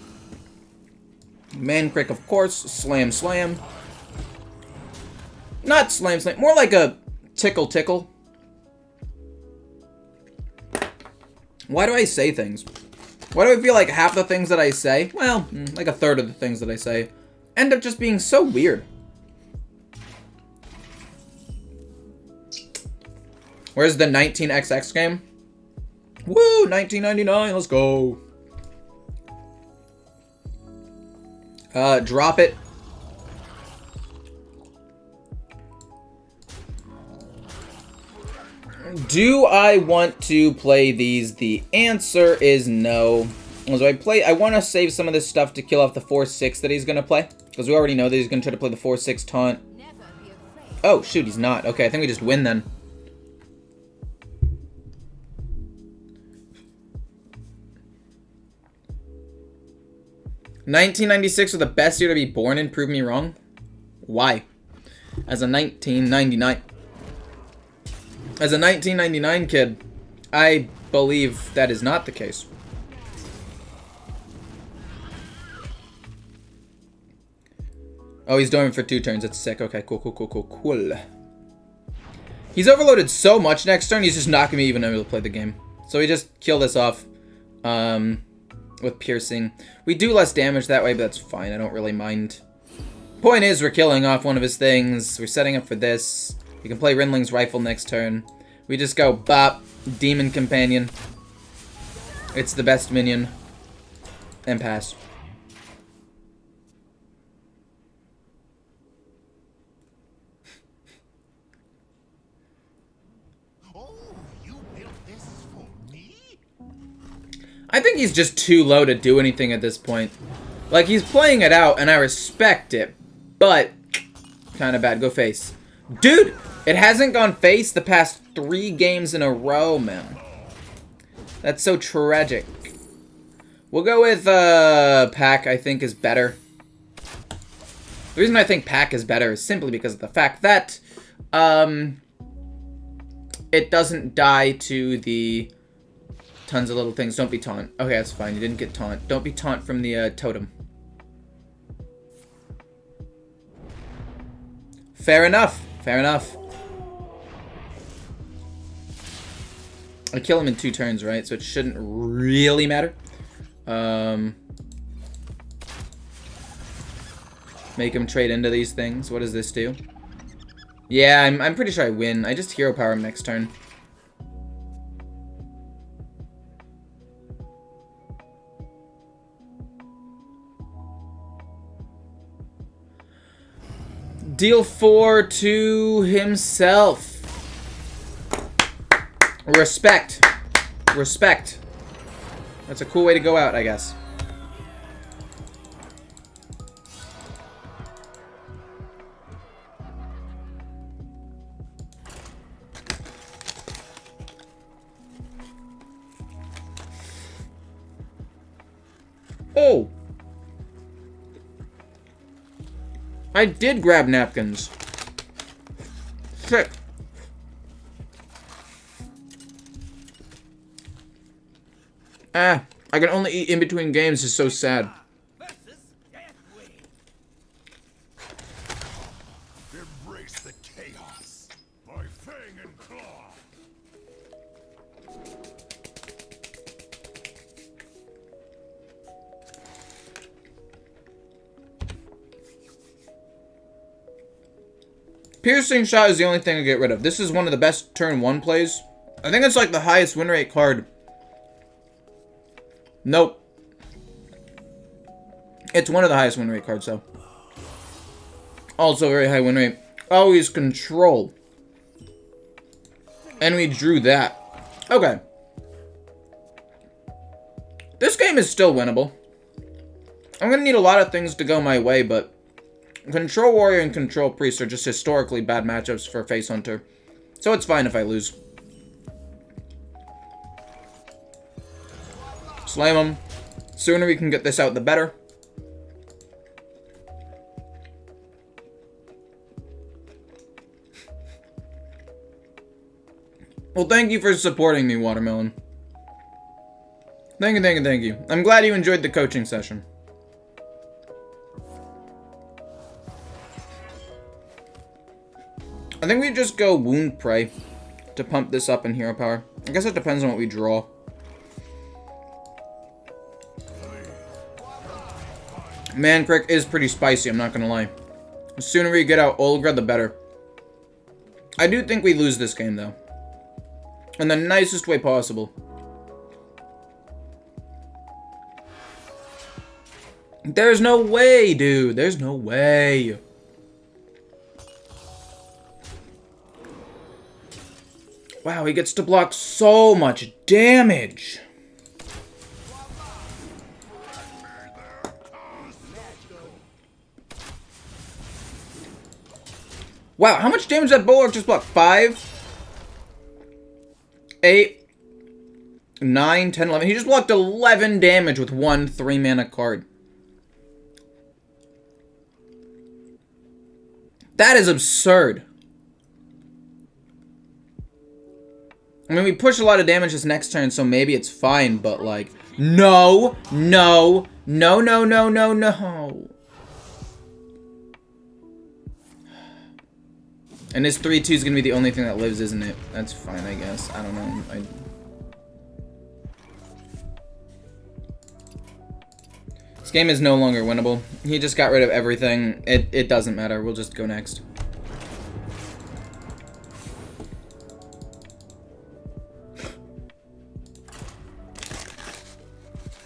Mancrick, of course. Slam, slam. Not slam, slam. More like a tickle, tickle. Why do I say things? Why do I feel like half the things that I say, well, like a third of the things that I say, end up just being so weird? Where's the 19XX game? Woo! 1999, let's go. Drop it. Do I want to play these? The answer is no. So I want to save some of this stuff to kill off the 4-6 that he's going to play. Because we already know that he's going to try to play the 4-6 taunt. Oh, shoot, he's not. Okay, I think we just win then. $1996 was the best year to be born in. Prove me wrong. Why? As a 1999 kid, I believe that is not the case. Oh, he's doing it for 2 turns. That's sick. Okay, cool. He's overloaded so much next turn, he's just not going to be even able to play the game. So we just kill this off with piercing. We do less damage that way, but that's fine. I don't really mind. Point is, we're killing off one of his things. We're setting up for this. We can play Rinling's Rifle next turn. We just go bop, Demon Companion. It's the best minion. And pass. Oh, you built this for me? I think he's just too low to do anything at this point. Like, he's playing it out, and I respect it. But, kind of bad. Go face. Dude, it hasn't gone face the past 3 games in a row, man. That's so tragic. We'll go with, Pack, I think, is better. The reason I think Pack is better is simply because of the fact that, it doesn't die to the tons of little things. Don't be taunt. Okay, that's fine. You didn't get taunt. Don't be taunt from the, totem. Fair enough. Fair enough. I kill him in 2 turns, right? So it shouldn't really matter. Make him trade into these things. What does this do? Yeah, I'm pretty sure I win. I just hero power him next turn. Deal 4 to himself. Respect. Respect. That's a cool way to go out, I guess. Oh! I did grab napkins. Sick. Ah, I can only eat in between games. It's so sad. Embrace the chaos by fang and claw. Piercing Shot is the only thing I get rid of. This is one of the best turn 1 plays. I think it's like the highest win rate card. Nope. It's one of the highest win rate cards, though. Also very high win rate. Always control. And we drew that. Okay. This game is still winnable. I'm gonna need a lot of things to go my way, but Control Warrior and Control Priest are just historically bad matchups for Face Hunter. So it's fine if I lose. Slam him. Sooner we can get this out, the better. Well, thank you for supporting me, Watermelon. Thank you, thank you, thank you. I'm glad you enjoyed the coaching session. I think we just go Wound Prey to pump this up in hero power. I guess it depends on what we draw. Man Crick is pretty spicy, I'm not gonna lie. The sooner we get out Olgra, the better. I do think we lose this game, though. In the nicest way possible. There's no way, dude. There's no way. Wow, he gets to block so much damage. Wow, how much damage did that Bulwark just block? 5, 8, 9, 10, 11. He just blocked 11 damage with one 3-mana card. That is absurd. I mean, we push a lot of damage this next turn, so maybe it's fine, but like, no, no, no, no, no, no, no. And this 3-2 is going to be the only thing that lives, isn't it? That's fine, I guess. I don't know. This game is no longer winnable. He just got rid of everything. It doesn't matter. We'll just go next.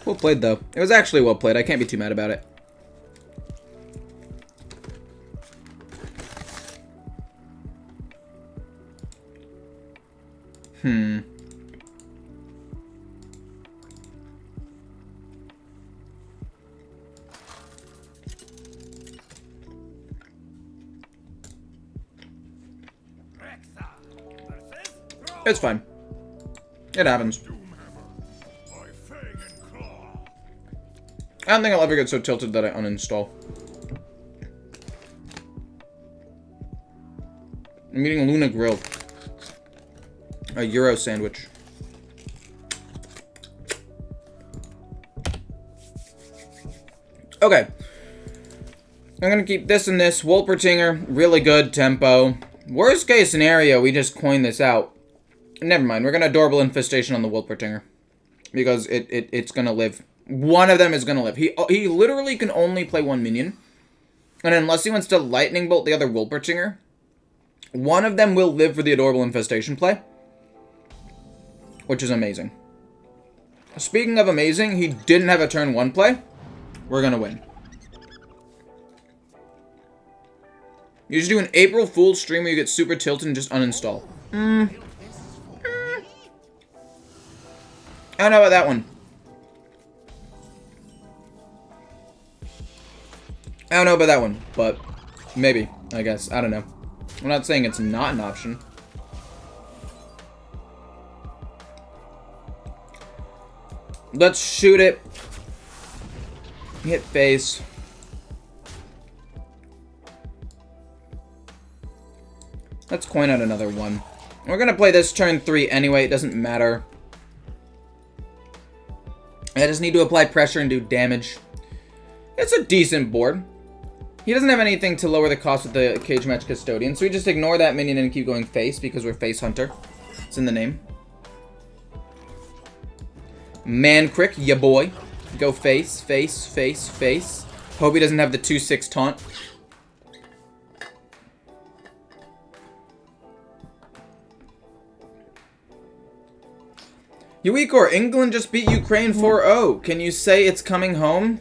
Well played, though. It was actually well played. I can't be too mad about it. It's fine. It happens. I don't think I'll ever get so tilted that I uninstall. I'm eating Luna Grill. A Euro sandwich. Okay. I'm gonna keep this and this. Wolpertinger, really good tempo. Worst case scenario, we just coin this out. Never mind, we're gonna Adorable Infestation on the Wolpertinger. Because it's gonna live. One of them is gonna live. He literally can only play one minion. And unless he wants to Lightning Bolt the other Wolpertinger, one of them will live for the Adorable Infestation play. Which is amazing. Speaking of amazing, he didn't have a turn 1 play. We're gonna win. You should do an April Fool's stream where you get super tilted and just uninstall. I don't know about that one. I don't know about that one, but maybe, I guess. I don't know. I'm not saying it's not an option. Let's shoot it. Hit face. Let's coin out another one. We're gonna play this turn 3 anyway, it doesn't matter. I just need to apply pressure and do damage. It's a decent board. He doesn't have anything to lower the cost with the Cage Match Custodian, so we just ignore that minion and keep going face because we're Face Hunter. It's in the name. Man Crick, ya boy. Go face, face, face, face. Hope he doesn't have the 2/6 taunt. Uikor, England just beat Ukraine 4-0. Can you say it's coming home?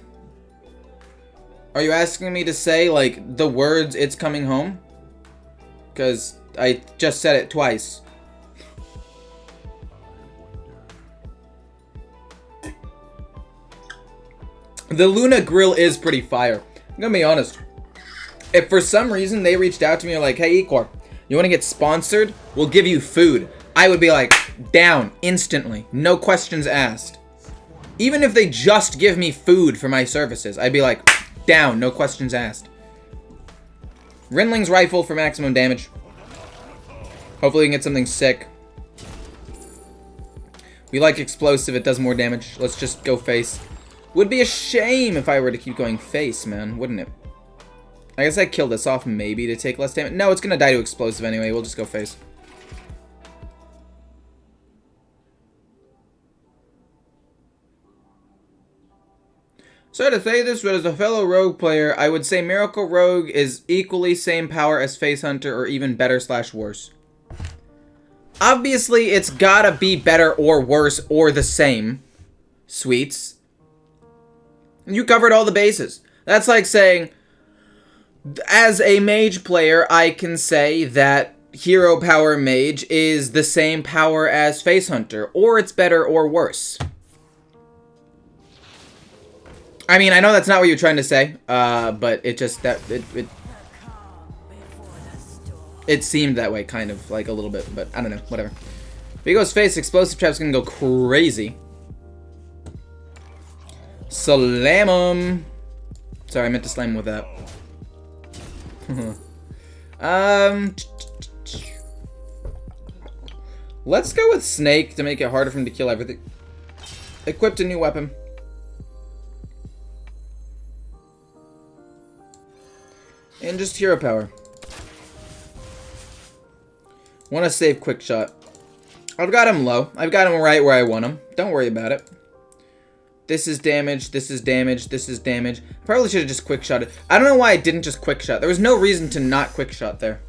Are you asking me to say, like, the words, it's coming home? Because I just said it twice. The Luna grill is pretty fire. I'm gonna be honest. If for some reason they reached out to me and were like, hey, Ecor, you want to get sponsored? We'll give you food. I would be like, down, instantly. No questions asked. Even if they just give me food for my services, I'd be like, down, no questions asked. Rinling's rifle for maximum damage. Hopefully we can get something sick. We like explosive, it does more damage. Let's just go face. Would be a shame if I were to keep going face, man, wouldn't it? I guess I kill this off maybe to take less damage. No, it's gonna die to explosive anyway. We'll just go face. Sorry to say this, but as a fellow rogue player, I would say Miracle Rogue is equally same power as Face Hunter or even better / worse. Obviously, it's gotta be better or worse or the same. Sweets. You covered all the bases. That's like saying, as a mage player, I can say that Hero Power Mage is the same power as Face Hunter, or it's better or worse. I mean, I know that's not what you're trying to say, but it just, it seemed that way, kind of, like a little bit, but I don't know, whatever. If he goes face, Explosive Trap's gonna go crazy. Slam him. Sorry, I meant to slam him with that. Let's go with Snake to make it harder for him to kill everything. Equipped a new weapon. And just hero power. Want to save quick shot. I've got him low. I've got him right where I want him. Don't worry about it. This is damage, this is damage, this is damage. Probably should have just quick shotted. I don't know why I didn't just quick shot. There was no reason to not quick shot there.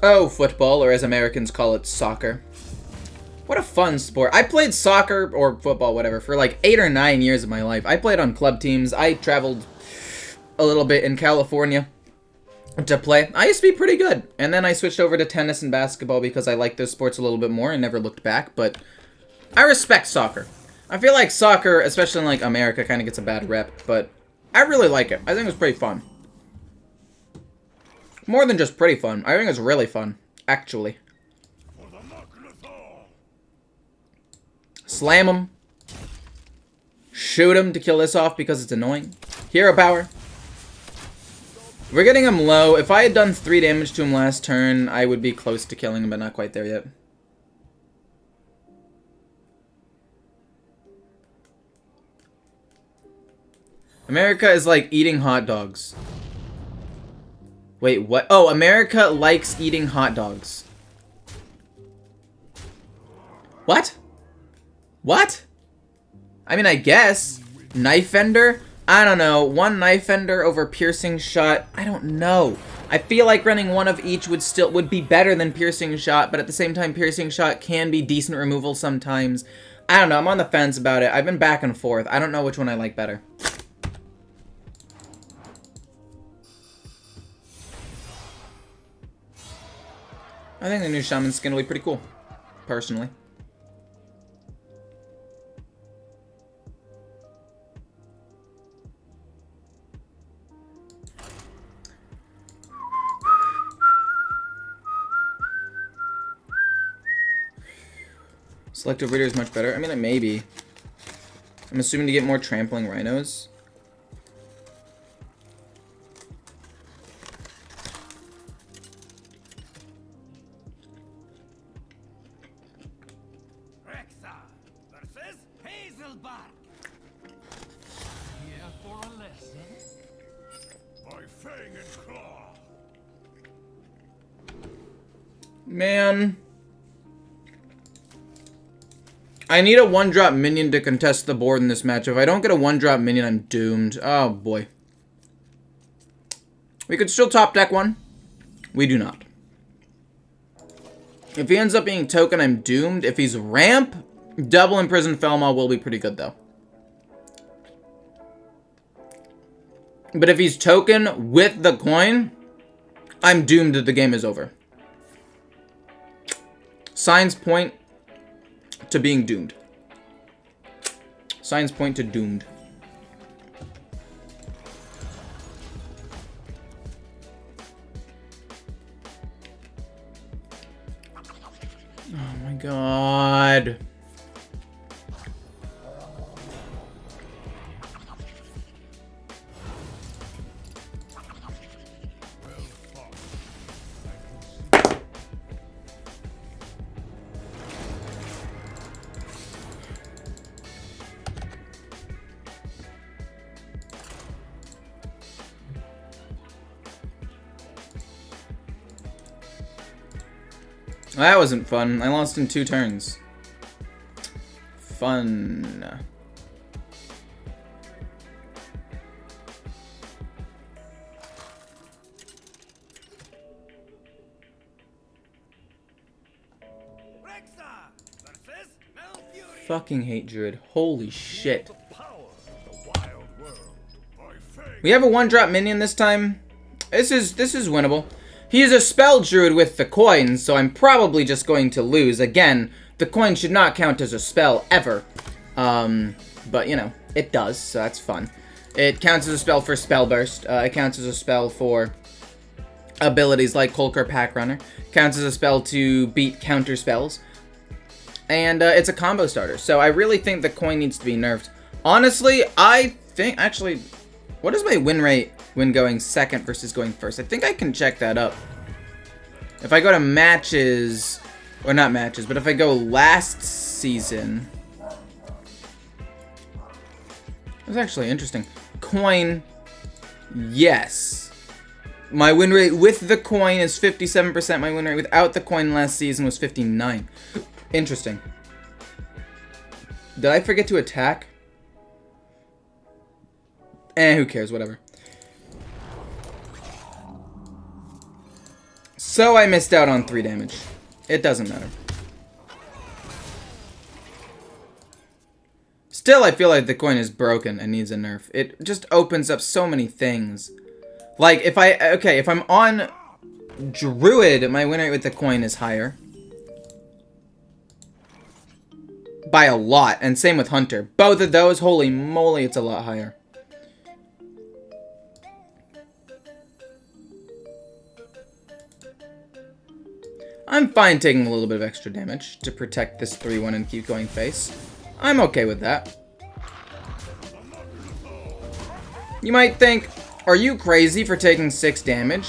Oh, football, or as Americans call it, soccer. What a fun sport. I played soccer, or football, whatever, for like 8 or 9 years of my life. I played on club teams. I traveled a little bit in California to play. I used to be pretty good. And then I switched over to tennis and basketball because I like those sports a little bit more and never looked back. But I respect soccer. I feel like soccer, especially in like America, kind of gets a bad rep. But I really like it. I think it was pretty fun. More than just pretty fun. I think it's really fun, actually. Slam him. Shoot him to kill this off because it's annoying. Hero power. We're getting him low. If I had done 3 damage to him last turn, I would be close to killing him, but not quite there yet. America is like eating hot dogs. Wait, what? Oh, America likes eating hot dogs. What? What? I mean, I guess. Knife Ender? I don't know. 1 Knife Ender over Piercing Shot? I don't know. I feel like running 1 of each would be better than Piercing Shot, but at the same time, Piercing Shot can be decent removal sometimes. I don't know. I'm on the fence about it. I've been back and forth. I don't know which one I like better. I think the new Shaman skin will be pretty cool, personally. Selective Reader is much better. I mean, it may be. I'm assuming to get more trampling rhinos. Man. I need a 1-drop minion to contest the board in this match. If I don't get a 1-drop minion, I'm doomed. Oh, boy. We could still top deck 1. We do not. If he ends up being token, I'm doomed. If he's ramp, double Imprison Felmaw will be pretty good, though. But if he's token with the coin, I'm doomed that the game is over. Signs point to being doomed. Signs point to doomed. Oh my god. That wasn't fun. I lost in 2 turns. Fun. Fucking hate Druid. Holy shit. We have a 1-drop minion this time. This is winnable. He is a spell druid with the coin, so I'm probably just going to lose. Again, the coin should not count as a spell ever. But, you know, it does, so that's fun. It counts as a spell for Spell Burst. It counts as a spell for abilities like Kolkar Pack Runner. Counts as a spell to beat counter spells. And it's a combo starter, so I really think the coin needs to be nerfed. Honestly, I think, actually, what is my win rate when going second versus going first? I think I can check that up. If I go to matches, or not matches, but if I go last season, that's actually interesting. Coin, yes. My win rate with the coin is 57%. My win rate without the coin last season was 59. Interesting. Did I forget to attack? Who cares, whatever. So I missed out on 3 damage. It doesn't matter. Still, I feel like the coin is broken and needs a nerf. It just opens up so many things. Like, if I'm on Druid, my win rate with the coin is higher. By a lot. And same with Hunter. Both of those, holy moly, it's a lot higher. I'm fine taking a little bit of extra damage to protect this 3-1 and keep going face. I'm okay with that. You might think, are you crazy for taking 6 damage?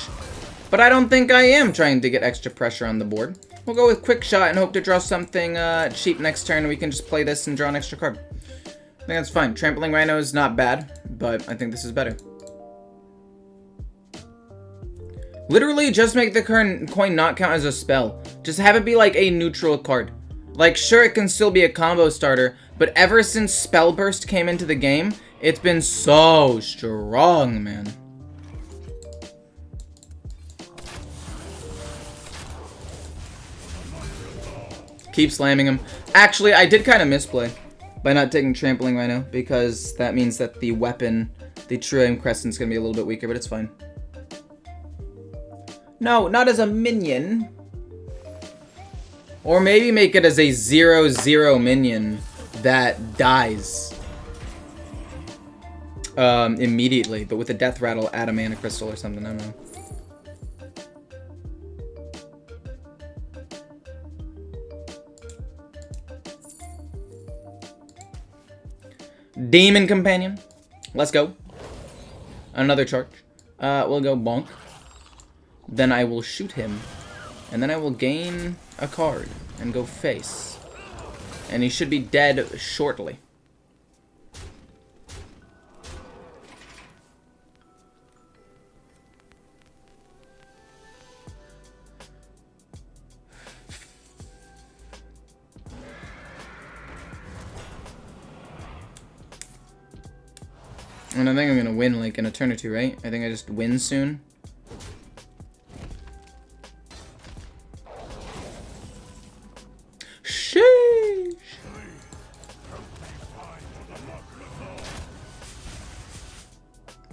But I don't think I am trying to get extra pressure on the board. We'll go with Quick Shot and hope to draw something cheap next turn, and we can just play this and draw an extra card. I think that's fine. Trampling Rhino is not bad, but I think this is better. Literally, just make the current coin not count as a spell. Just have it be like a neutral card. Like, sure, it can still be a combo starter, but ever since Spell Burst came into the game, it's been so strong, man. Keep slamming him. Actually, I did kind of misplay by not taking Trampling Rhino, because that means that the weapon, the True Aim Crescent's gonna be a little bit weaker, but it's fine. No, not as a minion. Or maybe make it as a 0/0 minion that dies immediately, but with a Death Rattle, add a Mana Crystal or something, I don't know. Demon Companion. Let's go. Another charge. We'll go bonk. Then I will shoot him. And then I will gain a card and go face. And he should be dead shortly. And I think I'm gonna win like in a turn or two, right? I think I just win soon. Sheesh.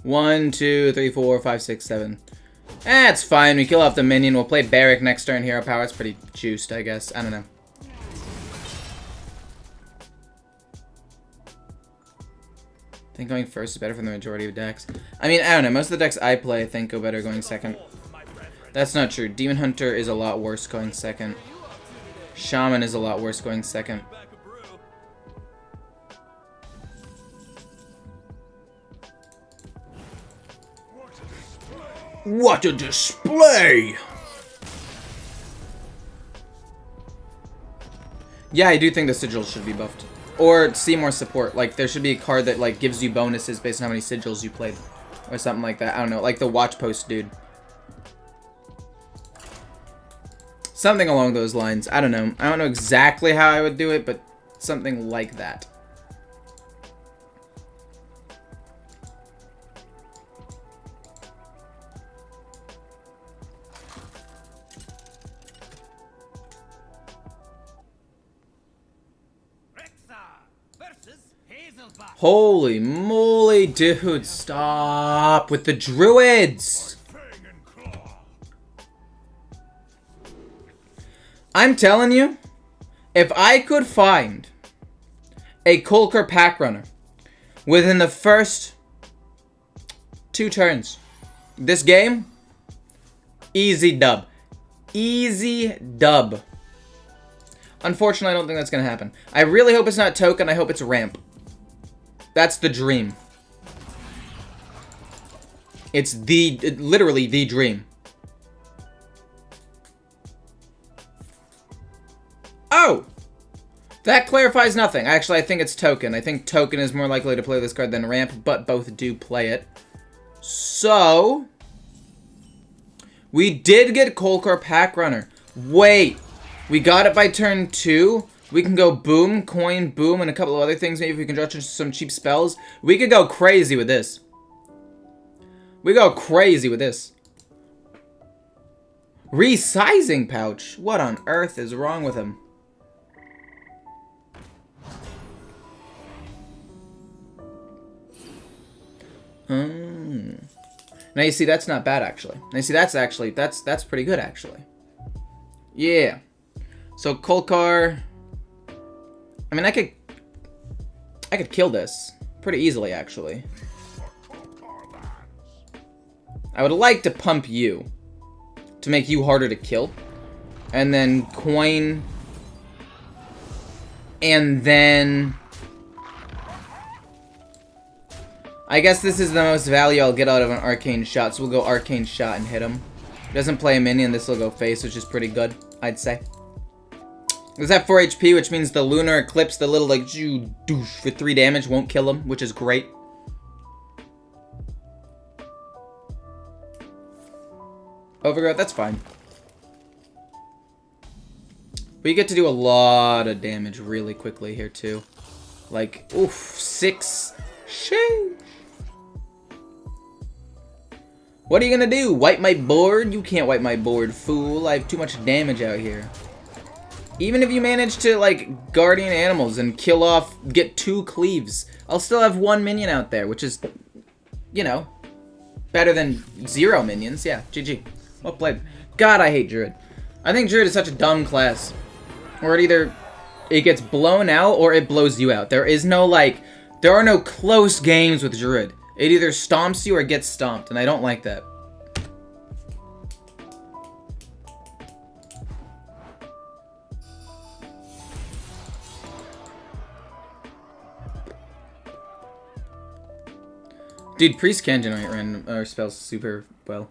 1, 2, 3, 4, 5, 6, 7. It's fine. We kill off the minion. We'll play Barrack next turn. Hero power. It's pretty juiced, I guess. I don't know. I think going first is better for the majority of decks. I mean, I don't know. Most of the decks I play, I think, go better going second. That's not true. Demon Hunter is a lot worse going second. Shaman is a lot worse going second. What a display! Yeah, I do think the sigils should be buffed. Or see more support. Like, there should be a card that, like, gives you bonuses based on how many sigils you played. Or something like that. I don't know. Like the Watch Post dude. Something along those lines. I don't know. I don't know exactly how I would do it, but something like that. Holy moly, dude, stop with the druids! I'm telling you, if I could find a Kolker pack runner within the first 2 turns, this game, easy dub. Easy dub. Unfortunately, I don't think that's going to happen. I really hope it's not token, I hope it's ramp. That's the dream. It's literally the dream. Oh! That clarifies nothing. Actually, I think it's token. I think token is more likely to play this card than ramp, but both do play it. So, we did get Kolker pack runner. Wait, we got it by turn 2? We can go boom, coin, boom, and a couple of other things. Maybe if we can draw some cheap spells. We could go crazy with this. We go crazy with this. Resizing pouch. What on earth is wrong with him? Now you see that's not bad actually. Now you see that's pretty good actually. Yeah. So Kolkar. I mean, I could kill this pretty easily, actually. I would like to pump you to make you harder to kill. And then coin. And then I guess this is the most value I'll get out of an arcane shot, so we'll go arcane shot and hit him. He doesn't play a minion, this will go face, which is pretty good, I'd say. Does have 4 HP, which means the Lunar Eclipse, the little, like, douche for 3 damage won't kill him, which is great. Overgrowth, that's fine. We get to do a lot of damage really quickly here, too. Like, oof, 6. Sheesh. What are you gonna do? Wipe my board? You can't wipe my board, fool. I have too much damage out here. Even if you manage to, like, guardian animals and kill off, get 2 cleaves, I'll still have 1 minion out there, which is, you know, better than 0 minions. Yeah, GG. Well played. God, I hate Druid. I think Druid is such a dumb class. Or it gets blown out or it blows you out. There is no, like, there are no close games with Druid. It either stomps you or gets stomped, and I don't like that. Dude, Priest can generate random spells super well.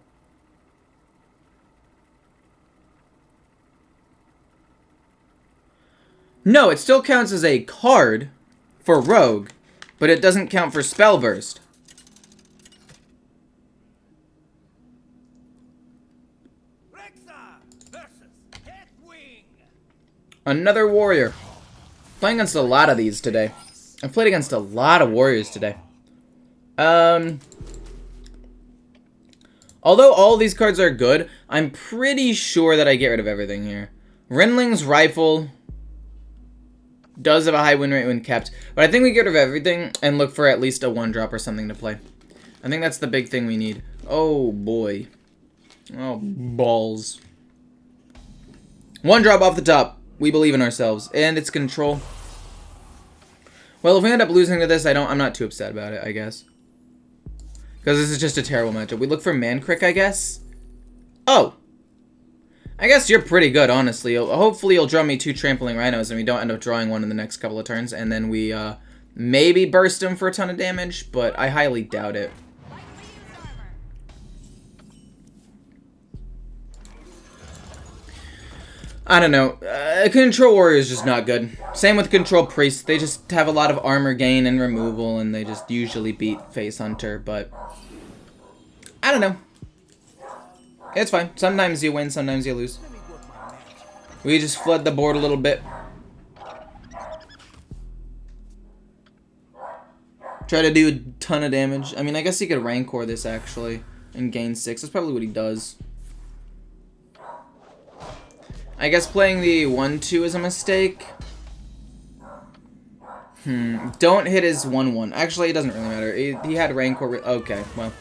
No, it still counts as a card for Rogue, but it doesn't count for Spell Burst. Another warrior. Playing against a lot of these today. I've played against a lot of warriors today. Although all these cards are good, I'm pretty sure that I get rid of everything here. Rinling's Rifle does have a high win rate when kept, but I think we get rid of everything and look for at least a 1-drop or something to play. I think that's the big thing we need. Oh boy. Oh, balls. One drop off the top. We believe in ourselves. And it's control. Well, if we end up losing to this, I'm not too upset about it, I guess. Because this is just a terrible matchup. We look for Mancrick, I guess? Oh! I guess you're pretty good, honestly. Hopefully you'll draw me 2 Trampling Rhinos and we don't end up drawing one in the next couple of turns. And then we, maybe burst him for a ton of damage, but I highly doubt it. I don't know. Control Warrior is just not good. Same with Control Priest. They just have a lot of armor gain and removal, and they just usually beat Face Hunter, but I don't know. It's fine. Sometimes you win, sometimes you lose. We just flood the board a little bit. Try to do a ton of damage. I mean, I guess he could Rancor this, actually, and gain 6. That's probably what he does. I guess playing the 1-2 is a mistake. Don't hit his 1-1. Actually, it doesn't really matter. He had Rancor. Okay, well.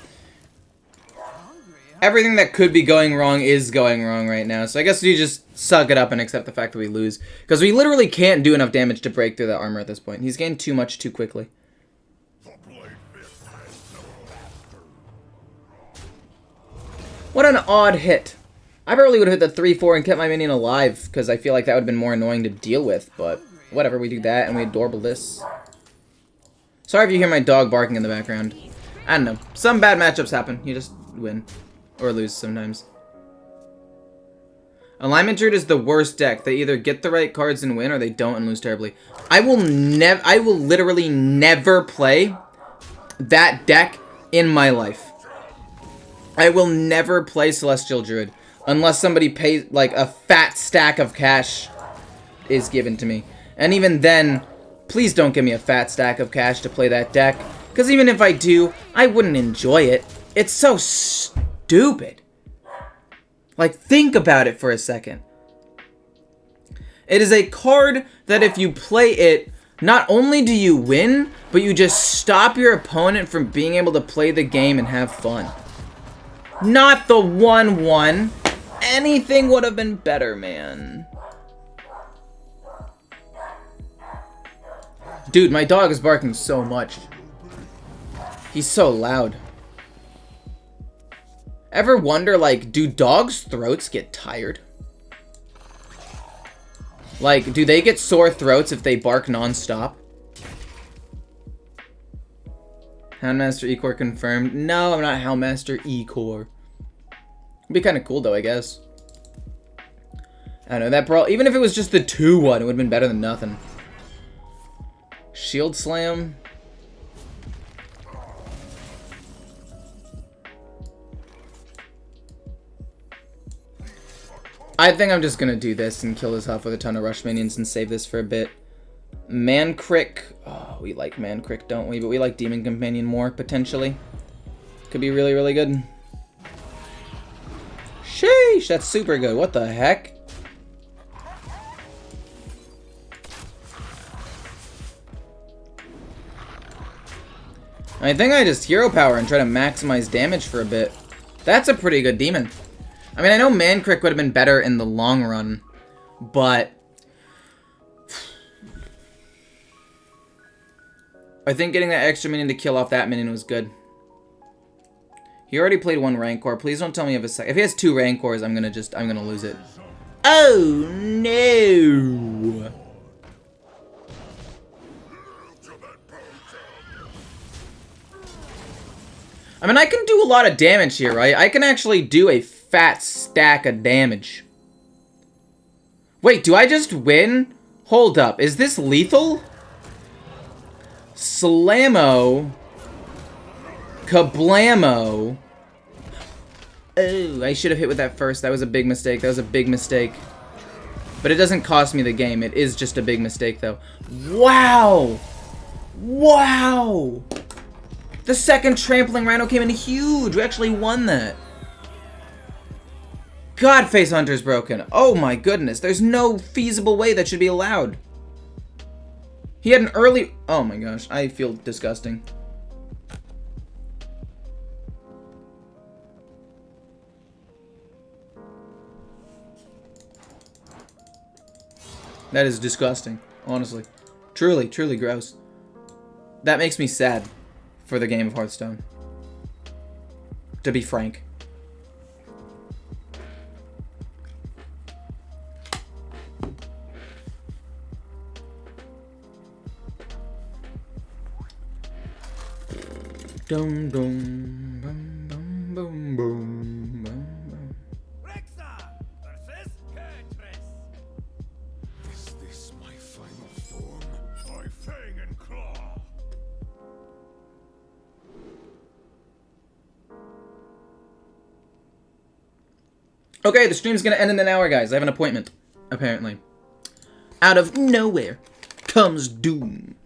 Everything that could be going wrong is going wrong right now. So I guess we just suck it up and accept the fact that we lose. Because we literally can't do enough damage to break through that armor at this point. He's gained too much too quickly. What an odd hit. I probably would have hit the 3-4 and kept my minion alive, because I feel like that would have been more annoying to deal with, but whatever, we do that, and we adorable this. Sorry if you hear my dog barking in the background. I don't know. Some bad matchups happen. You just win. Or lose sometimes. Alignment Druid is the worst deck. They either get the right cards and win, or they don't and lose terribly. I will literally never play that deck in my life. I will never play Celestial Druid. Unless somebody pays, like, a fat stack of cash is given to me. And even then, please don't give me a fat stack of cash to play that deck. Because even if I do, I wouldn't enjoy it. It's so stupid. Like, think about it for a second. It is a card that if you play it, not only do you win, but you just stop your opponent from being able to play the game and have fun. Not the 1-1. Anything would have been better, man. Dude, my dog is barking so much. He's so loud. Ever wonder, like, do dogs' throats get tired? Like, do they get sore throats if they bark non-stop? Houndmaster E-Core confirmed. No, I'm not Houndmaster E-Core. It'd be kind of cool, though, I guess. I don't know, that brawl, even if it was just the 2-1, it would have been better than nothing. Shield Slam. I think I'm just gonna do this and kill this off with a ton of rush minions and save this for a bit. Mancrick. Oh, we like Mancrick, don't we? But we like Demon Companion more, potentially. Could be really, really good. Sheesh, that's super good. What the heck? I think I just hero power and try to maximize damage for a bit. That's a pretty good demon. I mean, I know Mancrick would have been better in the long run, but I think getting that extra minion to kill off that minion was good. He already played 1 Rancor. Please don't tell me if if he has 2 Rancors, I'm gonna lose it. Oh no! I mean, I can do a lot of damage here, right? I can actually do a fat stack of damage. Wait, do I just win? Hold up, is this lethal? Slammo. Kablamo. Oh, I should have hit with that first. That was a big mistake. That was a big mistake. But it doesn't cost me the game. It is just a big mistake, though. Wow! Wow! The second Trampling Rhino came in huge. We actually won that. God, Face Hunter's broken. Oh my goodness. There's no feasible way that should be allowed. He had an early... Oh my gosh. I feel disgusting. That is disgusting, honestly. Truly, truly gross. That makes me sad for the game of Hearthstone. To be frank. Dum dum bum bum bum bum bum bum. Is this my final form? By fang and claw. Okay, the stream's gonna end in an hour, guys. I have an appointment, apparently. Out of nowhere comes Doom.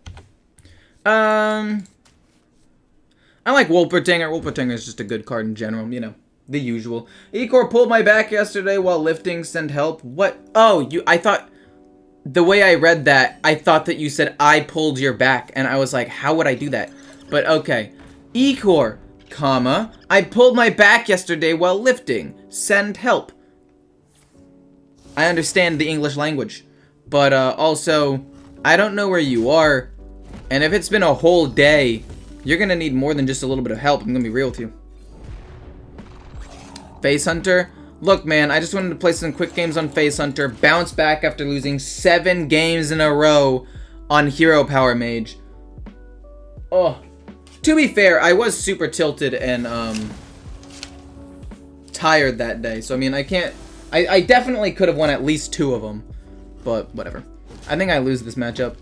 I like Wolpertinger. Wolpertinger is just a good card in general, you know, the usual. Ecor pulled my back yesterday while lifting. Send help. What? Oh, I thought, the way I read that, I thought that you said I pulled your back, and I was like, how would I do that? But okay. Ecor, comma, I pulled my back yesterday while lifting. Send help. I understand the English language, but also, I don't know where you are, and if it's been a whole day, you're gonna need more than just a little bit of help. I'm gonna be real with you. Face Hunter. Look, man, I just wanted to play some quick games on Face Hunter. Bounce back after losing 7 games in a row on Hero Power Mage. Oh. To be fair, I was super tilted and, tired that day. So, I mean, I can't... I definitely could have won at least 2 of them. But, whatever. I think I lose this matchup.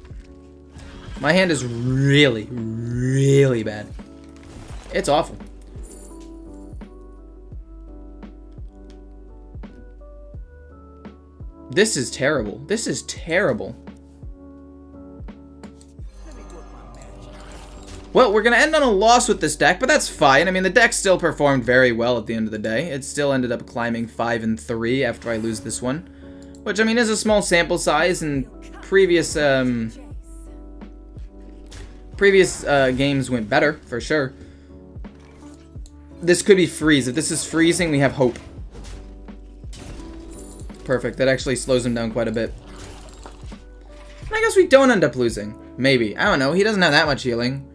My hand is really, really bad. It's awful. This is terrible. This is terrible. Well, we're going to end on a loss with this deck, but that's fine. I mean, the deck still performed very well at the end of the day. It still ended up climbing 5-3 after I lose this one. Which, I mean, is a small sample size, and previous games went better, for sure. This could be freeze. If this is freezing, we have hope. Perfect. That actually slows him down quite a bit. And I guess we don't end up losing. Maybe. I don't know. He doesn't have that much healing.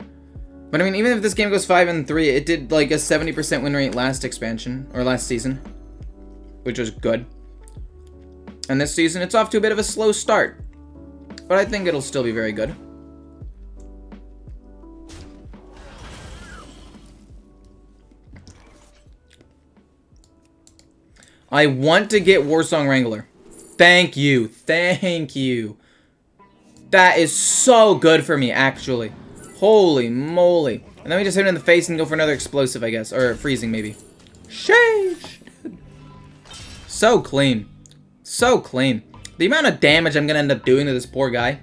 But I mean, even if this game goes 5-3, it did like a 70% win rate last expansion, or last season. Which was good. And this season, it's off to a bit of a slow start. But I think it'll still be very good. I want to get Warsong Wrangler. Thank you. Thank you. That is so good for me, actually. Holy moly. And then we just hit him in the face and go for another explosive, I guess. Or freezing, maybe. Sheesh. So clean. So clean. The amount of damage I'm going to end up doing to this poor guy.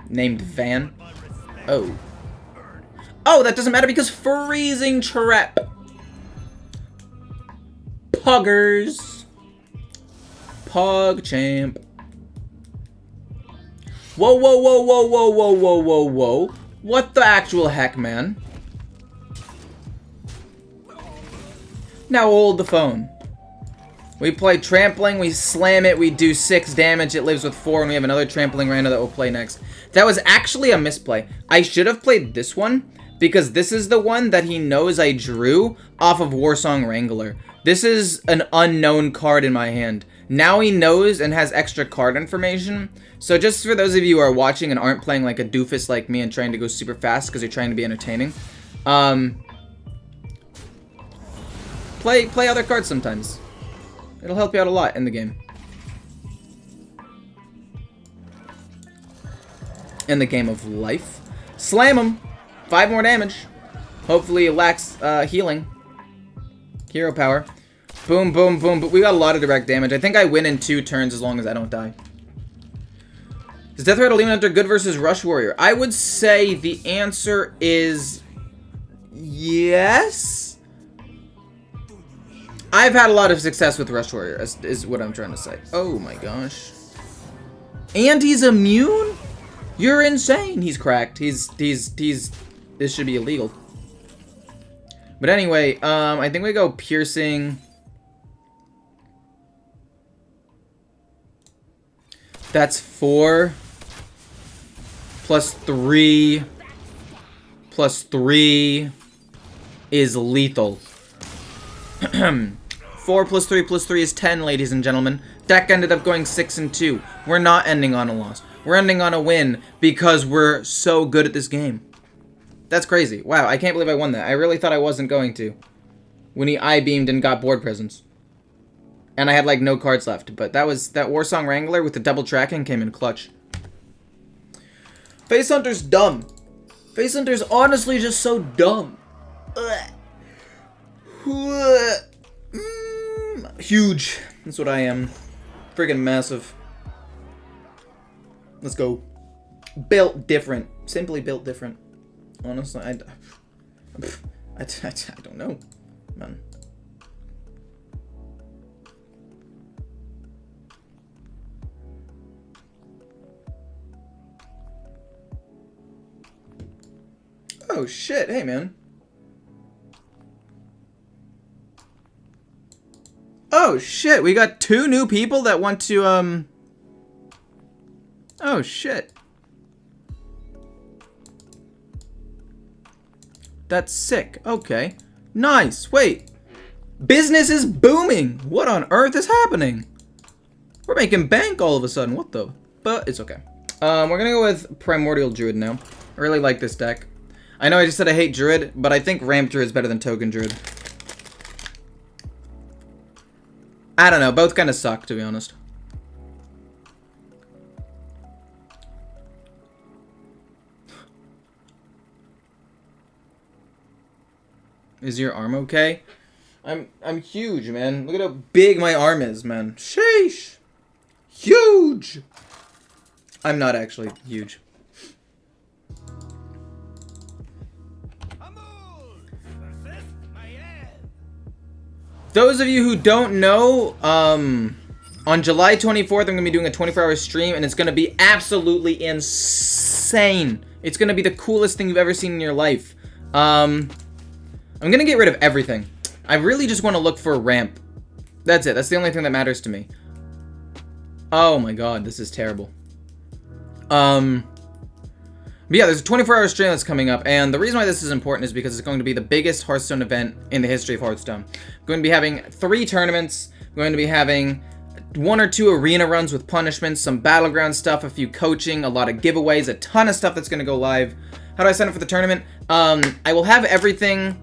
Named Van. Oh. Oh, that doesn't matter because freezing trap. Puggers. Pug champ. Whoa, whoa, whoa, whoa, whoa, whoa, whoa, whoa, whoa. What the actual heck, man? Now hold the phone. We play trampling, we slam it, we do 6 damage, it lives with 4, and we have another trampling rando that we'll play next. That was actually a misplay. I should have played this one, because this is the one that he knows I drew off of Warsong Wrangler. This is an unknown card in my hand. Now he knows and has extra card information. So just for those of you who are watching and aren't playing like a doofus like me and trying to go super fast because you're trying to be entertaining, play other cards sometimes. It'll help you out a lot in the game. In the game of life. Slam him! 5 more damage. Hopefully it lacks healing. Hero power. Boom, boom, boom. But we got a lot of direct damage. I think I win in 2 turns as long as I don't die. Is Death Rattle Demon Hunter good versus Rush Warrior? I would say the answer is yes. I've had a lot of success with Rush Warrior, is what I'm trying to say. Oh my gosh. And he's immune? You're insane. He's cracked. This should be illegal. But anyway, I think we go piercing. That's 4 plus 3 plus 3 is lethal. 4 plus 3 plus 3 is 10, ladies and gentlemen. Deck ended up going 6-2. We're not ending on a loss. We're ending on a win because we're so good at this game. That's crazy. Wow, I can't believe I won that. I really thought I wasn't going to. When he I-beamed and got board presence. And I had like no cards left. But that Warsong Wrangler with the double tracking came in clutch. Face Hunter's dumb. Face Hunter's honestly just so dumb. Huge. That's what I am. Friggin' massive. Let's go. Built different. Simply built different. Honestly, I don't know, man. Oh shit, hey man. Oh shit, we got 2 new people that want to oh shit. That's sick. Okay. Nice. Wait. Business is booming. What on earth is happening? We're making bank all of a sudden. What the? But it's okay. We're gonna go with Primordial Druid now. I really like this deck. I know I just said I hate Druid, but I think Ramp Druid is better than Token Druid. I don't know. Both kind of suck, to be honest. Is your arm okay? I'm huge, man. Look at how big my arm is, man. Sheesh. Huge. I'm not actually huge. Those of you who don't know, on July 24th, I'm going to be doing a 24-hour stream, and it's going to be absolutely insane. It's going to be the coolest thing you've ever seen in your life. I'm gonna get rid of everything. I really just want to look for a ramp. That's it. That's the only thing that matters to me. Oh my god, this is terrible. But yeah, there's a 24-hour stream that's coming up, and the reason why this is important is because it's going to be the biggest Hearthstone event in the history of Hearthstone. I'm going to be having 3 tournaments. I'm going to be having 1 or 2 arena runs with punishments, some battleground stuff, a few coaching, a lot of giveaways, a ton of stuff that's going to go live. How do I sign up for the tournament? I will have everything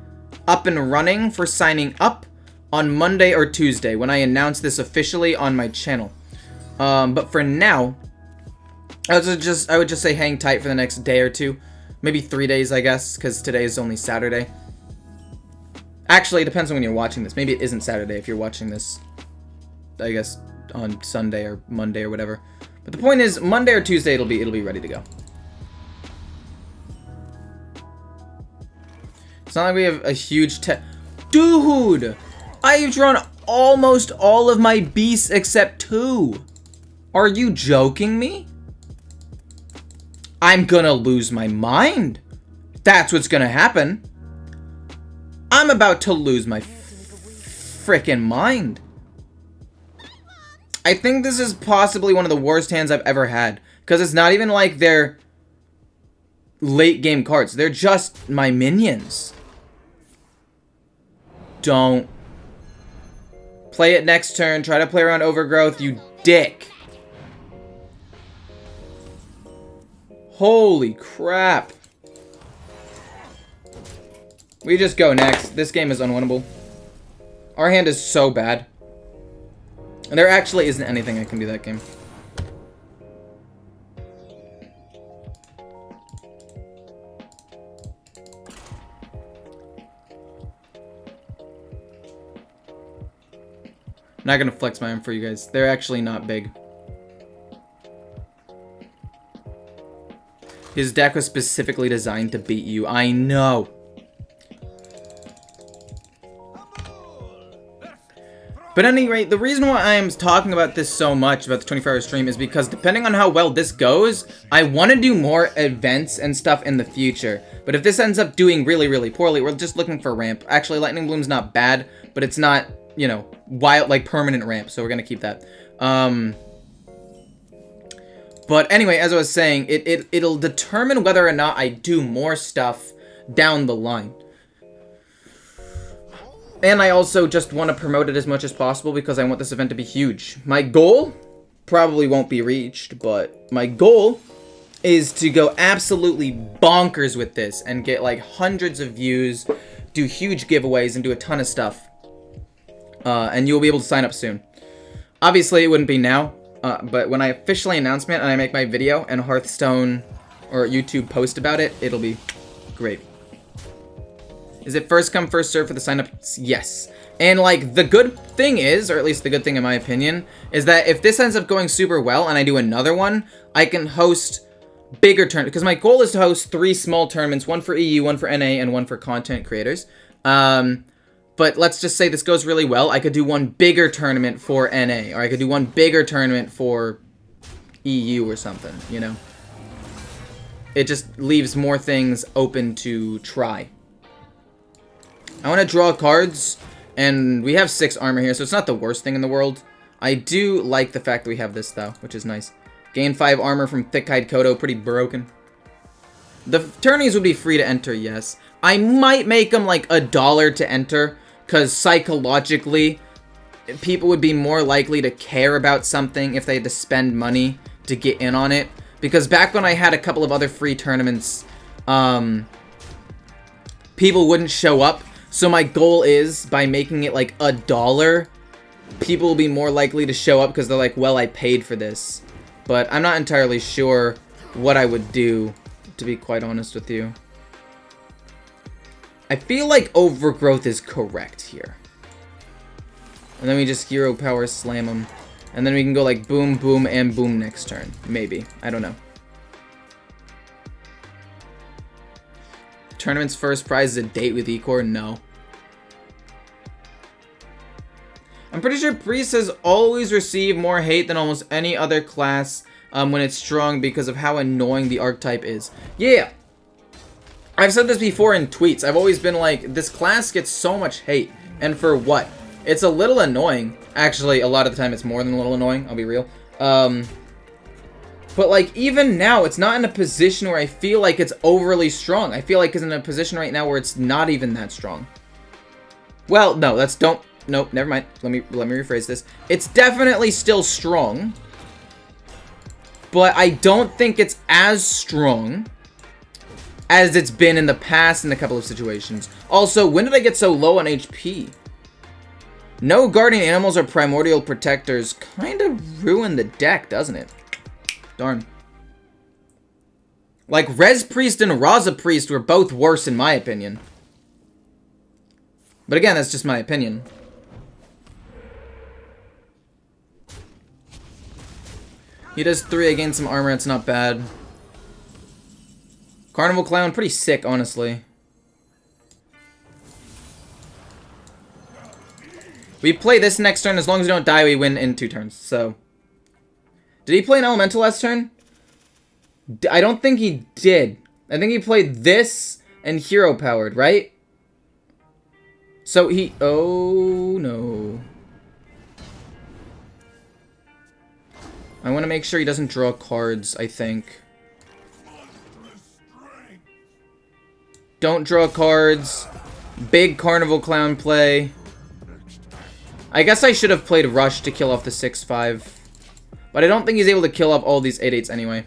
up and running for signing up on Monday or Tuesday when I announce this officially on my channel. But for now, I would just say hang tight for the next day or 2. Maybe 3 days, I guess, because today is only Saturday. Actually, it depends on when you're watching this. Maybe it isn't Saturday if you're watching this, I guess, on Sunday or Monday or whatever. But the point is, Monday or Tuesday, it'll be ready to go. It's not like we have a huge Dude! I've drawn almost all of my beasts except 2. Are you joking me? I'm gonna lose my mind. That's what's gonna happen. I'm about to lose my frickin' mind. I think this is possibly one of the worst hands I've ever had. Because it's not even like they're late game cards. They're just my minions. Don't. Play it next turn. Try to play around Overgrowth, you dick. Holy crap. We just go next. This game is unwinnable. Our hand is so bad. And there actually isn't anything I can do that game. I'm not gonna flex my arm for you guys. They're actually not big. His deck was specifically designed to beat you. I know. But at any rate, the reason why I am talking about this so much, about the 24-hour stream, is because depending on how well this goes, I want to do more events and stuff in the future. But if this ends up doing really, really poorly, we're just looking for ramp. Actually, Lightning Bloom's not bad, but it's not, you know, wild, like permanent ramp, so we're going to keep that. But anyway, as I was saying, it'll determine whether or not I do more stuff down the line. And I also just want to promote it as much as possible because I want this event to be huge. My goal probably won't be reached, but my goal is to go absolutely bonkers with this and get like hundreds of views, do huge giveaways, and do a ton of stuff. And you'll be able to sign up soon. Obviously, it wouldn't be now, but when I officially announce it and I make my video and Hearthstone or YouTube post about it, it'll be great. Is it first come, first serve for the sign-ups? Yes. And, like, the good thing is, or at least the good thing in my opinion, is that if this ends up going super well and I do another one, I can host bigger tournaments. Because my goal is to host 3 small tournaments, one for EU, one for NA, and one for content creators. But let's just say this goes really well. I could do one bigger tournament for NA, or I could do one bigger tournament for EU or something, you know? It just leaves more things open to try. I want to draw cards, and we have 6 armor here, so it's not the worst thing in the world. I do like the fact that we have this, though, which is nice. Gain 5 armor from Thick-Hide Kodo, pretty broken. The tourneys would be free to enter, yes. I might make them like $1 to enter, because psychologically, people would be more likely to care about something if they had to spend money to get in on it. Because back when I had a couple of other free tournaments, people wouldn't show up. So my goal is, by making it like $1, people will be more likely to show up because they're like, well, I paid for this. But I'm not entirely sure what I would do, to be quite honest with you. I feel like Overgrowth is correct here. And then we just Hero Power Slam them. And then we can go like boom, boom, and boom next turn. Maybe. I don't know. Tournament's first prize is a date with Ecor? No. I'm pretty sure Priest has always received more hate than almost any other class when it's strong because of how annoying the archetype is. Yeah. I've said this before in tweets. I've always been like, this class gets so much hate. And for what? It's a little annoying. Actually, a lot of the time it's more than a little annoying. I'll be real. But, like, even now, it's not in a position where I feel like it's overly strong. I feel like it's in a position right now where it's not even that strong. Well, no, nope, never mind. Let me rephrase this. It's definitely still strong. But I don't think it's as strong as it's been in the past in a couple of situations. Also, when did I get so low on HP? No guardian animals or primordial protectors kind of ruin the deck, doesn't it? Darn. Like, Res Priest and Raza Priest were both worse in my opinion. But again, that's just my opinion. He does 3 against some armor, it's not bad. Carnival Clown, pretty sick, honestly. We play this next turn, as long as we don't die, we win in 2 turns, so. Did he play an Elemental last turn? I don't think he did. I think he played this and Hero Powered, right? So he... Oh, no. I want to make sure he doesn't draw cards, I think. Don't draw cards. Big Carnival Clown play. I guess I should have played Rush to kill off the 6/5. But I don't think he's able to kill off all these 8/8s anyway.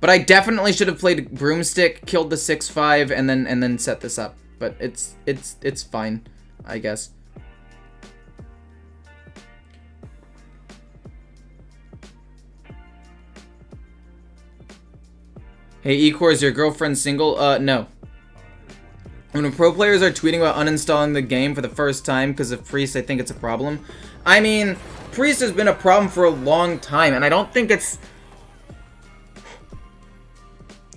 But I definitely should have played Broomstick, killed the 6/5, and then set this up. But it's fine, I guess. Hey, Ecor, is your girlfriend single? No. When pro players are tweeting about uninstalling the game for the first time because of Priest, I think it's a problem. I mean, Priest has been a problem for a long time, and I don't think it's...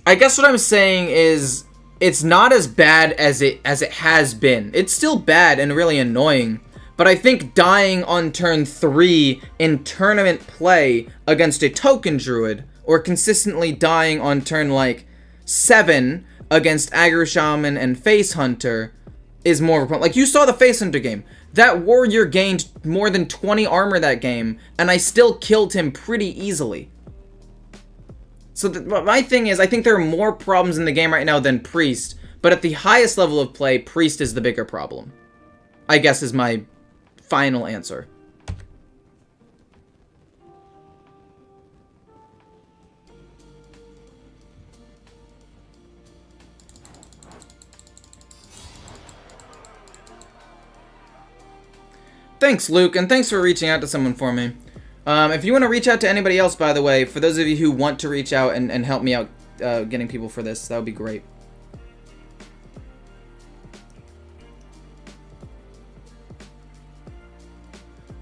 I guess what I'm saying is, it's not as bad as it has been. It's still bad and really annoying, but I think dying on turn 3 in tournament play against a token druid, or consistently dying on turn, like, 7 against Aggro Shaman and Face Hunter is more of a problem. Like, you saw the Face Hunter game. That warrior gained more than 20 armor that game, and I still killed him pretty easily. So my thing is, I think there are more problems in the game right now than Priest, but at the highest level of play, Priest is the bigger problem. I guess is my final answer. Thanks, Luke, and thanks for reaching out to someone for me. If you want to reach out to anybody else, by the way, for those of you who want to reach out and help me out getting people for this, that would be great.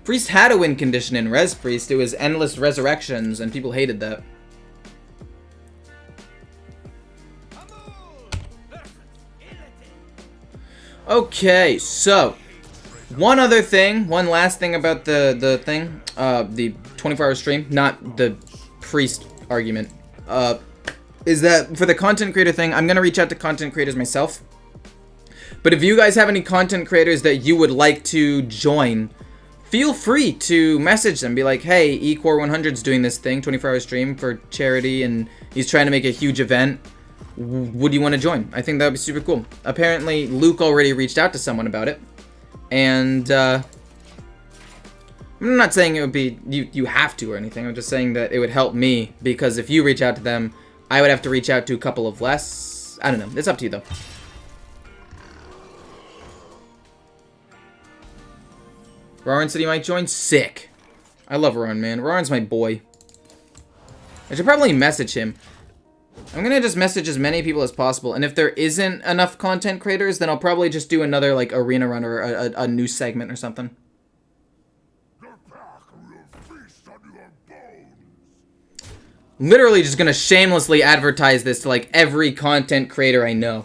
Priest had a win condition in Res Priest. It was endless resurrections, and people hated that. Okay, so one last thing about the thing, the 24-hour stream, not the Priest argument, is that for the content creator thing, I'm gonna reach out to content creators myself. But if you guys have any content creators that you would like to join, feel free to message them. Be like, hey, eCore100's doing this thing, 24-hour stream for charity, and he's trying to make a huge event. Would you want to join? I think that would be super cool. Apparently, Luke already reached out to someone about it. And, I'm not saying it would be, you have to or anything. I'm just saying that it would help me, because if you reach out to them, I would have to reach out to a couple of less. I don't know. It's up to you, though. Roran said he might join. Sick. I love Roran, man. Roran's my boy. I should probably message him. I'm gonna just message as many people as possible, and if there isn't enough content creators, then I'll probably just do another, like, arena run or a new segment or something. Your pack will feast on your bones. Literally just gonna shamelessly advertise this to, like, every content creator I know.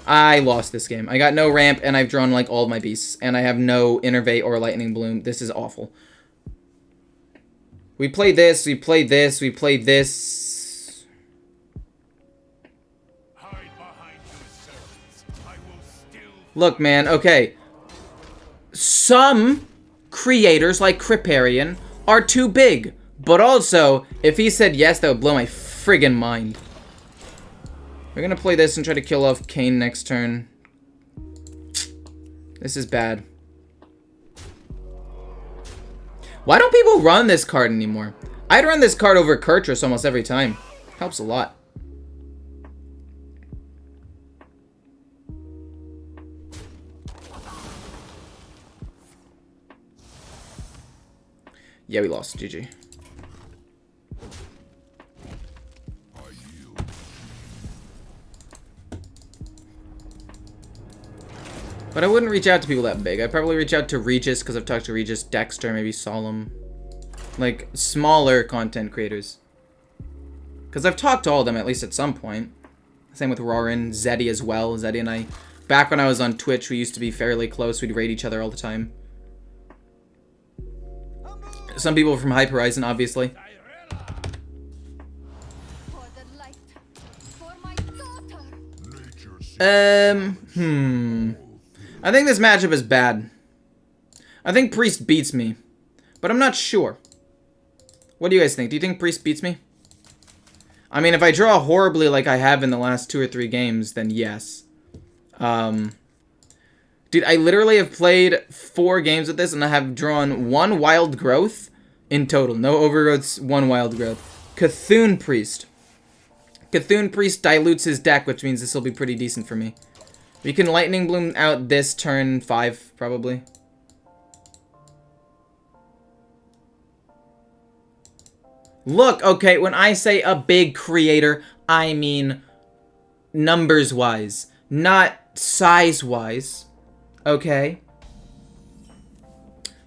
I lost this game. I got no ramp, and I've drawn, like, all of my beasts, and I have no Innervate or Lightning Bloom. This is awful. We played this, we played this, we played this. Look, man, okay. Some creators, like Kriparian, are too big. But also, if he said yes, that would blow my friggin' mind. We're gonna play this and try to kill off Kane next turn. This is bad. Why don't people run this card anymore? I'd run this card over Kurtrus almost every time. Helps a lot. Yeah, we lost. GG. But I wouldn't reach out to people that big. I'd probably reach out to Regis, because I've talked to Regis, Dexter, maybe Solemn. Like, smaller content creators. Because I've talked to all of them, at least at some point. Same with Roran, Zeddy as well. Zeddy and I, back when I was on Twitch, we used to be fairly close. We'd raid each other all the time. Some people from Hyper Horizon, obviously. For the light, for my daughter. I think this matchup is bad. I think Priest beats me, but I'm not sure. What do you guys think? Do you think Priest beats me? I mean, if I draw horribly like I have in the last 2 or 3 games, then yes. Dude, I literally have played 4 games with this, and I have drawn 1 Wild Growth in total. No Overgrowths, 1 Wild Growth. Cthulhu Priest. Cthulhu Priest dilutes his deck, which means this will be pretty decent for me. We can Lightning Bloom out this turn 5, probably. Look, okay, when I say a big creator, I mean numbers-wise, not size-wise. Okay.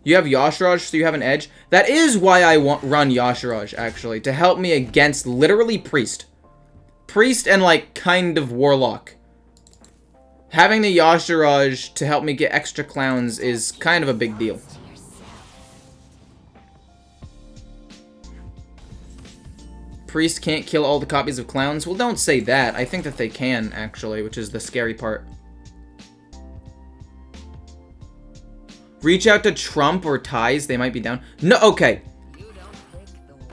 You have Yasharaj, so you have an edge. That is why I run Yasharaj, actually, to help me against literally Priest. Priest and, like, kind of Warlock. Having the Yasharaj to help me get extra clowns is kind of a big deal. Priest can't kill all the copies of clowns? Well, don't say that. I think that they can, actually, which is the scary part. Reach out to Trump or Ties. They might be down. No, okay.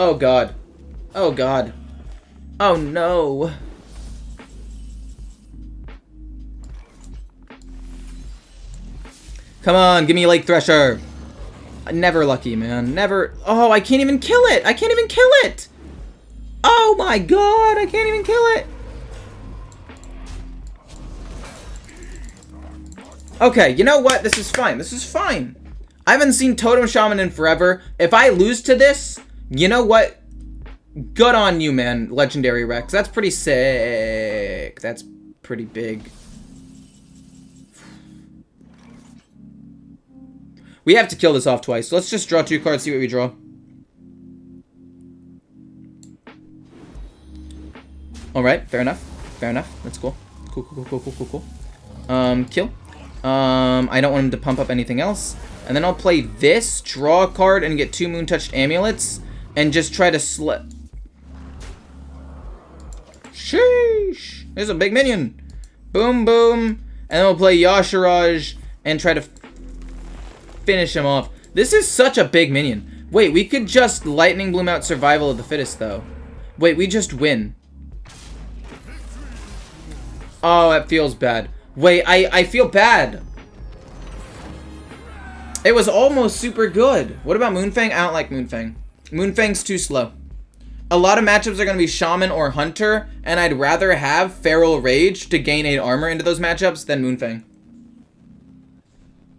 Oh god. Oh god. Oh no. Come on, give me Lake Thresher. Never lucky, man. Never. Oh, I can't even kill it. I can't even kill it. Oh my god, I can't even kill it. Okay, you know what? This is fine. This is fine. I haven't seen Totem Shaman in forever. If I lose to this, you know what? Good on you, man, Legendary Rex. That's pretty sick. That's pretty big. We have to kill this off twice. So let's just draw 2 cards, see what we draw. Alright, fair enough. Fair enough. That's cool. Cool. Kill. I don't want him to pump up anything else. And then I'll play this, draw a card, and get 2 Moon-Touched Amulets, and just try to slip. Sheesh! There's a big minion! Boom, boom. And then we'll play Yashiraj, and try to finish him off. This is such a big minion. Wait, we could just Lightning Bloom out Survival of the Fittest, though. Wait, we just win. Oh, that feels bad. Wait, I feel bad. It was almost super good. What about Moonfang? I don't like Moonfang. Moonfang's too slow. A lot of matchups are going to be Shaman or Hunter, and I'd rather have Feral Rage to gain 8 armor into those matchups than Moonfang.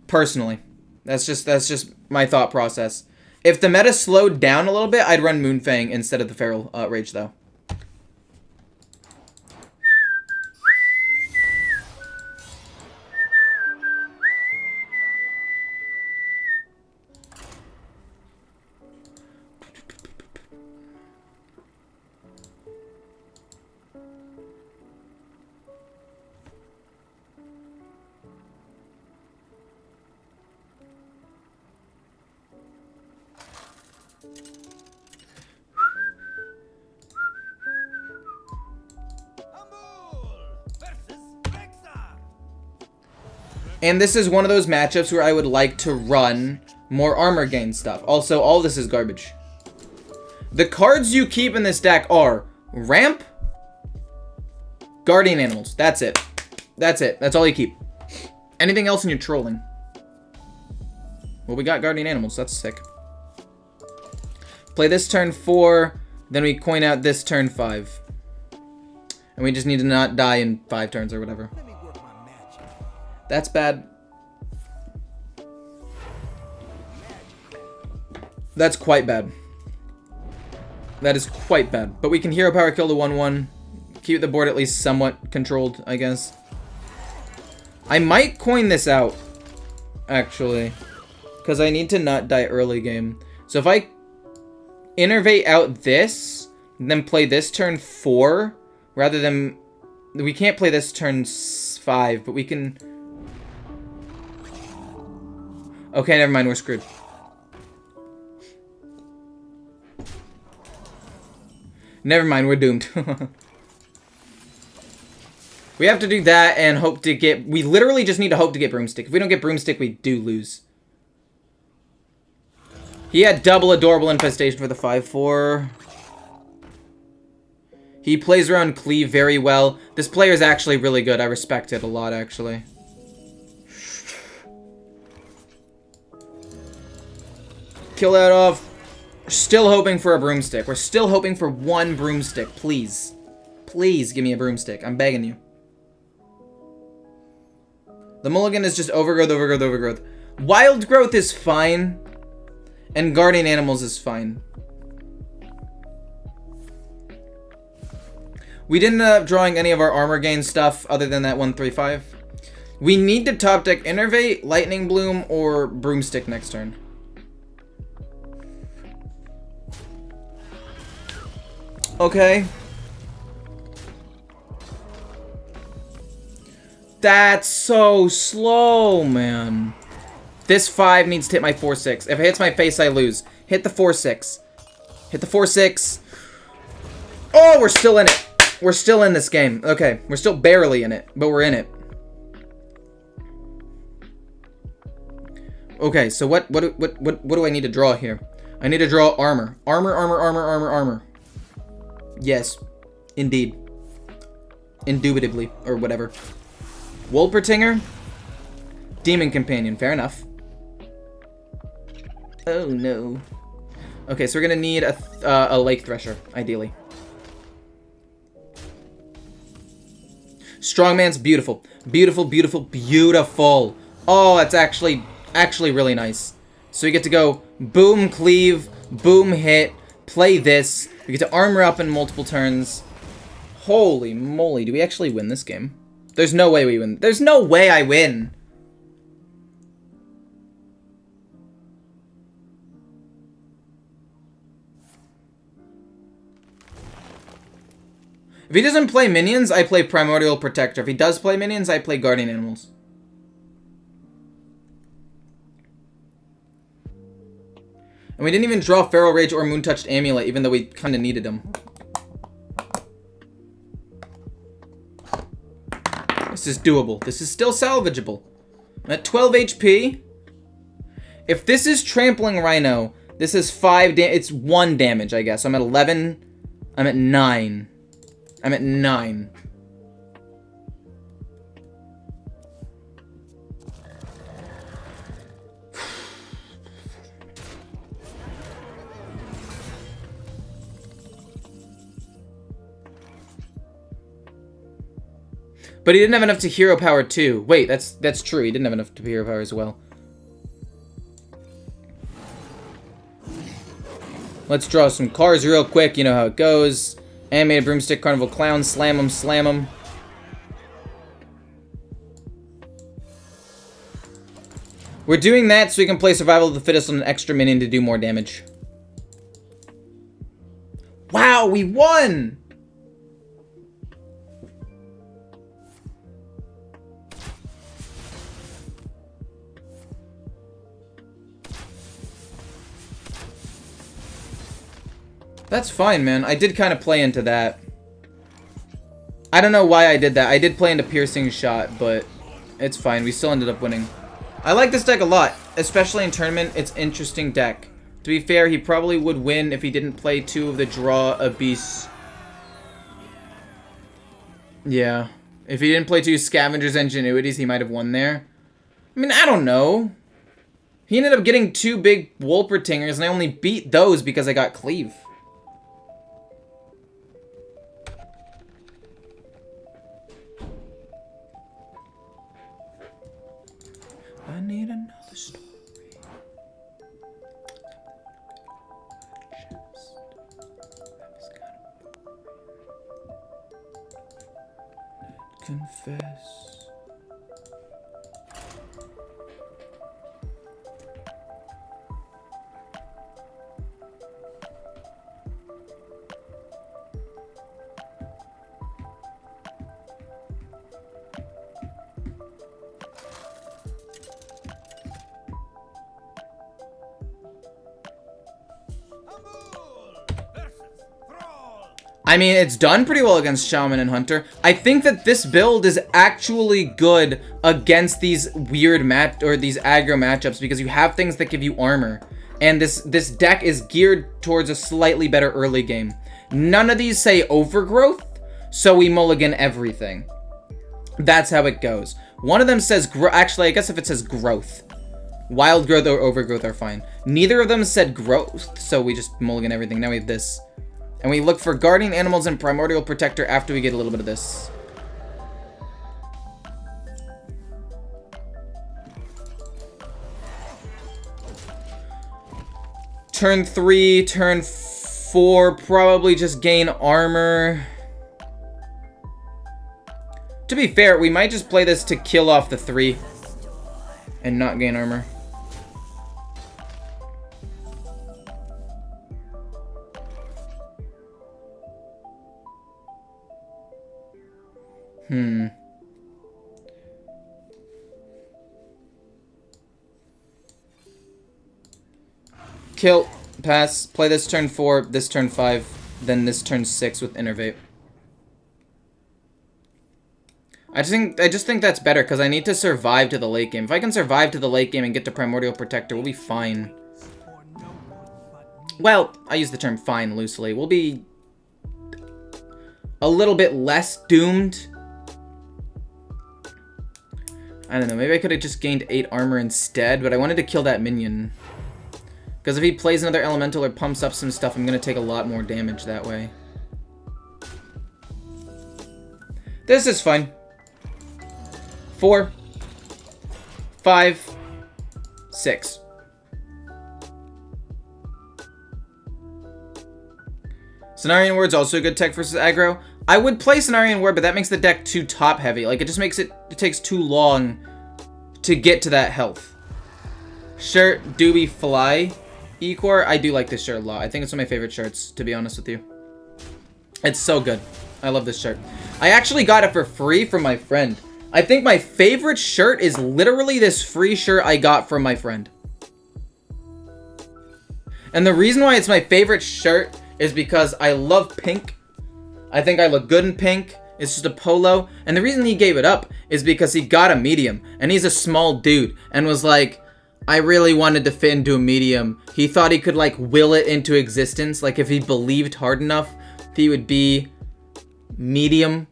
Personally. That's just my thought process. If the meta slowed down a little bit, I'd run Moonfang instead of the Feral Rage, though. And this is one of those matchups where I would like to run more armor gain stuff. Also, all this is garbage. The cards you keep in this deck are Ramp, Guardian Animals. That's it. That's it. That's all you keep. Anything else and you're trolling. Well, we got Guardian Animals. That's sick. Play this turn 4, then we coin out this turn 5. And we just need to not die in 5 turns or whatever. That's bad. That's quite bad. That is quite bad. But we can Hero Power kill the 1/1. Keep the board at least somewhat controlled, I guess. I might coin this out, actually. Because I need to not die early game. So if I innervate out this, then play this turn 4, rather than... We can't play this turn 5, but we can... Okay, never mind, we're screwed. Never mind, we're doomed. We have to do that and hope to get... We literally just need to hope to get Broomstick. If we don't get Broomstick, we do lose. He had double Adorable Infestation for the 5/4. He plays around Cleave very well. This player is actually really good. I respect it a lot, actually. Kill that off. We're still hoping for a Broomstick. We're still hoping for 1 Broomstick. Please. Please give me a Broomstick. I'm begging you. The mulligan is just Overgrowth, Overgrowth, Overgrowth. Wild Growth is fine. And Guardian Animals is fine. We didn't end up drawing any of our armor gain stuff other than that 1/3/5. We need to top deck Innervate, Lightning Bloom, or Broomstick next turn. Okay. That's so slow, man. This 5 needs to hit my 4/6. If it hits my face, I lose. Hit the 4/6. Hit the 4/6. Oh, we're still in it. We're still in this game. Okay, we're still barely in it, but we're in it. Okay, so what do I need to draw here? I need to draw armor. Armor, armor, armor, armor, armor. Yes. Indeed. Indubitably. Or whatever. Wolpertinger. Demon Companion. Fair enough. Oh, no. Okay, so we're gonna need a Lake Thresher, ideally. Strongman's beautiful. Beautiful, beautiful, beautiful. Oh, that's actually really nice. So we get to go boom, cleave, boom, hit, play this. We get to armor up in multiple turns. Holy moly, do we actually win this game? There's no way we win. There's no way I win. If he doesn't play minions, I play Primordial Protector. If he does play minions, I play Guardian Animals. And we didn't even draw Feral Rage or Moon-Touched Amulet, even though we kind of needed them. This is doable. This is still salvageable. I'm at 12 HP. If this is Trampling Rhino, this is 5 it's 1 damage, I guess. I'm at 11. I'm at 9. I'm at 9. But he didn't have enough to hero power too. Wait, that's true. He didn't have enough to hero power as well. Let's draw some cards real quick. You know how it goes. Animated Broomstick, Carnival Clown, slam them, slam them. We're doing that so we can play Survival of the Fittest on an extra minion to do more damage. Wow, we won! That's fine, man. I did kind of play into that. I don't know why I did that. I did play into Piercing Shot, but it's fine. We still ended up winning. I like this deck a lot, especially in tournament. It's an interesting deck. To be fair, he probably would win if he didn't play 2 of the Draw Abyss. Yeah. If he didn't play 2 Scavenger's Ingenuities, he might have won there. I mean, I don't know. He ended up getting 2 big Wolpertingers, and I only beat those because I got Cleave. I need another story. Confess. I mean, it's done pretty well against Shaman and Hunter. I think that this build is actually good against these weird these aggro matchups because you have things that give you armor. And this deck is geared towards a slightly better early game. None of these say Overgrowth, so we mulligan everything. That's how it goes. One of them says, actually, I guess if it says Growth. Wild Growth or Overgrowth are fine. Neither of them said Growth, so we just mulligan everything. Now we have this. And we look for Guardian Animals and Primordial Protector after we get a little bit of this. Turn 3, turn 4, probably just gain armor. To be fair, we might just play this to kill off the 3 and not gain armor. Kill, pass, play this turn 4, this turn 5, then this turn 6 with Innervate. I just think that's better because I need to survive to the late game. If I can survive to the late game and get to Primordial Protector, we'll be fine. well, I use the term fine loosely. We'll be a little bit less doomed. I don't know, maybe I could have just gained 8 armor instead, but I wanted to kill that minion. Because if he plays another elemental or pumps up some stuff, I'm going to take a lot more damage that way. This is fine. 4, 5, 6. Cenarian Ward's also a good tech versus aggro. I would play Cenarian Ward, but that makes the deck too top heavy. Like, it just makes it takes too long to get to that health. Shirt, Doobie, Fly, Ecor. I do like this shirt a lot. I think it's one of my favorite shirts, to be honest with you. It's so good. I love this shirt. I actually got it for free from my friend. I think my favorite shirt is literally this free shirt I got from my friend. And the reason why it's my favorite shirt is because I love pink. I think I look good in pink. It's just a polo. And the reason he gave it up is because he got a medium. And he's a small dude. And was like, I really wanted to fit into a medium. He thought he could like will it into existence. Like if he believed hard enough, he would be medium.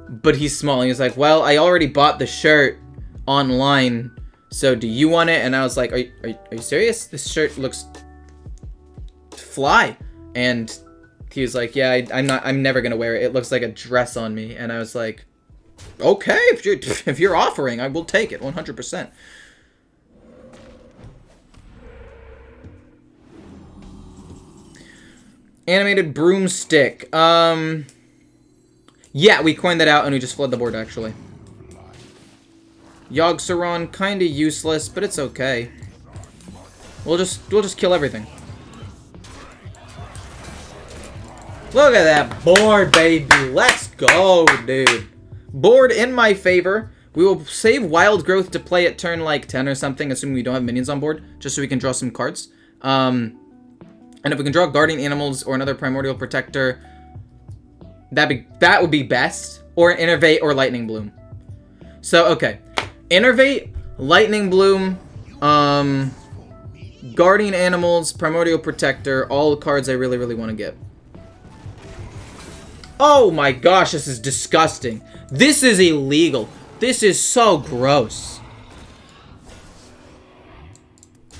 But he's small. And he was like, well, I already bought the shirt online. So do you want it? And I was like, are you serious? This shirt looks fly. And he was like, yeah, I'm never gonna wear it. It looks like a dress on me. And I was like, okay, if you're offering, I will take it 100%. Animated broomstick. Yeah, we coined that out and we just flood the board actually. Yogg-Saron, kinda useless, but it's okay. We'll just kill everything. Look at that board, baby. Let's go, dude. Board in my favor. We will save Wild Growth to play at turn like 10 or something, assuming we don't have minions on board, just so we can draw some cards. And if we can draw Guardian Animals or another Primordial Protector, that would be best. Or an Innervate or Lightning Bloom. So, okay. Innervate, Lightning Bloom, Guardian Animals, Primordial Protector, all cards I really, really want to get. Oh my gosh, this is disgusting. This is illegal. This is so gross.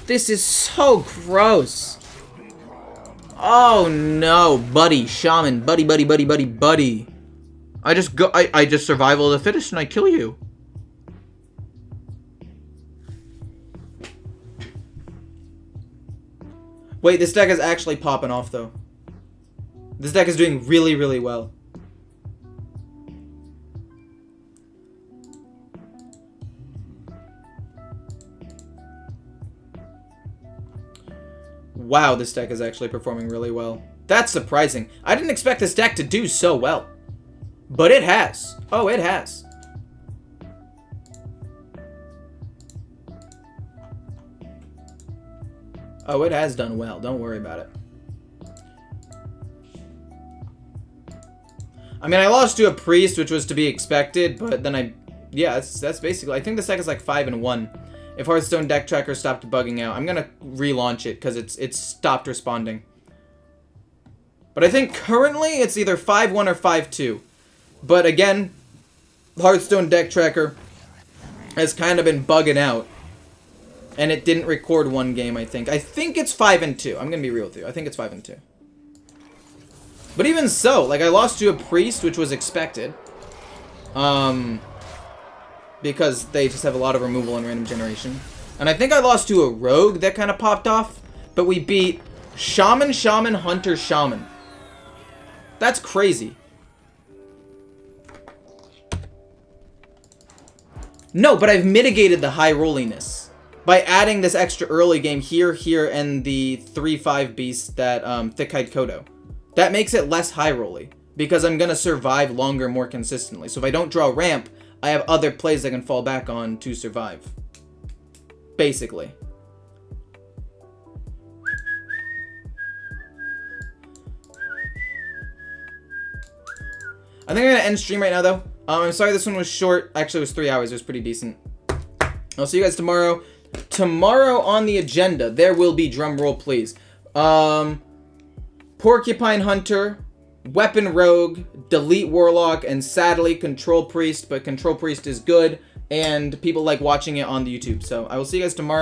This is so gross. Oh no, buddy, shaman, buddy. I just survival of the fittest and I kill you. Wait, this deck is actually popping off though. This deck is doing really, really well. Wow, this deck is actually performing really well. That's surprising. I didn't expect this deck to do so well. But it has. Oh, it has. Oh, it has done well. Don't worry about it. I mean, I lost to a priest, which was to be expected, but then yeah, that's basically, I think this deck is like 5-1. If Hearthstone Deck Tracker stopped bugging out, I'm gonna relaunch it because it's stopped responding. But I think currently it's either 5-1 or 5-2. But again, Hearthstone Deck Tracker has kind of been bugging out. And it didn't record one game, I think. I think it's 5-2. I'm gonna be real with you. I think it's 5-2. But even so, like, I lost to a priest, which was expected. Because they just have a lot of removal and random generation. And I think I lost to a rogue that kind of popped off. But we beat Shaman, Hunter, Shaman. That's crazy. No, but I've mitigated the high rolliness by adding this extra early game here, and the 3/5 beast that Thick-Hide Kodo. That makes it less high rolly because I'm gonna survive longer more consistently. So if I don't draw ramp, I have other plays I can fall back on to survive. Basically. I think I'm gonna end stream right now though. I'm sorry this one was short. Actually, it was 3 hours. It was pretty decent. I'll see you guys tomorrow. Tomorrow on the agenda, there will be, drum roll please, Porcupine Hunter, Weapon Rogue, Delete Warlock, and sadly Control Priest, but Control Priest is good, and people like watching it on the YouTube. So I will see you guys tomorrow.